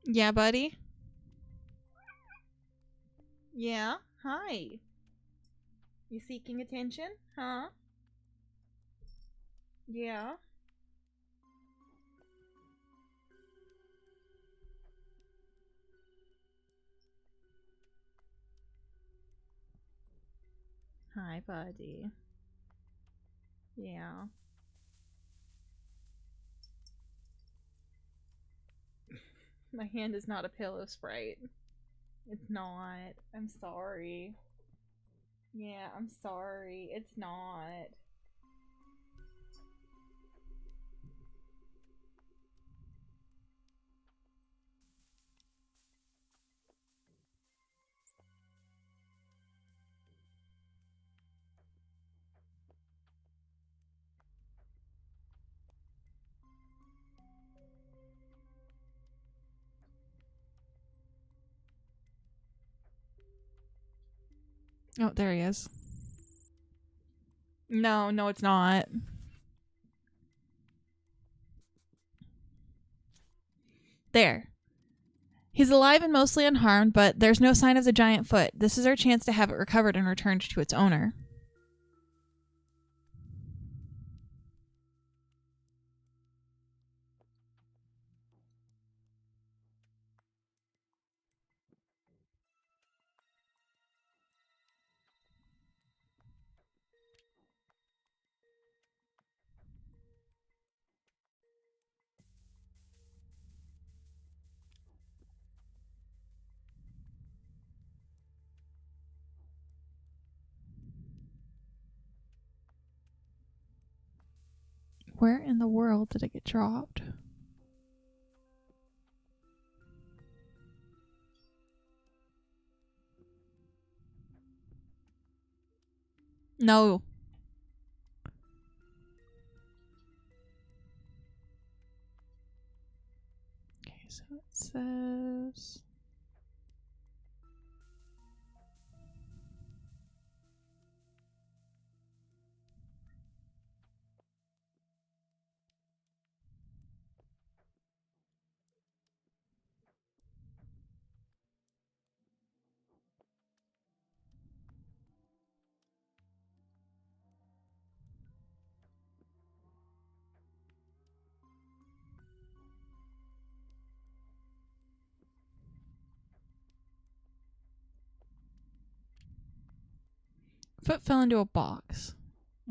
Yeah, buddy? Yeah? Hi. You seeking attention? Huh? Yeah? Hi, buddy. Yeah. My hand is not a pillow sprite. It's not. I'm sorry. Yeah, I'm sorry. It's not. Oh, there he is. No, it's not. There. He's alive and mostly unharmed, but there's no sign of the giant foot. This is our chance to have it recovered and returned to its owner. Where in the world did it get dropped? No. Okay, so it says... Foot fell into a box.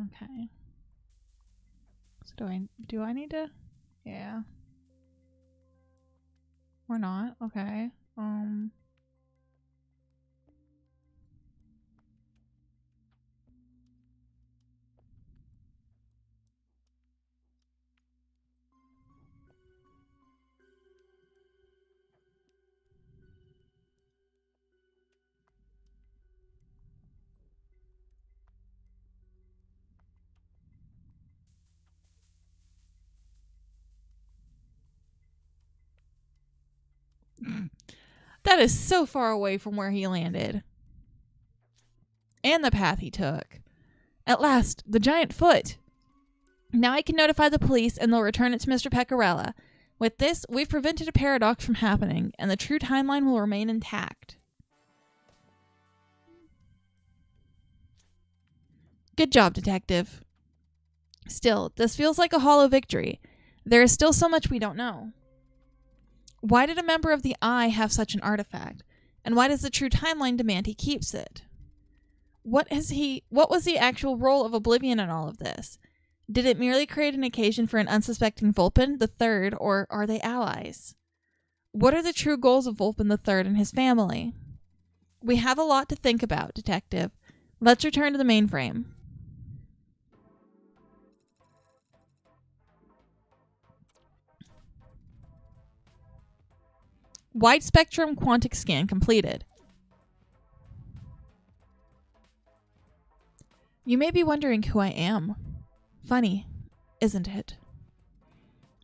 Okay. So do I need to? Yeah. Or not? Okay. That is so far away from where he landed. And the path he took. At last, the giant foot. Now I can notify the police and they'll return it to Mr. Pecorella. With this, we've prevented a paradox from happening, and the true timeline will remain intact. Good job, Detective. Still, this feels like a hollow victory. There is still so much we don't know. Why did a member of the Eye have such an artifact? And why does the true timeline demand he keeps it? What was the actual role of Oblivion in all of this? Did it merely create an occasion for an unsuspecting Vulpin the Third, or are they allies? What are the true goals of Vulpin the Third and his family? We have a lot to think about, Detective. Let's return to the mainframe. Wide spectrum quantic scan completed. You may be wondering who I am. Funny, isn't it?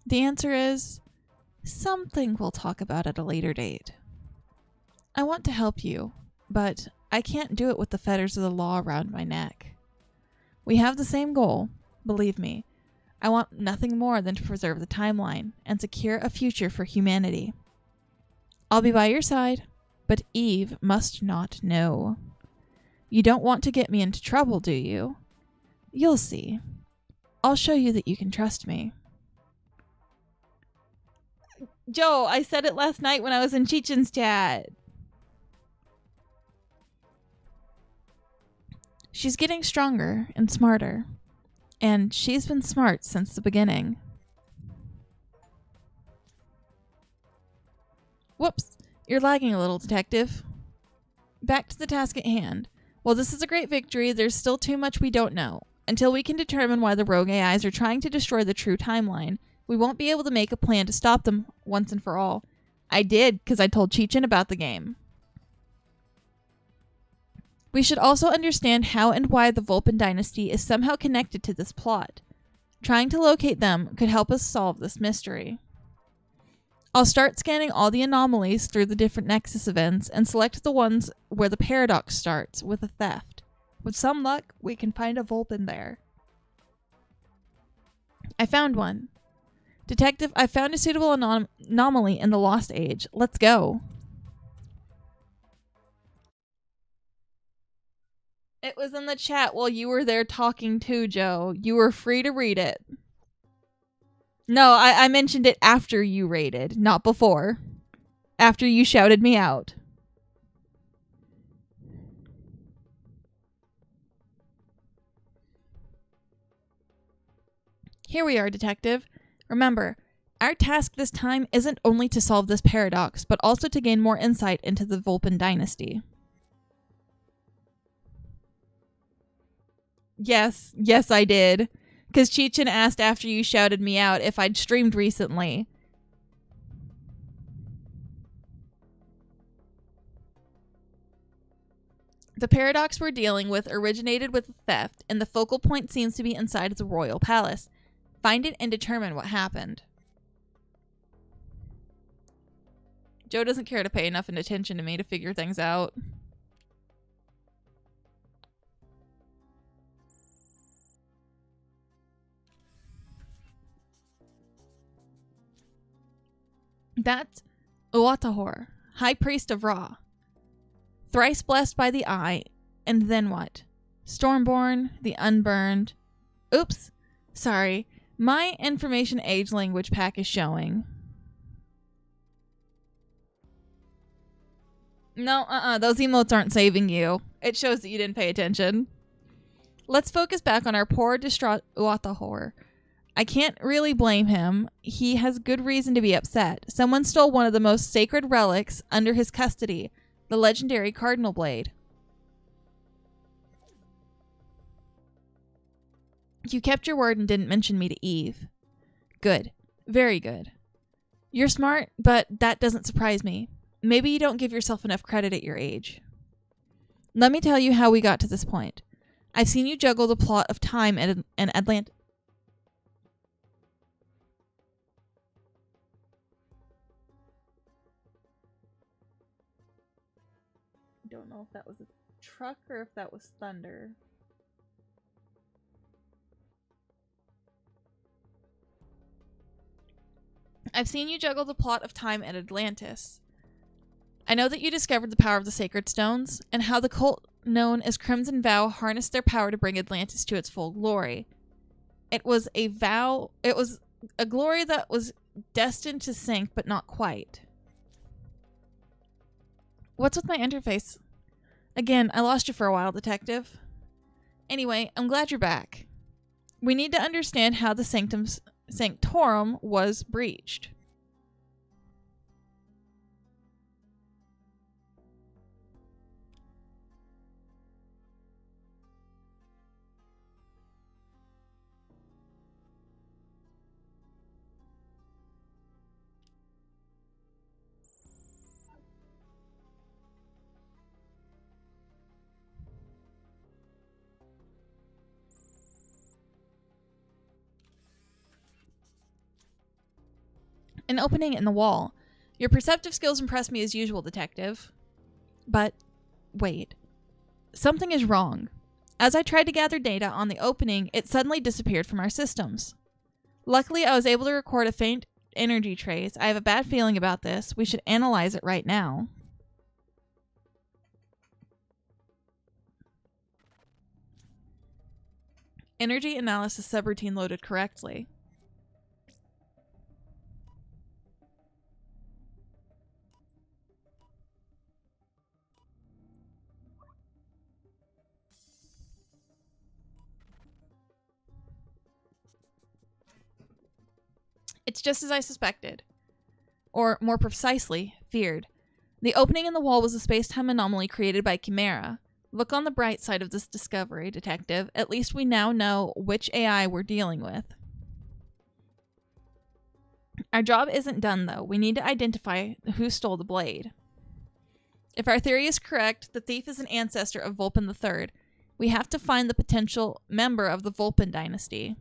The answer is something we'll talk about at a later date. I want to help you, but I can't do it with the fetters of the law around my neck. We have the same goal, believe me. I want nothing more than to preserve the timeline and secure a future for humanity. I'll be by your side, but Eve must not know. You don't want to get me into trouble, do you? You'll see. I'll show you that you can trust me. Joe, I said it last night when I was in Cheechen's chat. She's getting stronger and smarter. And she's been smart since the beginning. Whoops, you're lagging a little, Detective. Back to the task at hand. While this is a great victory, there's still too much we don't know. Until we can determine why the rogue AIs are trying to destroy the true timeline, we won't be able to make a plan to stop them once and for all. I did, because I told Cheechan about the game. We should also understand how and why the Vulpin dynasty is somehow connected to this plot. Trying to locate them could help us solve this mystery. I'll start scanning all the anomalies through the different Nexus events and select the ones where the paradox starts with a theft. With some luck, we can find a Vulpin there. I found one. Detective, I found a suitable anomaly in the Lost Age. Let's go. It was in the chat while you were there talking too, Joe. You were free to read it. No, I mentioned it after you raided, not before. After you shouted me out. Here we are, Detective. Remember, our task this time isn't only to solve this paradox, but also to gain more insight into the Vulpin dynasty. Yes, I did. Because Cheechin asked after you shouted me out if I'd streamed recently. The paradox we're dealing with originated with theft, and the focal point seems to be inside the royal palace. Find it and determine what happened. Joe doesn't care to pay enough attention to me to figure things out. That's Uatahor, High Priest of Ra. Thrice blessed by the Eye, and then what? Stormborn, the Unburned. Oops, sorry. My information age language pack is showing. No, those emotes aren't saving you. It shows that you didn't pay attention. Let's focus back on our poor, distraught Uatahor. I can't really blame him. He has good reason to be upset. Someone stole one of the most sacred relics under his custody, the legendary Cardinal Blade. You kept your word and didn't mention me to Eve. Good. Very good. You're smart, but that doesn't surprise me. Maybe you don't give yourself enough credit at your age. Let me tell you how we got to this point. I've seen you juggle the plot of time and Atlantis. I don't know if that was a truck or if that was thunder. I've seen you juggle the plot of time at Atlantis. I know that you discovered the power of the sacred stones, and how the cult known as Crimson Vow harnessed their power to bring Atlantis to its full glory. It was a glory that was destined to sink, but not quite. What's with my interface? Again, I lost you for a while, Detective. Anyway, I'm glad you're back. We need to understand how the Sanctorum was breached. An opening in the wall. Your perceptive skills impress me as usual, Detective. But, wait. Something is wrong. As I tried to gather data on the opening, it suddenly disappeared from our systems. Luckily, I was able to record a faint energy trace. I have a bad feeling about this. We should analyze it right now. Energy analysis subroutine loaded correctly. It's just as I suspected. Or, more precisely, feared. The opening in the wall was a space-time anomaly created by Chimera. Look on the bright side of this discovery, Detective. At least we now know which AI we're dealing with. Our job isn't done, though. We need to identify who stole the blade. If our theory is correct, the thief is an ancestor of Vulpin III. We have to find the potential member of the Vulpin dynasty.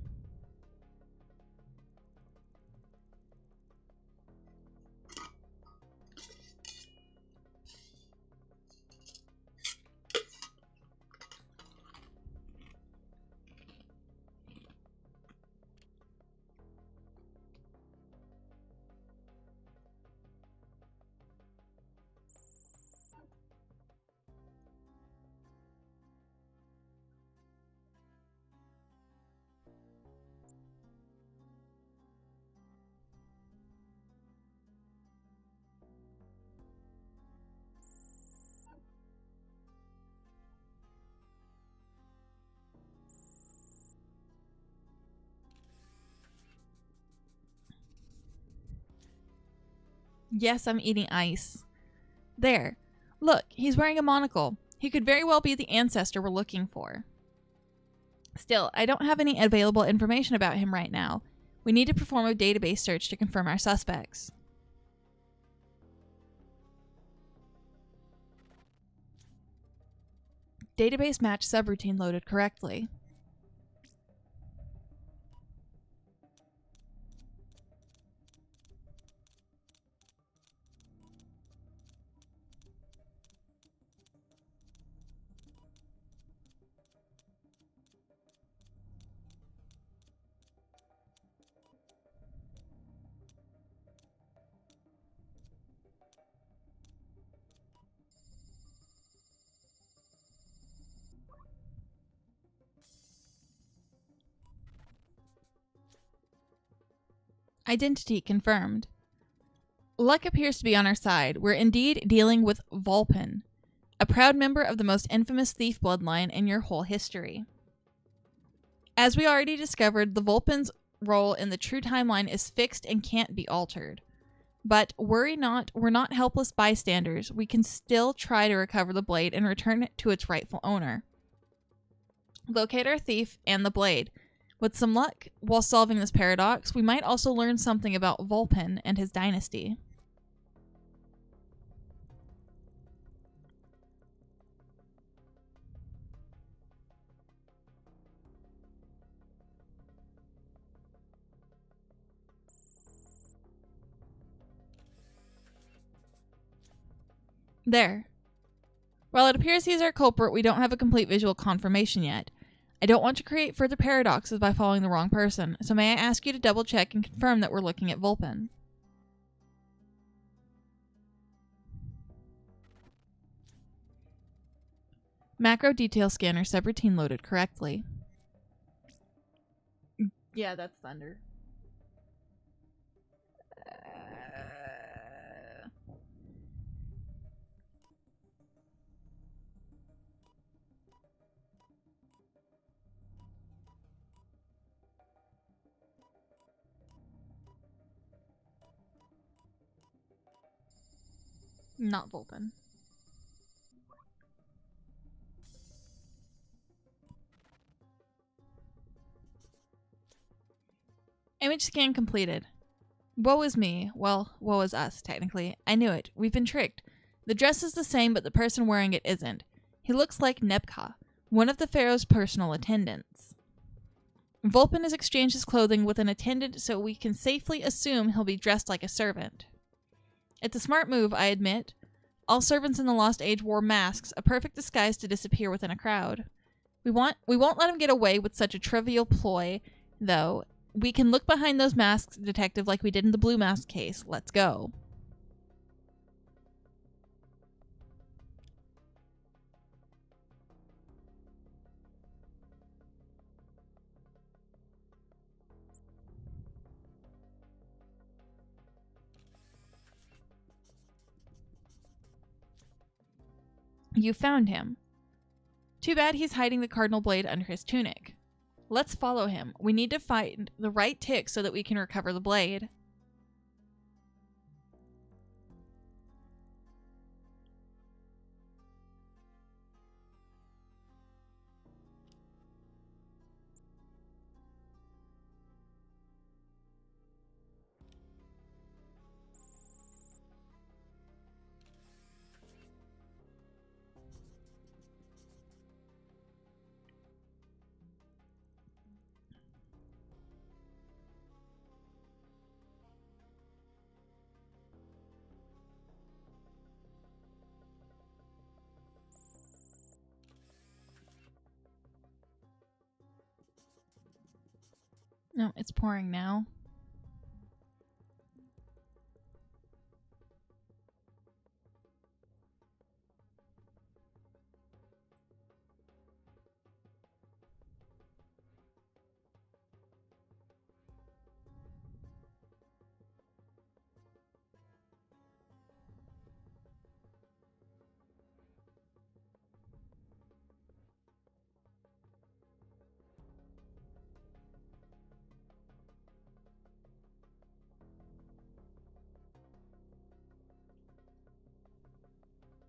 Yes, I'm eating ice. There. Look, he's wearing a monocle. He could very well be the ancestor we're looking for. Still, I don't have any available information about him right now. We need to perform a database search to confirm our suspects. Database match subroutine loaded correctly. Identity confirmed. Luck appears to be on our side. We're indeed dealing with Vulpin, a proud member of the most infamous thief bloodline in your whole history. As we already discovered, the Vulpin's role in the true timeline is fixed and can't be altered. But worry not, we're not helpless bystanders. We can still try to recover the blade and return it to its rightful owner. Locate our thief and the blade. With some luck, while solving this paradox, we might also learn something about Vulpin and his dynasty. There. While it appears he's our culprit, we don't have a complete visual confirmation yet. I don't want to create further paradoxes by following the wrong person, so may I ask you to double check and confirm that we're looking at Vulpin? Macro detail scanner subroutine loaded correctly. Yeah, that's thunder. Not Vulpin. Image scan completed. Woe is me. Well, woe is us, technically. I knew it. We've been tricked. The dress is the same, but the person wearing it isn't. He looks like Nebka, one of the pharaoh's personal attendants. Vulpin has exchanged his clothing with an attendant, so we can safely assume he'll be dressed like a servant. It's a smart move, I admit. All servants in the Lost Age wore masks, a perfect disguise to disappear within a crowd. We won't let him get away with such a trivial ploy, though. We can look behind those masks, detective, like we did in the Blue Mask case. Let's go. You found him. Too bad he's hiding the cardinal blade under his tunic. Let's follow him. We need to find the right tick so that we can recover the blade. No, it's pouring now.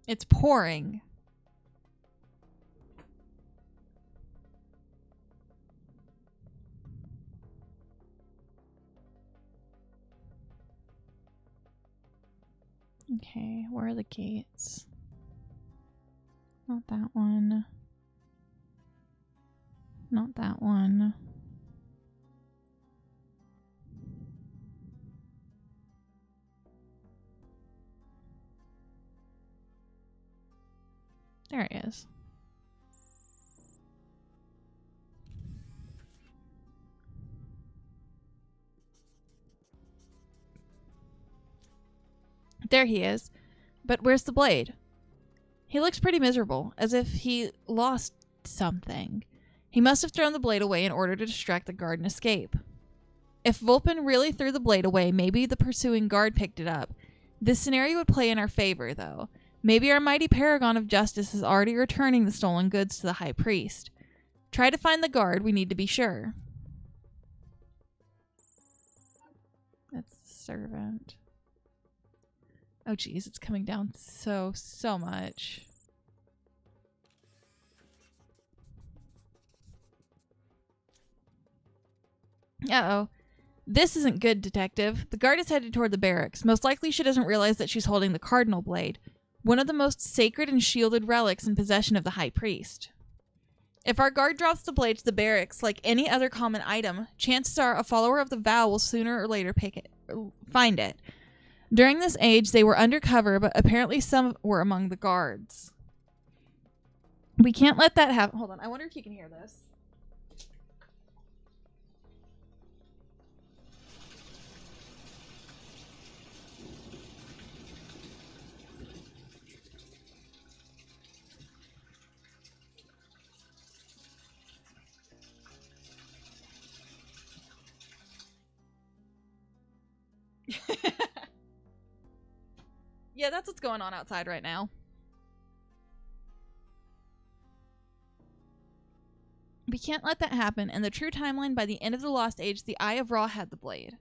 It's pouring. Okay, where are the gates? Not that one. Not that one. There it is. There he is. But where's the blade? He looks pretty miserable, as if he lost something. He must have thrown the blade away in order to distract the guard and escape. If Vulpin really threw the blade away, maybe the pursuing guard picked it up. This scenario would play in our favor, though. Maybe our mighty paragon of justice is already returning the stolen goods to the high priest. Try to find the guard, we need to be sure. That's the servant. Oh geez, it's coming down so much. Uh-oh. This isn't good, detective. The guard is headed toward the barracks. Most likely she doesn't realize that she's holding the cardinal blade, one of the most sacred and shielded relics in possession of the high priest. If our guard drops the blade to the barracks like any other common item, chances are a follower of the vow will sooner or later find it. During this age, they were undercover, but apparently some were among the guards. We can't let that happen. Hold on, I wonder if you can hear this. Yeah, that's what's going on outside right now. We can't let that happen. In the true timeline, by the end of the Lost Age, the Eye of Ra had the blade.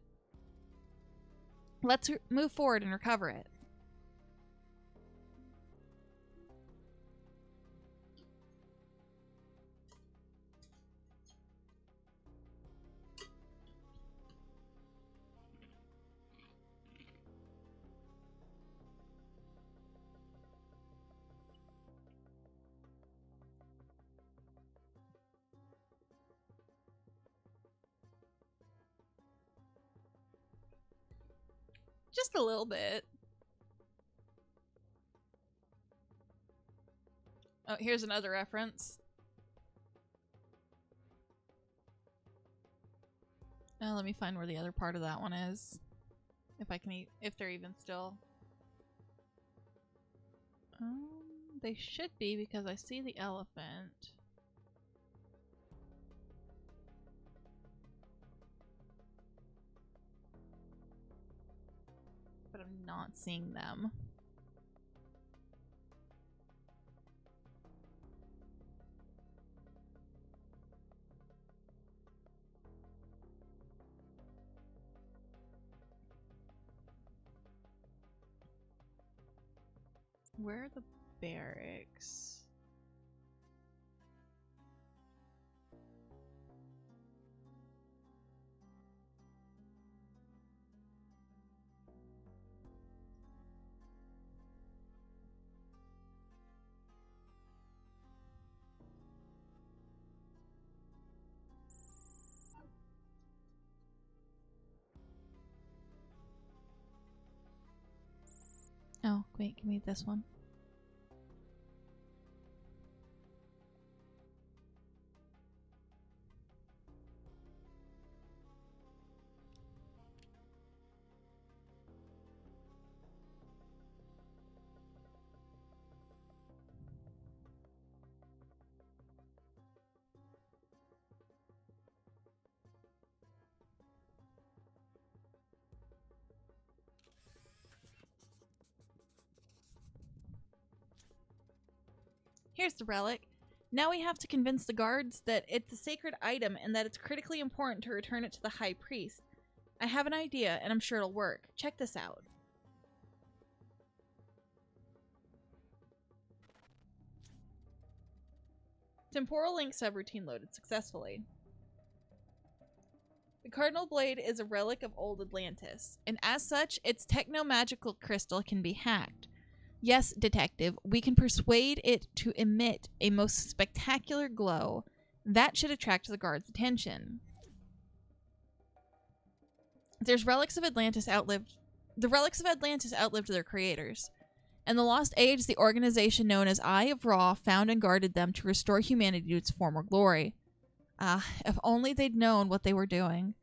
Let's move forward and recover it. Just a little bit. Oh, here's another reference. Let me find where the other part of that one is. If I can if they're even still. They should be because I see the elephant. But I'm not seeing them. Where are the barracks? Oh, wait, give me this one. Here's the relic. Now we have to convince the guards that it's a sacred item and that it's critically important to return it to the high priest. I have an idea, and I'm sure it'll work. Check this out. Temporal link subroutine loaded successfully. The Cardinal Blade is a relic of old Atlantis, and as such, its techno-magical crystal can be hacked. Yes, detective, we can persuade it to emit a most spectacular glow. That should attract the guard's attention. The relics of Atlantis outlived their creators. In the Lost Age, the organization known as Eye of Ra found and guarded them to restore humanity to its former glory. Ah, if only they'd known what they were doing.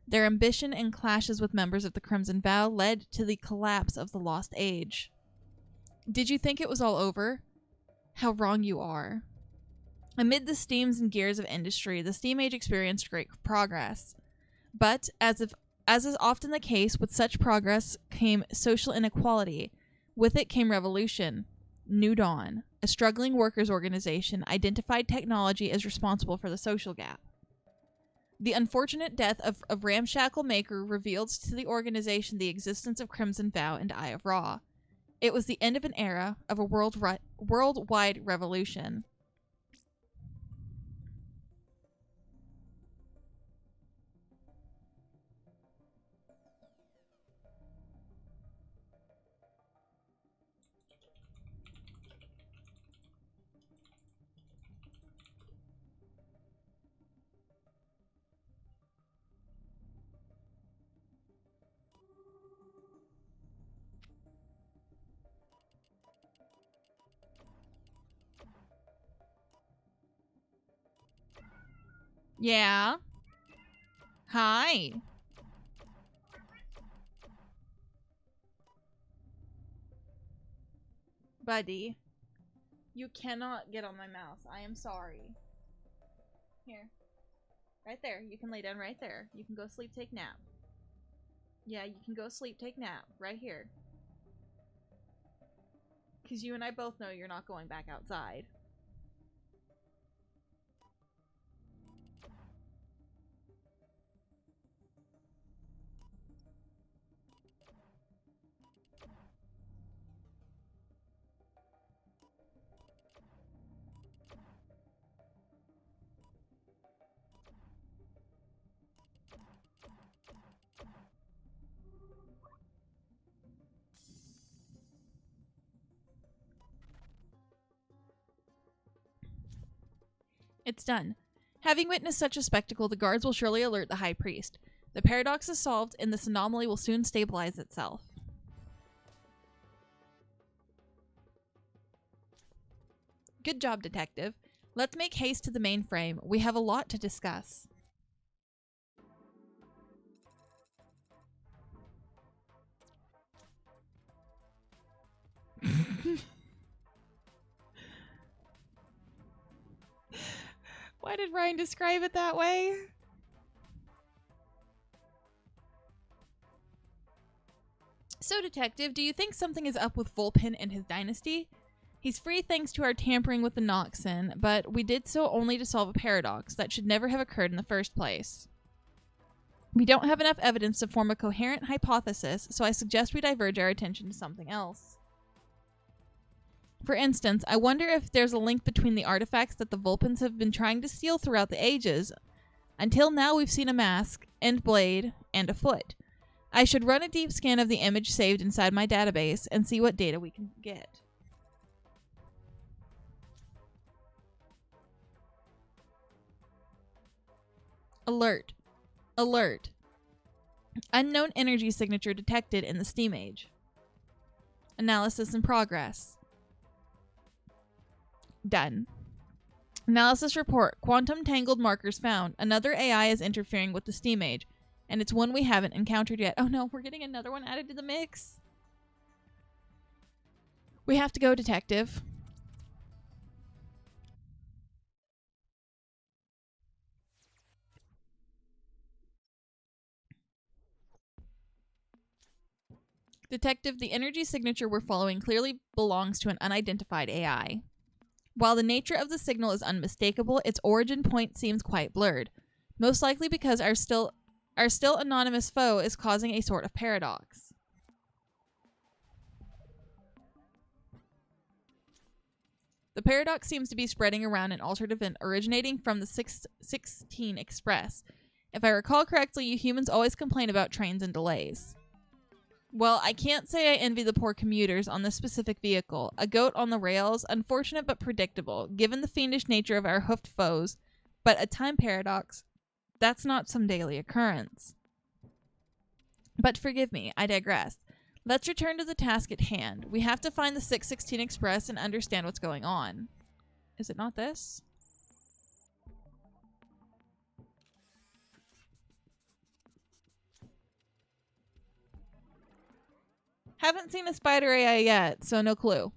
Their ambition and clashes with members of the Crimson Vow led to the collapse of the Lost Age. Did you think it was all over? How wrong you are. Amid the steams and gears of industry, the Steam Age experienced great progress. But, as is often the case, with such progress came social inequality. With it came revolution. New Dawn, a struggling workers' organization, identified technology as responsible for the social gap. The unfortunate death of Ramshackle Maker revealed to the organization the existence of Crimson Vow and Eye of Ra. It was the end of an era, of a worldwide revolution. Yeah. Hi. Buddy. You cannot get on my mouse. I am sorry. Here. Right there. You can lay down right there. You can go sleep, take nap. Yeah, you can go sleep, take nap. Right here. Because you and I both know you're not going back outside. It's done. Having witnessed such a spectacle, the guards will surely alert the High Priest. The paradox is solved, and this anomaly will soon stabilize itself. Good job, Detective. Let's make haste to the mainframe. We have a lot to discuss. Why did Ryan describe it that way? So, Detective, do you think something is up with Vulpin and his dynasty? He's free thanks to our tampering with the Noxen, but we did so only to solve a paradox that should never have occurred in the first place. We don't have enough evidence to form a coherent hypothesis, so I suggest we diverge our attention to something else. For instance, I wonder if there's a link between the artifacts that the Vulpins have been trying to steal throughout the ages. Until now, we've seen a mask, and blade, and a foot. I should run a deep scan of the image saved inside my database and see what data we can get. Alert. Alert. Unknown energy signature detected in the Steam Age. Analysis in progress. Done. Analysis report. Quantum tangled markers found. Another AI is interfering with the Steam Age, and it's one we haven't encountered yet. Oh no, we're getting another one added to the mix. We have to go, Detective. Detective, the energy signature we're following clearly belongs to an unidentified AI. While the nature of the signal is unmistakable, its origin point seems quite blurred, most likely because our still anonymous foe is causing a sort of paradox. The paradox seems to be spreading around an altered event originating from the 616 Express. If I recall correctly, you humans always complain about trains and delays. Well, I can't say I envy the poor commuters on this specific vehicle. A goat on the rails, unfortunate but predictable, given the fiendish nature of our hoofed foes. But a time paradox, that's not some daily occurrence. But forgive me, I digress. Let's return to the task at hand. We have to find the 616 Express and understand what's going on. Is it not this? Haven't seen a spider AI yet, so no clue.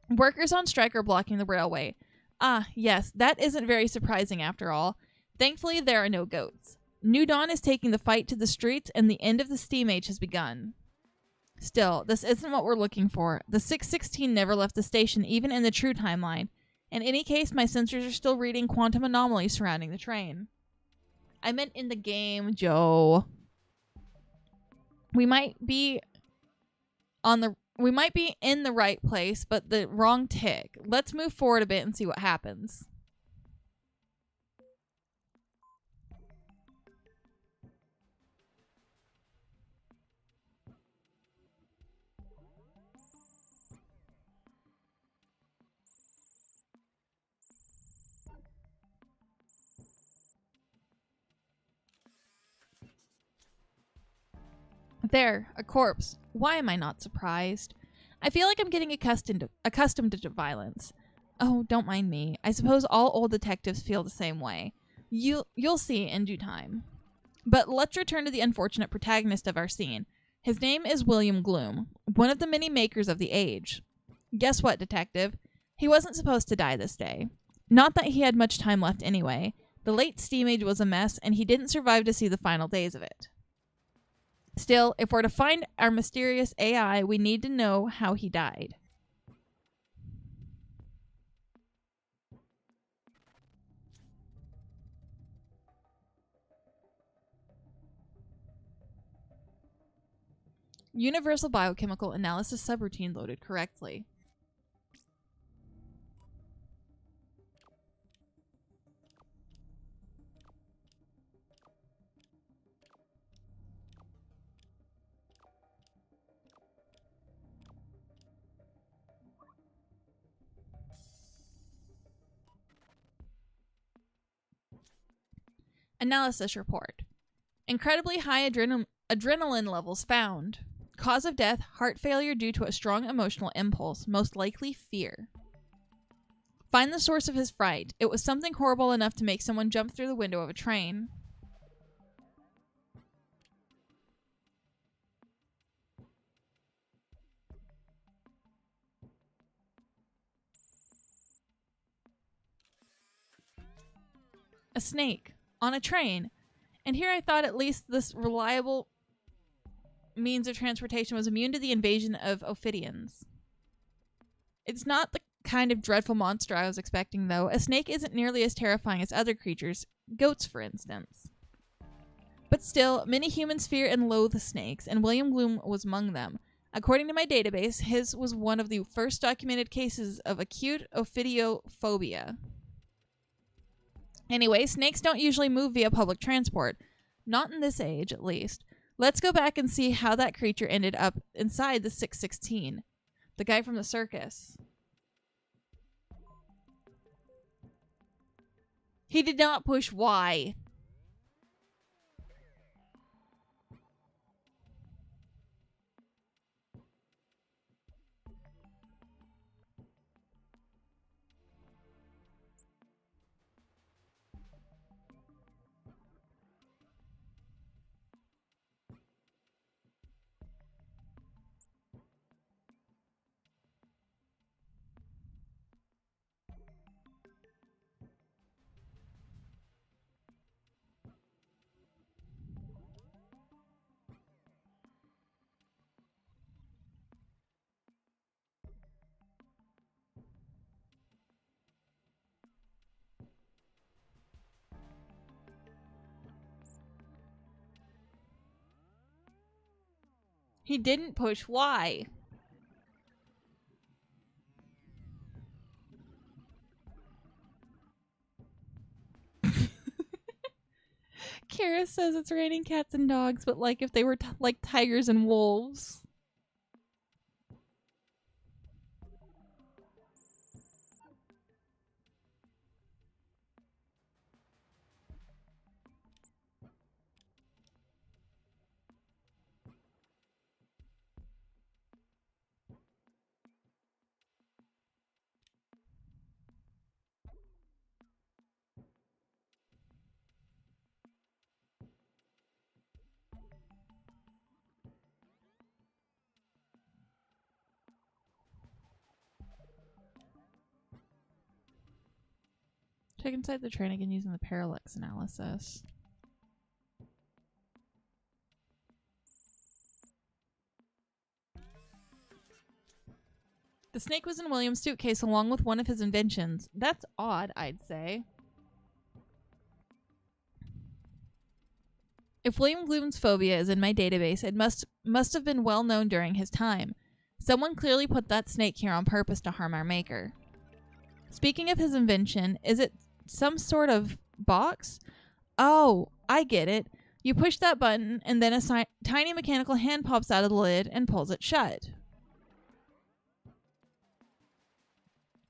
Workers on strike are blocking the railway. Ah, yes, that isn't very surprising after all. Thankfully, there are no goats. New Dawn is taking the fight to the streets, and the end of the steam age has begun. Still, this isn't what we're looking for. The 616 never left the station, even in the true timeline. In any case, my sensors are still reading quantum anomalies surrounding the train. I meant in the game, Joe. We might be in the right place, but the wrong tick. Let's move forward a bit and see what happens. There, a corpse. Why am I not surprised? I feel like I'm getting accustomed to violence. Oh, don't mind me. I suppose all old detectives feel the same way. You'll see in due time. But let's return to the unfortunate protagonist of our scene. His name is William Gloom, one of the many makers of the age. Guess what, detective? He wasn't supposed to die this day. Not that he had much time left anyway. The late steam age was a mess, and he didn't survive to see the final days of it. Still, if we're to find our mysterious AI, we need to know how he died. Universal biochemical analysis subroutine loaded correctly. Analysis report. Incredibly high adrenaline levels found. Cause of death, heart failure due to a strong emotional impulse, most likely fear. Find the source of his fright. It was something horrible enough to make someone jump through the window of a train. A snake. On a train. And here I thought at least this reliable means of transportation was immune to the invasion of Ophidians. It's not the kind of dreadful monster I was expecting, though. A snake isn't nearly as terrifying as other creatures, goats for instance. But still, many humans fear and loathe snakes, and William Gloom was among them. According to my database, his was one of the first documented cases of acute ophidiophobia. Anyway, snakes don't usually move via public transport. Not in this age, at least. Let's go back and see how that creature ended up inside the 616. The guy from the circus. He did not push Y. He didn't push Y. Kara says it's raining cats and dogs, but like if they were like tigers and wolves. Check inside the train again using the parallax analysis. The snake was in William's suitcase along with one of his inventions. That's odd, I'd say. If William Gloom's phobia is in my database, it must have been well known during his time. Someone clearly put that snake here on purpose to harm our maker. Speaking of his invention, is it some sort of box? Oh, I get it. You push that button and then a tiny mechanical hand pops out of the lid and pulls it shut.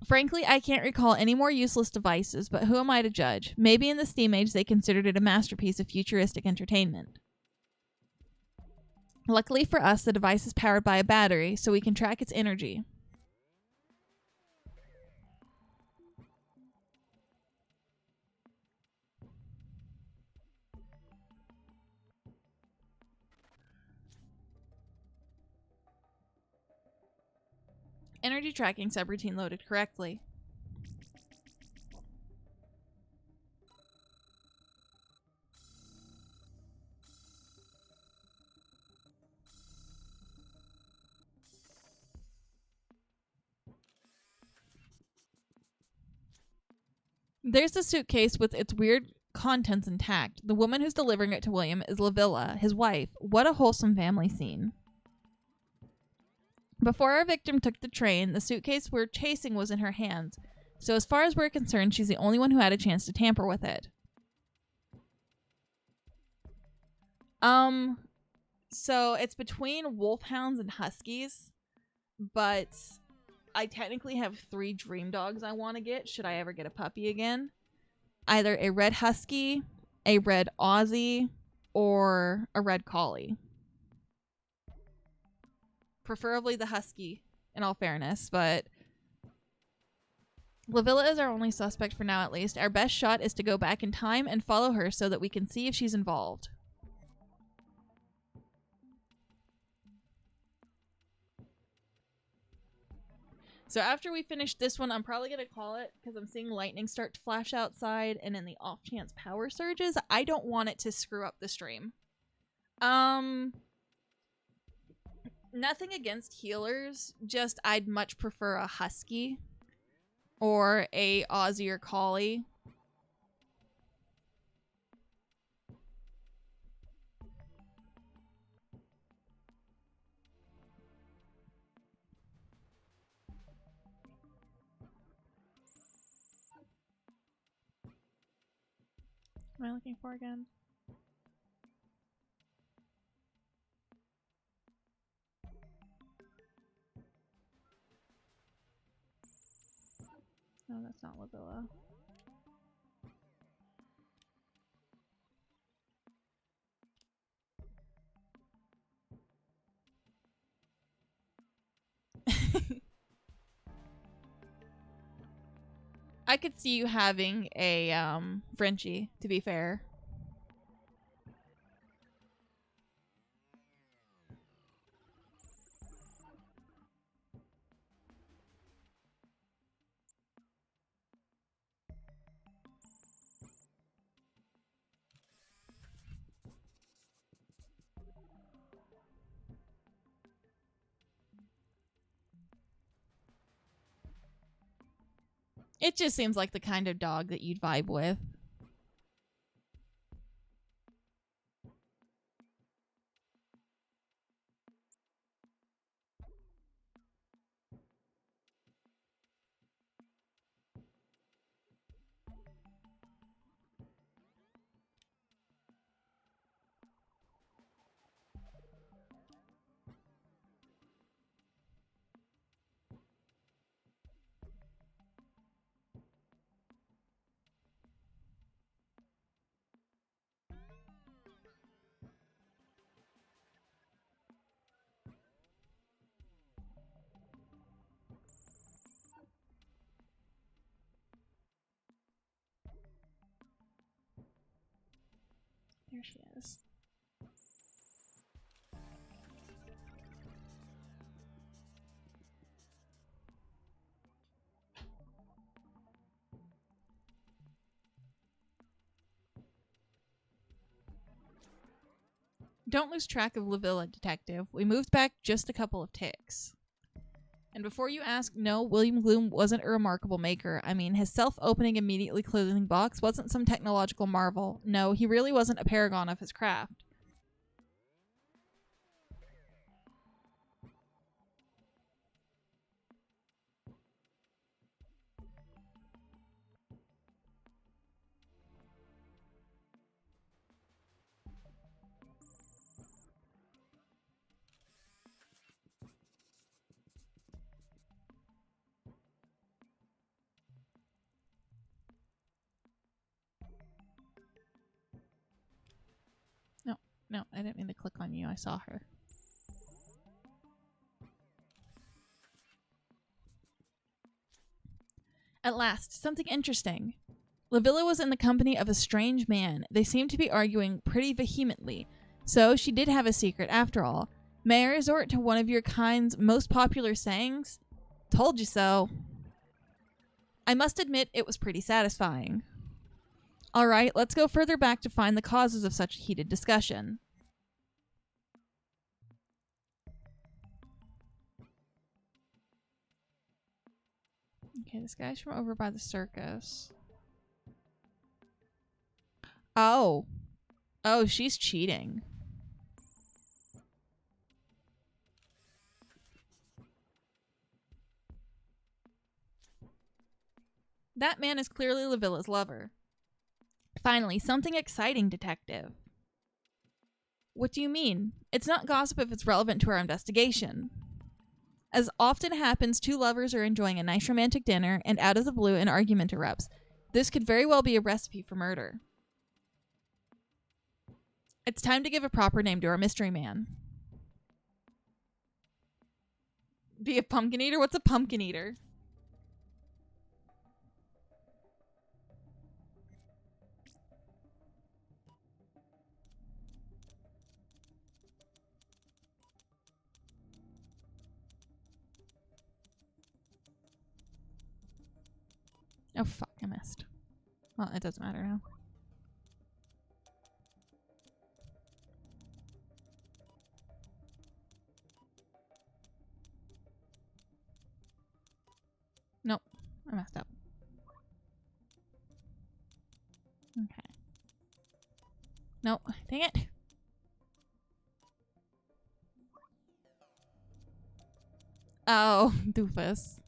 Frankly, I can't recall any more useless devices, but who am I to judge? Maybe in the Steam Age they considered it a masterpiece of futuristic entertainment. Luckily for us, the device is powered by a battery, so we can track its energy. Energy tracking subroutine loaded correctly. There's the suitcase with its weird contents intact. The woman who's delivering it to William is Lavilla, his wife. What a wholesome family scene. Before our victim took the train, the suitcase we're chasing was in her hands. So as far as we're concerned, she's the only one who had a chance to tamper with it. So it's between wolfhounds and huskies, but I technically have 3 dream dogs I want to get should I ever get a puppy again. Either a red husky, a red Aussie, or a red collie. Preferably the husky, in all fairness, but Lavilla is our only suspect for now, at least. Our best shot is to go back in time and follow her so that we can see if she's involved. So after we finish this one, I'm probably going to call it because I'm seeing lightning start to flash outside, and in the off chance power surges, I don't want it to screw up the stream. Nothing against healers, just I'd much prefer a husky or a Aussie or collie. What am I looking for again? No, that's not Lavilla. I could see you having a Frenchie, to be fair. It just seems like the kind of dog that you'd vibe with. Here she is. Don't lose track of Lavilla, detective. We moved back just a couple of ticks. And before you ask, no, William Gloom wasn't a remarkable maker. I mean, his self-opening, immediately closing box wasn't some technological marvel. No, he really wasn't a paragon of his craft. No, I didn't mean to click on you. I saw her. At last, something interesting. Lavilla was in the company of a strange man. They seemed to be arguing pretty vehemently. So she did have a secret after all. May I resort to one of your kind's most popular sayings? Told you so. I must admit it was pretty satisfying. All right, let's go further back to find the causes of such a heated discussion. Okay, this guy's from over by the circus. Oh. Oh, she's cheating. That man is clearly Lavilla's lover. Finally, something exciting, detective. What do you mean? It's not gossip if it's relevant to our investigation. As often happens, two lovers are enjoying a nice romantic dinner, and out of the blue, an argument erupts. This could very well be a recipe for murder. It's time to give a proper name to our mystery man. Be a pumpkin eater? What's a pumpkin eater? Oh, fuck, I missed. Well, it doesn't matter now. Nope, I messed up. Okay. Nope, dang it. Oh, doofus.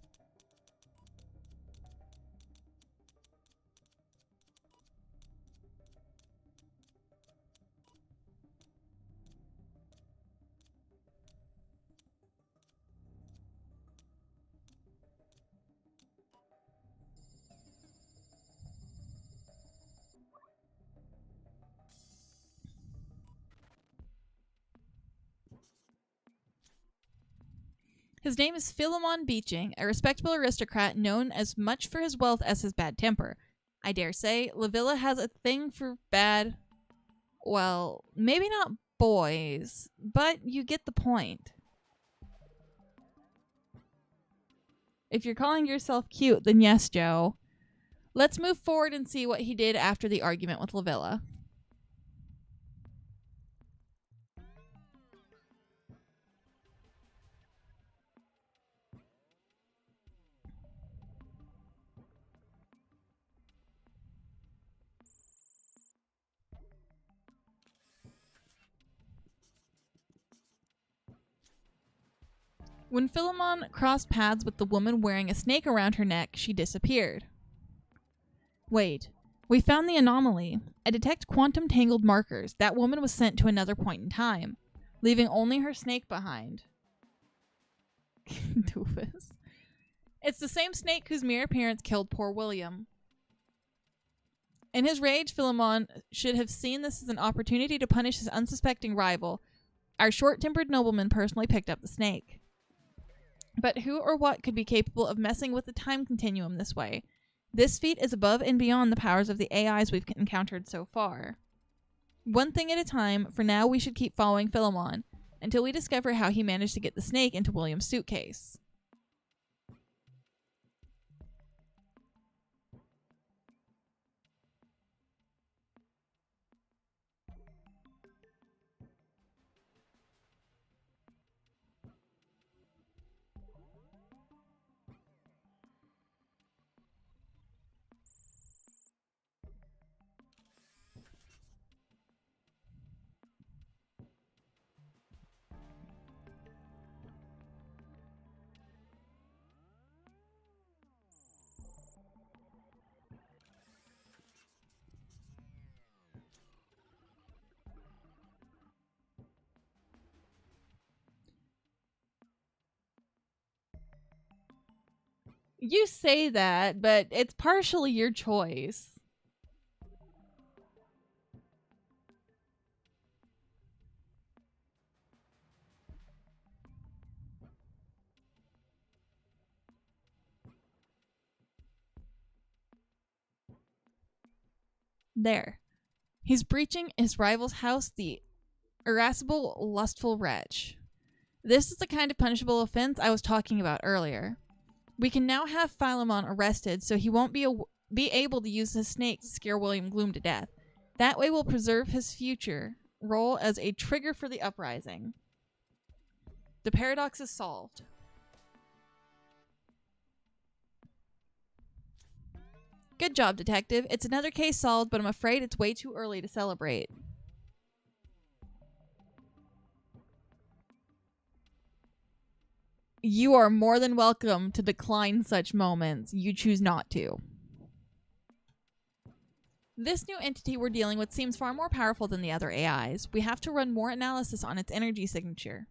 His name is Philemon Beeching, a respectable aristocrat known as much for his wealth as his bad temper. I dare say, Lavilla has a thing for bad, well, maybe not boys, but you get the point. If you're calling yourself cute, then yes, Joe. Let's move forward and see what he did after the argument with Lavilla. When Philemon crossed paths with the woman wearing a snake around her neck, she disappeared. Wait, we found the anomaly. I detect quantum tangled markers. That woman was sent to another point in time, leaving only her snake behind. Doofus. It's the same snake whose mere appearance killed poor William. In his rage, Philemon should have seen this as an opportunity to punish his unsuspecting rival. Our short-tempered nobleman personally picked up the snake. But who or what could be capable of messing with the time continuum this way? This feat is above and beyond the powers of the AIs we've encountered so far. One thing at a time. For now, we should keep following Philemon until we discover how he managed to get the snake into William's suitcase. You say that, but it's partially your choice. There. He's breaching his rival's house, the irascible, lustful wretch. This is the kind of punishable offense I was talking about earlier. We can now have Philemon arrested so he won't be able to use his snake to scare William Gloom to death. That way we'll preserve his future role as a trigger for the uprising. The paradox is solved. Good job, Detective. It's another case solved, but I'm afraid it's way too early to celebrate. You are more than welcome to decline such moments. You choose not to. This new entity we're dealing with seems far more powerful than the other AIs. We have to run more analysis on its energy signature.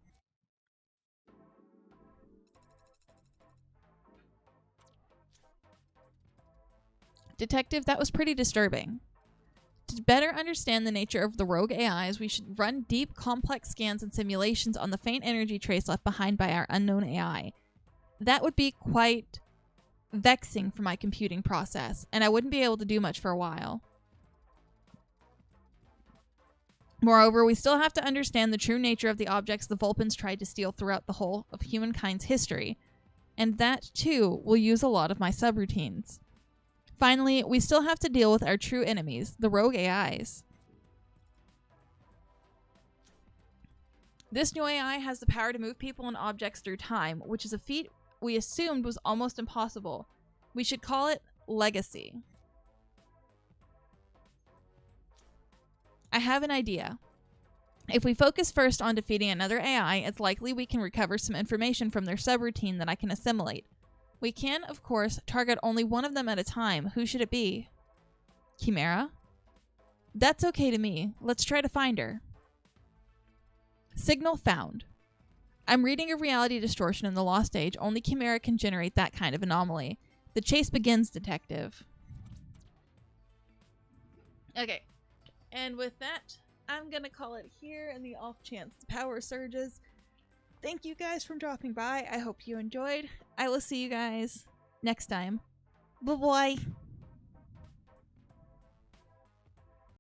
Detective, that was pretty disturbing. To better understand the nature of the rogue AIs, we should run deep, complex scans and simulations on the faint energy trace left behind by our unknown AI. That would be quite vexing for my computing process, and I wouldn't be able to do much for a while. Moreover, we still have to understand the true nature of the objects the Vulpins tried to steal throughout the whole of humankind's history, and that, too, will use a lot of my subroutines. Finally, we still have to deal with our true enemies, the rogue AIs. This new AI has the power to move people and objects through time, which is a feat we assumed was almost impossible. We should call it Legacy. I have an idea. If we focus first on defeating another AI, it's likely we can recover some information from their subroutine that I can assimilate. We can, of course, target only one of them at a time. Who should it be? Chimera? That's okay to me. Let's try to find her. Signal found. I'm reading a reality distortion in the Lost Age. Only Chimera can generate that kind of anomaly. The chase begins, Detective. Okay. And with that, I'm going to call it here in the off chance the power surges. Thank you guys for dropping by. I hope you enjoyed. I will see you guys next time. Bye-bye.